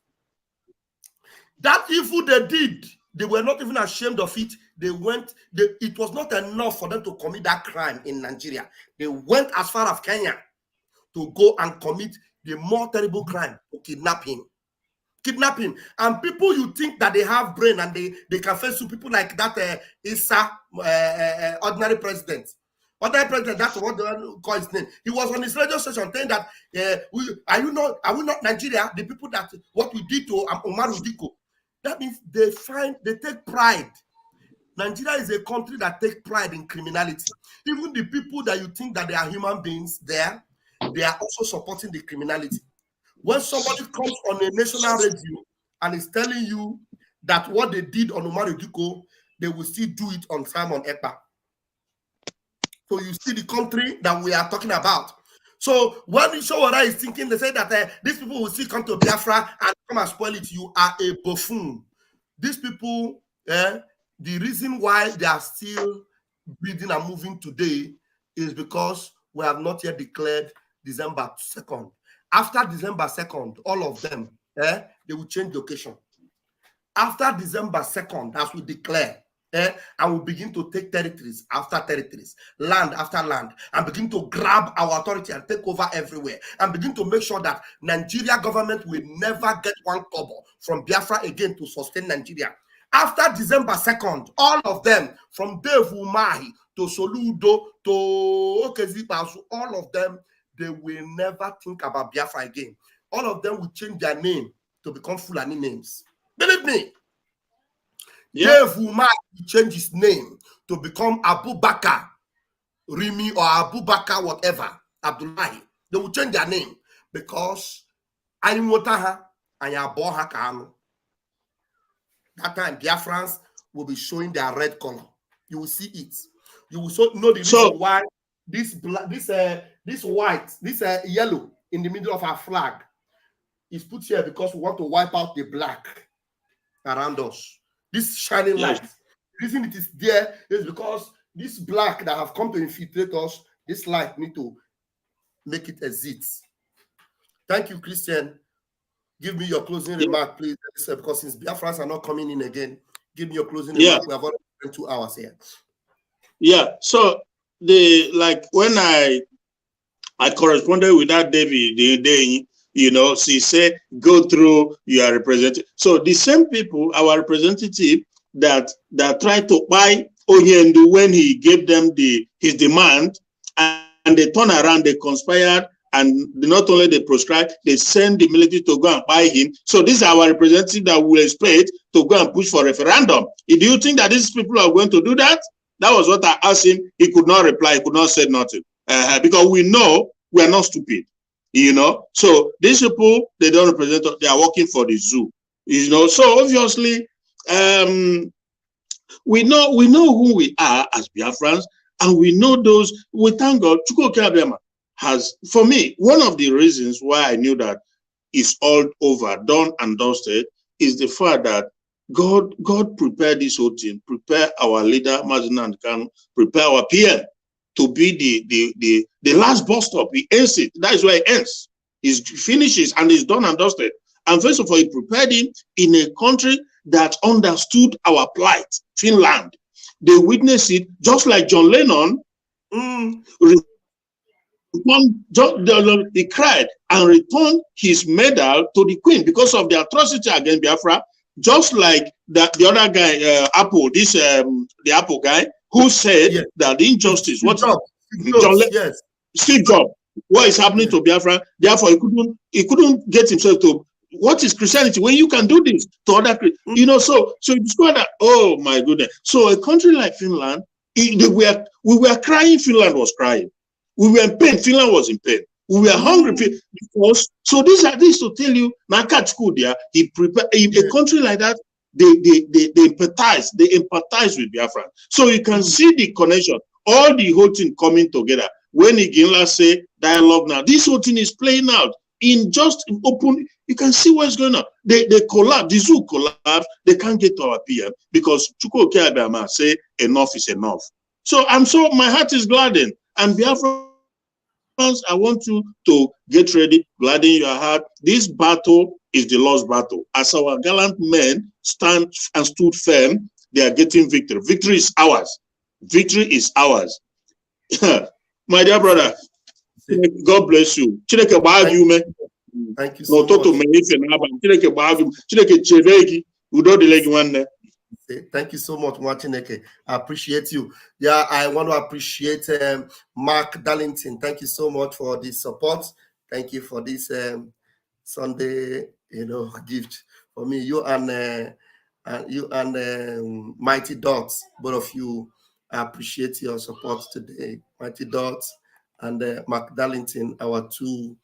That evil they did, they were not even ashamed of it. It was not enough for them to commit that crime in Nigeria. They went as far as Kenya to go and commit the more terrible crime, to kidnap him. Kidnapping. And people you think that they have brain and they can face to people like that Issa, ordinary president. Ordinary president, that's what they call his name. He was on his radio station saying that are we not Nigeria? The people that what we did to Umaru Diko. That means they take pride. Nigeria is a country that takes pride in criminality. Even the people that you think that they are human beings there, they are also supporting the criminality. When somebody comes on a national radio and is telling you that what they did on Umaru Diko, they will still do it on Simon Ekpa. So you see the country that we are talking about. So when Showore is thinking, they say that these people will still come to Biafra and come and spoil it. You are a buffoon. These people, the reason why they are still breathing and moving today is because we have not yet declared December 2nd. After December 2nd, all of them, they will change location. After December 2nd, as we declare, and we begin to take territories after territories, land after land, and begin to grab our authority and take over everywhere, and begin to make sure that Nigeria government will never get one kobo from Biafra again to sustain Nigeria. After December 2nd, all of them, from Dave Umahi to Soludo to Okezipasu, all of them, they will never think about Biafra again. All of them will change their name to become Fulani names. Believe me. Dave Umar will change his name to become Abu Bakr Rimi or Abu Bakr whatever, Abdullahi. They will change their name because I Motaha and Yaboha Kanu. That time Biafrans will be showing their red color. You will see it. You will know the reason why this white, this yellow in the middle of our flag is put here, because we want to wipe out the black around us. This shining light. The reason it is there is because this black that have come to infiltrate us, this light need to make it exit. Thank you, Christian. Give me your closing remark, please, because since Biafrans are not coming in again, give me your closing remark. We have already spent 2 hours here. Yeah, so when I corresponded with that David the day, you know, she said, go through your representative. So the same people, our representative that tried to buy Oyendu when he gave them his demand, and they turn around, they conspired, and not only they proscribe, they send the military to go and buy him. So this is our representative that we expect to go and push for referendum. Do you think that these people are going to do that? That was what I asked him. He could not reply. He could not say nothing. Because we know we are not stupid, you know. So these people, they don't represent us. They are working for the zoo, you know. So obviously, we know who we are as Biafrans, and we know those. We thank God. Has, for me, one of the reasons why I knew that it's all over, done and dusted, is the fact that God prepared this whole thing, prepare our leader, Mazina and Kanu, prepare our PM to be the last bus stop. He ends it. That is where it ends. He finishes and it's done and dusted. And first of all, he prepared him in a country that understood our plight, Finland. They witnessed it, just like John Lennon. He cried and returned his medal to the Queen because of the atrocity against Biafra, just like the other guy, Apple, the Apple guy, who said that the injustice, Steve Jobs, what is happening to Biafra, therefore he couldn't get himself to, what is Christianity when you can do this to other, you know, so you discover that, oh my goodness. So a country like Finland, we were crying, Finland was crying. We were in pain, Finland was in pain. We were hungry because, so these are this to tell you, he prepared a country like that, they empathize with Biafra. So you can see the connection, all the whole thing coming together. When Iginla say dialogue now, this whole thing is playing out in just open, you can see what's going on. They collapse, the zoo collapse, they can't get to our PM because Chuko Okeabama say enough is enough. So my heart is gladdened. And Biafrans, I want you to get ready, gladden your heart. This battle is the lost battle. As our gallant men stand and stood firm, they are getting victory. Victory is ours. Victory is ours. My dear brother, God bless you. Thank you so much. Thank you so much, Mwachineke. I appreciate you. Yeah, I want to appreciate Mark Darlington. Thank you so much for the support. Thank you for this Sunday, gift for me. You and Mighty Dots, both of you. I appreciate your support today, Mighty Dots and Mark Darlington, our two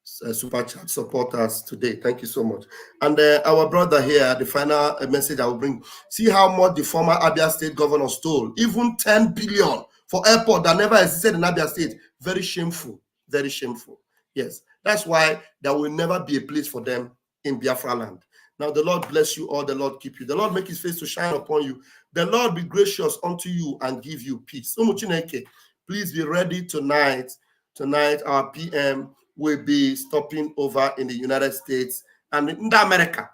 super chat supporters today. Thank you so much. And our brother here, the final message I will bring. See how much the former Abia State governor stole. Even 10 billion for airport that never existed in Abia State. Very shameful. Very shameful. Yes. That's why there will never be a place for them in Biafra land. Now the Lord bless you all. The Lord keep you. The Lord make his face to shine upon you. The Lord be gracious unto you and give you peace. Please be ready tonight. Tonight our PM will be stopping over in the United States and in America.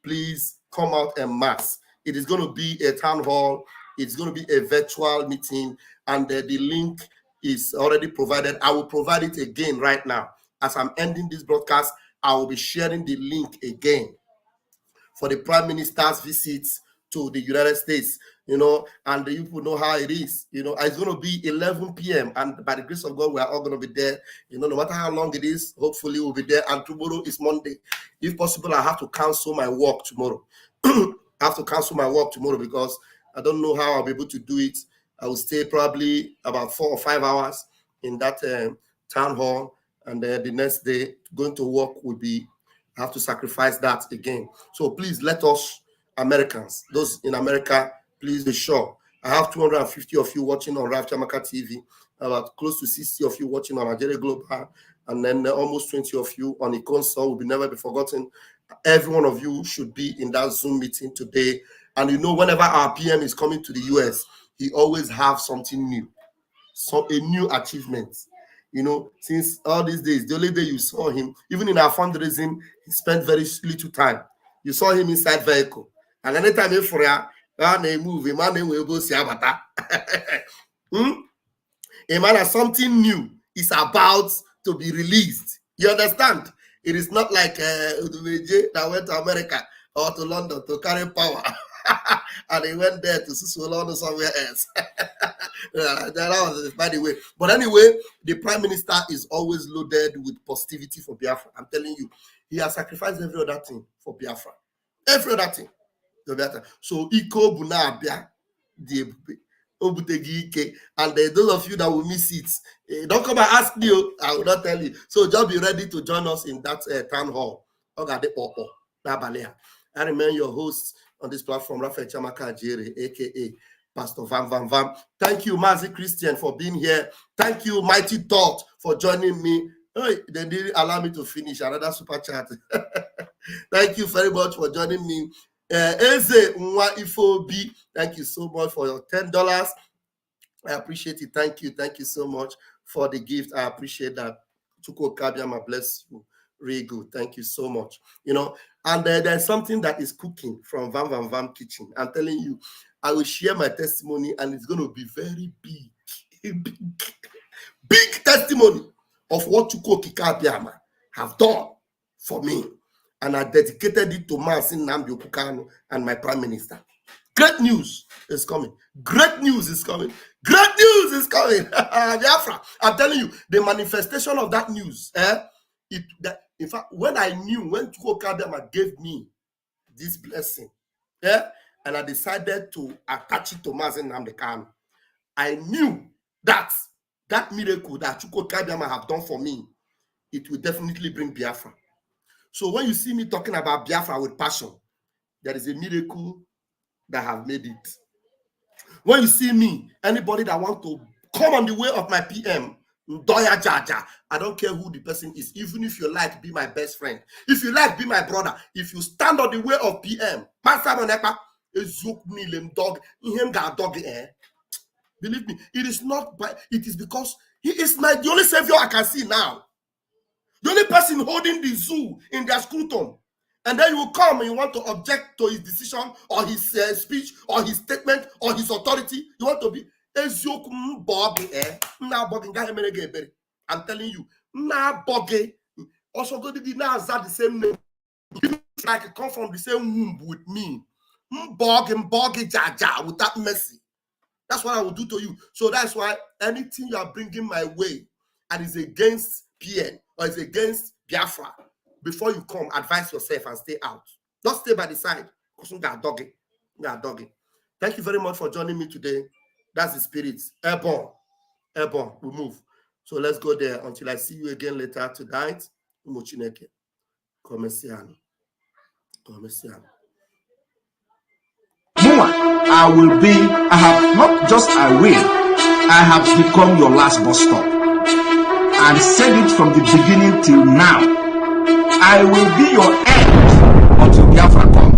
Please come out en masse. It is going to be a town hall. It's going to be a virtual meeting, and the link is already provided. I will provide it again right now. As I'm ending this broadcast, I will be sharing the link again for the Prime Minister's visits to the United States, you know, and the people know how it is. You know, it's going to be 11 p.m. and by the grace of God, we are all going to be there. You know, no matter how long it is, hopefully we'll be there. And tomorrow is Monday. If possible, I have to cancel my work tomorrow. I have to cancel my work tomorrow because I don't know how I'll be able to do it. I will stay probably about 4 or 5 hours in that town hall, and then the next day going to work will be, I have to sacrifice that again. So please let us, Americans, those in America, please be sure. I have 250 of you watching on Raf Chamaka TV, about close to 60 of you watching on Nigeria Global, and then almost 20 of you on the console will never be forgotten. Every one of you should be in that Zoom meeting today. And you know, whenever our PM is coming to the US, he always have something new, a new achievement. You know, since all these days, the only day you saw him, even in our fundraising, he spent very little time. You saw him inside vehicle. And anytime he for a move, a man will go see Abata. A man has something new is about to be released. You understand? It is not like Udumeje that went to America or to London to carry power. And he went there to Siswolon or somewhere else. That was, by the way. But anyway, the Prime Minister is always loaded with positivity for Biafra. I'm telling you, he has sacrificed every other thing for Biafra. Every other thing. So, Iko Bunabia, the and those of you that will miss it, don't come and ask me. I will not tell you. So just be ready to join us in that town hall. I remain your host on this platform, Raphael Chamaka Jere, aka Pastor Vam. Thank you, Mazi Christian, for being here. Thank you, Mighty Dot, for joining me. They didn't allow me to finish another super chat. Thank you very much for joining me. Eze Nwa Ifobi, thank you so much for your $10. I appreciate it. Thank you so much for the gift. I appreciate that. Chuko Kabiama, bless you. Really good. Thank you so much. You know, and there's something that is cooking from Vam Kitchen. I'm telling you, I will share my testimony, and it's going to be very big testimony of what Chuko Kabiama have done for me. And I dedicated it to Masin Nnamdi Okukano and my Prime Minister. Great news is coming. Great news is coming. Great news is coming. Biafra, I'm telling you, the manifestation of that news. In fact, when Chuko Kabiama gave me this blessing, and I decided to attach it to Masin Nnamdi Okukano, I knew that miracle that Chuko Kabiama have done for me, it will definitely bring Biafra. So when you see me talking about Biafra with passion, there is a miracle that have made it. When you see me, anybody that want to come on the way of my PM, Ndoya Jaja, I don't care who the person is, even if you like, be my best friend. If you like, be my brother. If you stand on the way of PM, believe me, it is not by, it is because he is the only savior I can see now. The only person holding the zoo in their scrutum. And then you will come and you want to object to his decision or his speech or his statement or his authority. You want to be I'm telling you, also go to the same name. Like come from the same womb with me. Jaja with that mercy. That's what I will do to you. So that's why anything you are bringing my way and is against PN or is against Biafra, before you come, advise yourself and stay out. Don't stay by the side. Because you got doggy. Thank you very much for joining me today. That's the spirit. Airborne. We move. So let's go there until I see you again later tonight. Mochineke. Commerciano. I will be, I have not just I will, I have become your last bus stop. And said it from the beginning till now. I will be your end until Biafra come.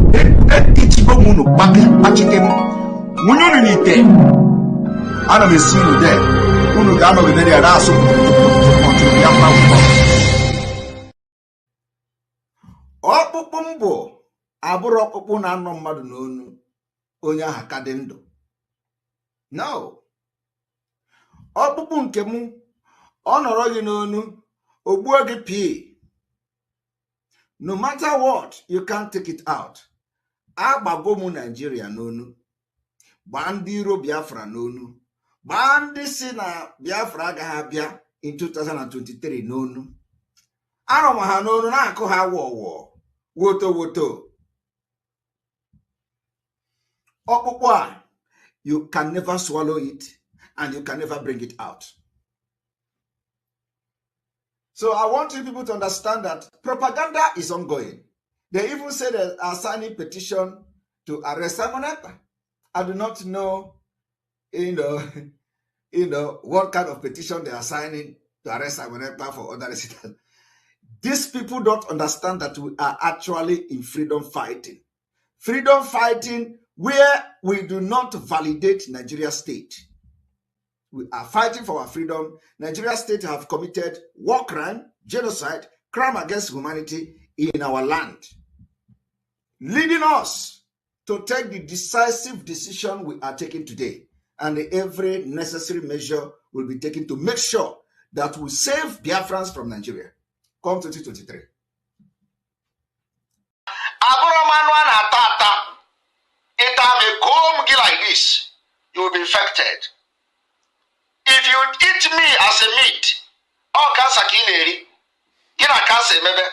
Ichibo munu bachikem. Mununu nite. Ana me see you there. Unu ga no be there aso until Biafra come. Ọkpụkpụ mbụ abụrụ ọkpụkpụ na anọ mmadụ n'onu onye aha ka dị ndụ. No. Ọkpụkpụ nke mụ ọ nọrọ gị n'onu ogbuo gị pee. No matter what, you can't take it out. agbago m Nigeria n'onu, gbaa ndị iro Biafra n'onu, gbaa ndị si na Biafra agaghị abịa in 2023 n'onu. Arọ m ha n'onu na-akụ ha wọwọ woto woto. Ọkpụkpụ a, you can never swallow it and you can never bring it out. So I want you people to understand that propaganda is ongoing. They even say they are signing petition to arrest Simon Ekpa. I do not know, what kind of petition they are signing to arrest Simon Ekpa for other residents. These people don't understand that we are actually in freedom fighting. Freedom fighting where we do not validate Nigeria state. We are fighting for our freedom. Nigeria state have committed war crime, genocide, crime against humanity in our land, leading us to take the decisive decision we are taking today. And every necessary measure will be taken to make sure that we save Biafrans from Nigeria. Come 2023. It may comb like this, you will be infected. If you eat me as a meat, or cancer kileri, get a cancer maybe,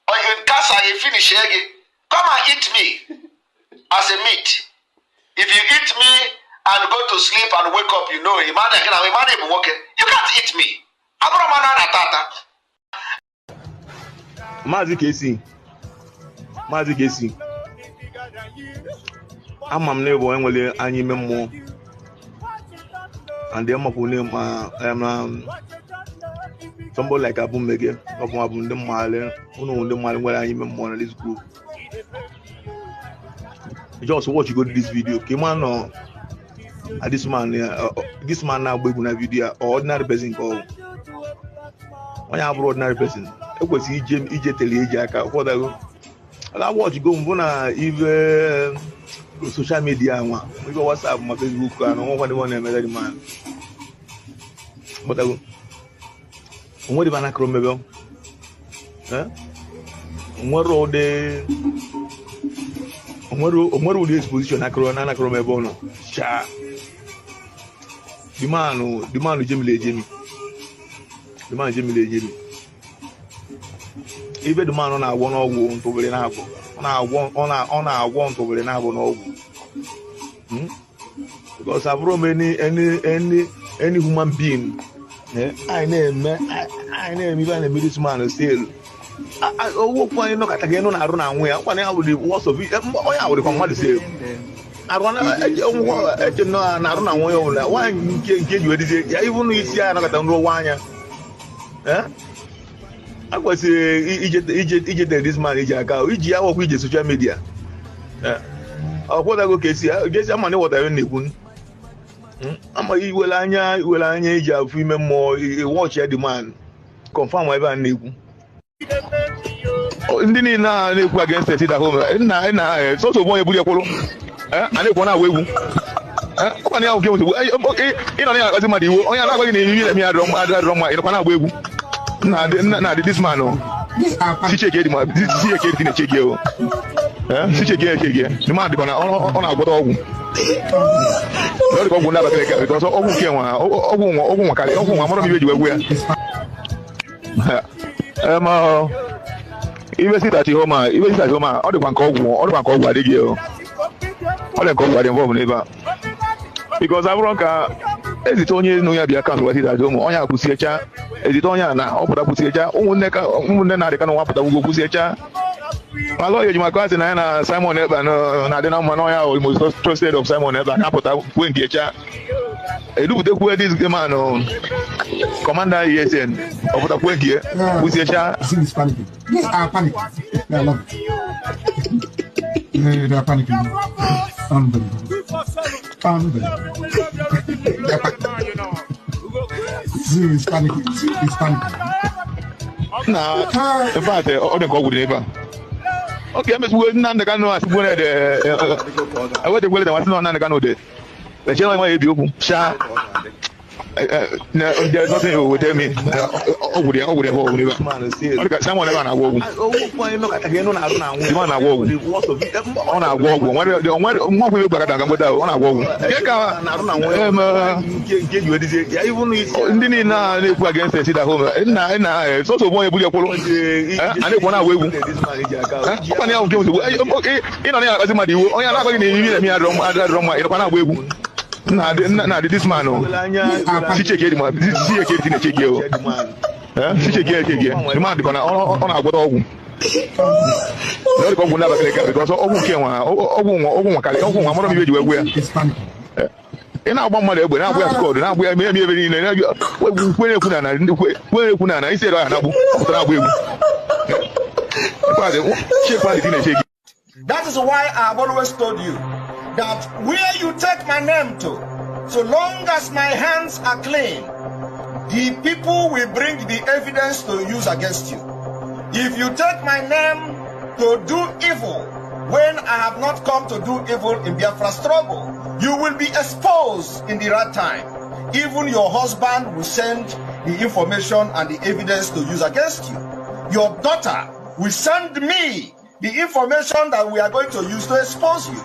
or you cancer you finish egg, come and eat me as a meat. If you eat me and go to sleep and wake up, you know, you can't eat me. Mazi Kesi. Ama m na-ebo enwere anyị ime mmụọ and the amapụ name somebody like Abu Mege of ndị mmale nwere anyị ime mmụọ na this group. Just watch you go to this video. Came on this man now gbegbu na video or ordinary person call. Onye abụrụ ordinary person. Ekwesị ije tele eji aka ụfọdụ I watch go mbona even social media nwa we go WhatsApp ma Facebook and one na man but onwe di bana krome be onwere ụdị exposition akro na krome be no cha di man jemile even the man on a one or one to be na agwọ ntụbere na abụ n'ọgwụ because I've run any human being I name even this man still oh kwanye no kata geno na arụ na nwe ya kwanye ha the worst of it onye awụrụ kwa mmadụ save arụ na eche no na arụ na nwe ya ụla nwa nke ji edizie ya even isi ya na kata nro anya I was ije this man ije aka iji ya wọkwa ije social media ọkwụda go kesi ama na ịghọtara na-ekwu ama iwere anya iji afụ ime mmụọ watch ya the man confirm ebe a na-ekwu ndị niile na-ekwu against it at home na sọsọ onye buru ekwuru a na-ekwu na-agwa egwu ọkwa na ya oke ozugbo ịnọ na akọzi mmadụ iwu onye na-agwaghị na ihe na-eme ya adịrọ mma ịnọkwa na-agba egwu na this man oh si cheke di ma si cheke di na cheke oh si cheke the man dị na ọ na-agwọta ọgwụ ọ dị ọgwụ na-abata eke because ọgwụ nke nwa ọgwụ nwa karị ọgwụ nwa mara m ibe ji wegwu ya ibe sitati homa ọ dịkwa nke ọgwụ adịghị ọ dị nke ọgwụ adị involve n'ebe a because abụrụ ka ezite onye nụ ya bịa akaụntụ wa sitati homa onye akwụsiecha ezite onye na ọ pụta kwụsiecha ụmụnne na-adịka na nwa pụta gwugo kwụsiecha ma lọya ejimaka asị na ya na Simon Ekpa na-adị na mma n'ọnya o most trusted of Simon Ekpa na-apụta kwue nkecha eduputekwu this man commander ESN ọ pụta kwue nke kwụsiecha Yes, I panic. They are loving. They are panicking. Unbelievable. They are panicking. Zoo is panicking. It's panicking. Nah, in fact, all the call with neighbor. Okay, I'm just waiting on the canoe. I'm going to I went to wait and I was not on the canoe. The channel might be open. Sha. There's nothing you will tell me. Someone never know. The man na walk. On a walk. When we back at Gamboda, on a walk. Even na against the city home. Na so one ebu polo. And they wanna wewu. Company am game to. Ina na azima di wo. Onya na ko ni mi na rom ina na wewu. Na this man o. Si check it man. Si check it ni check it o. Si check it. The man dey na on agbodo ogun. No ko gun na ba kele because ogun ke wan ogun kale ogun amoro mi beji wewu ya. Ina agba mmadụ egbe na agba squad na agba eme ebe niile na kwere ekwu na isi ero ya na agbu ọpụtara agba egwu. That is why I have always told you that where you take my name to, so long as my hands are clean, the people will bring the evidence to use against you. If you take my name to do evil, when I have not come to do evil in Biafra struggle, you will be exposed in the right time. Even your husband will send the information and the evidence to use against you. Your daughter will send me the information that we are going to use to expose you.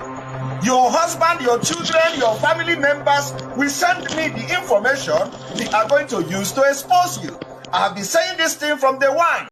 Your husband, your children, your family members will send me the information we are going to use to expose you. I have been saying this thing from day one.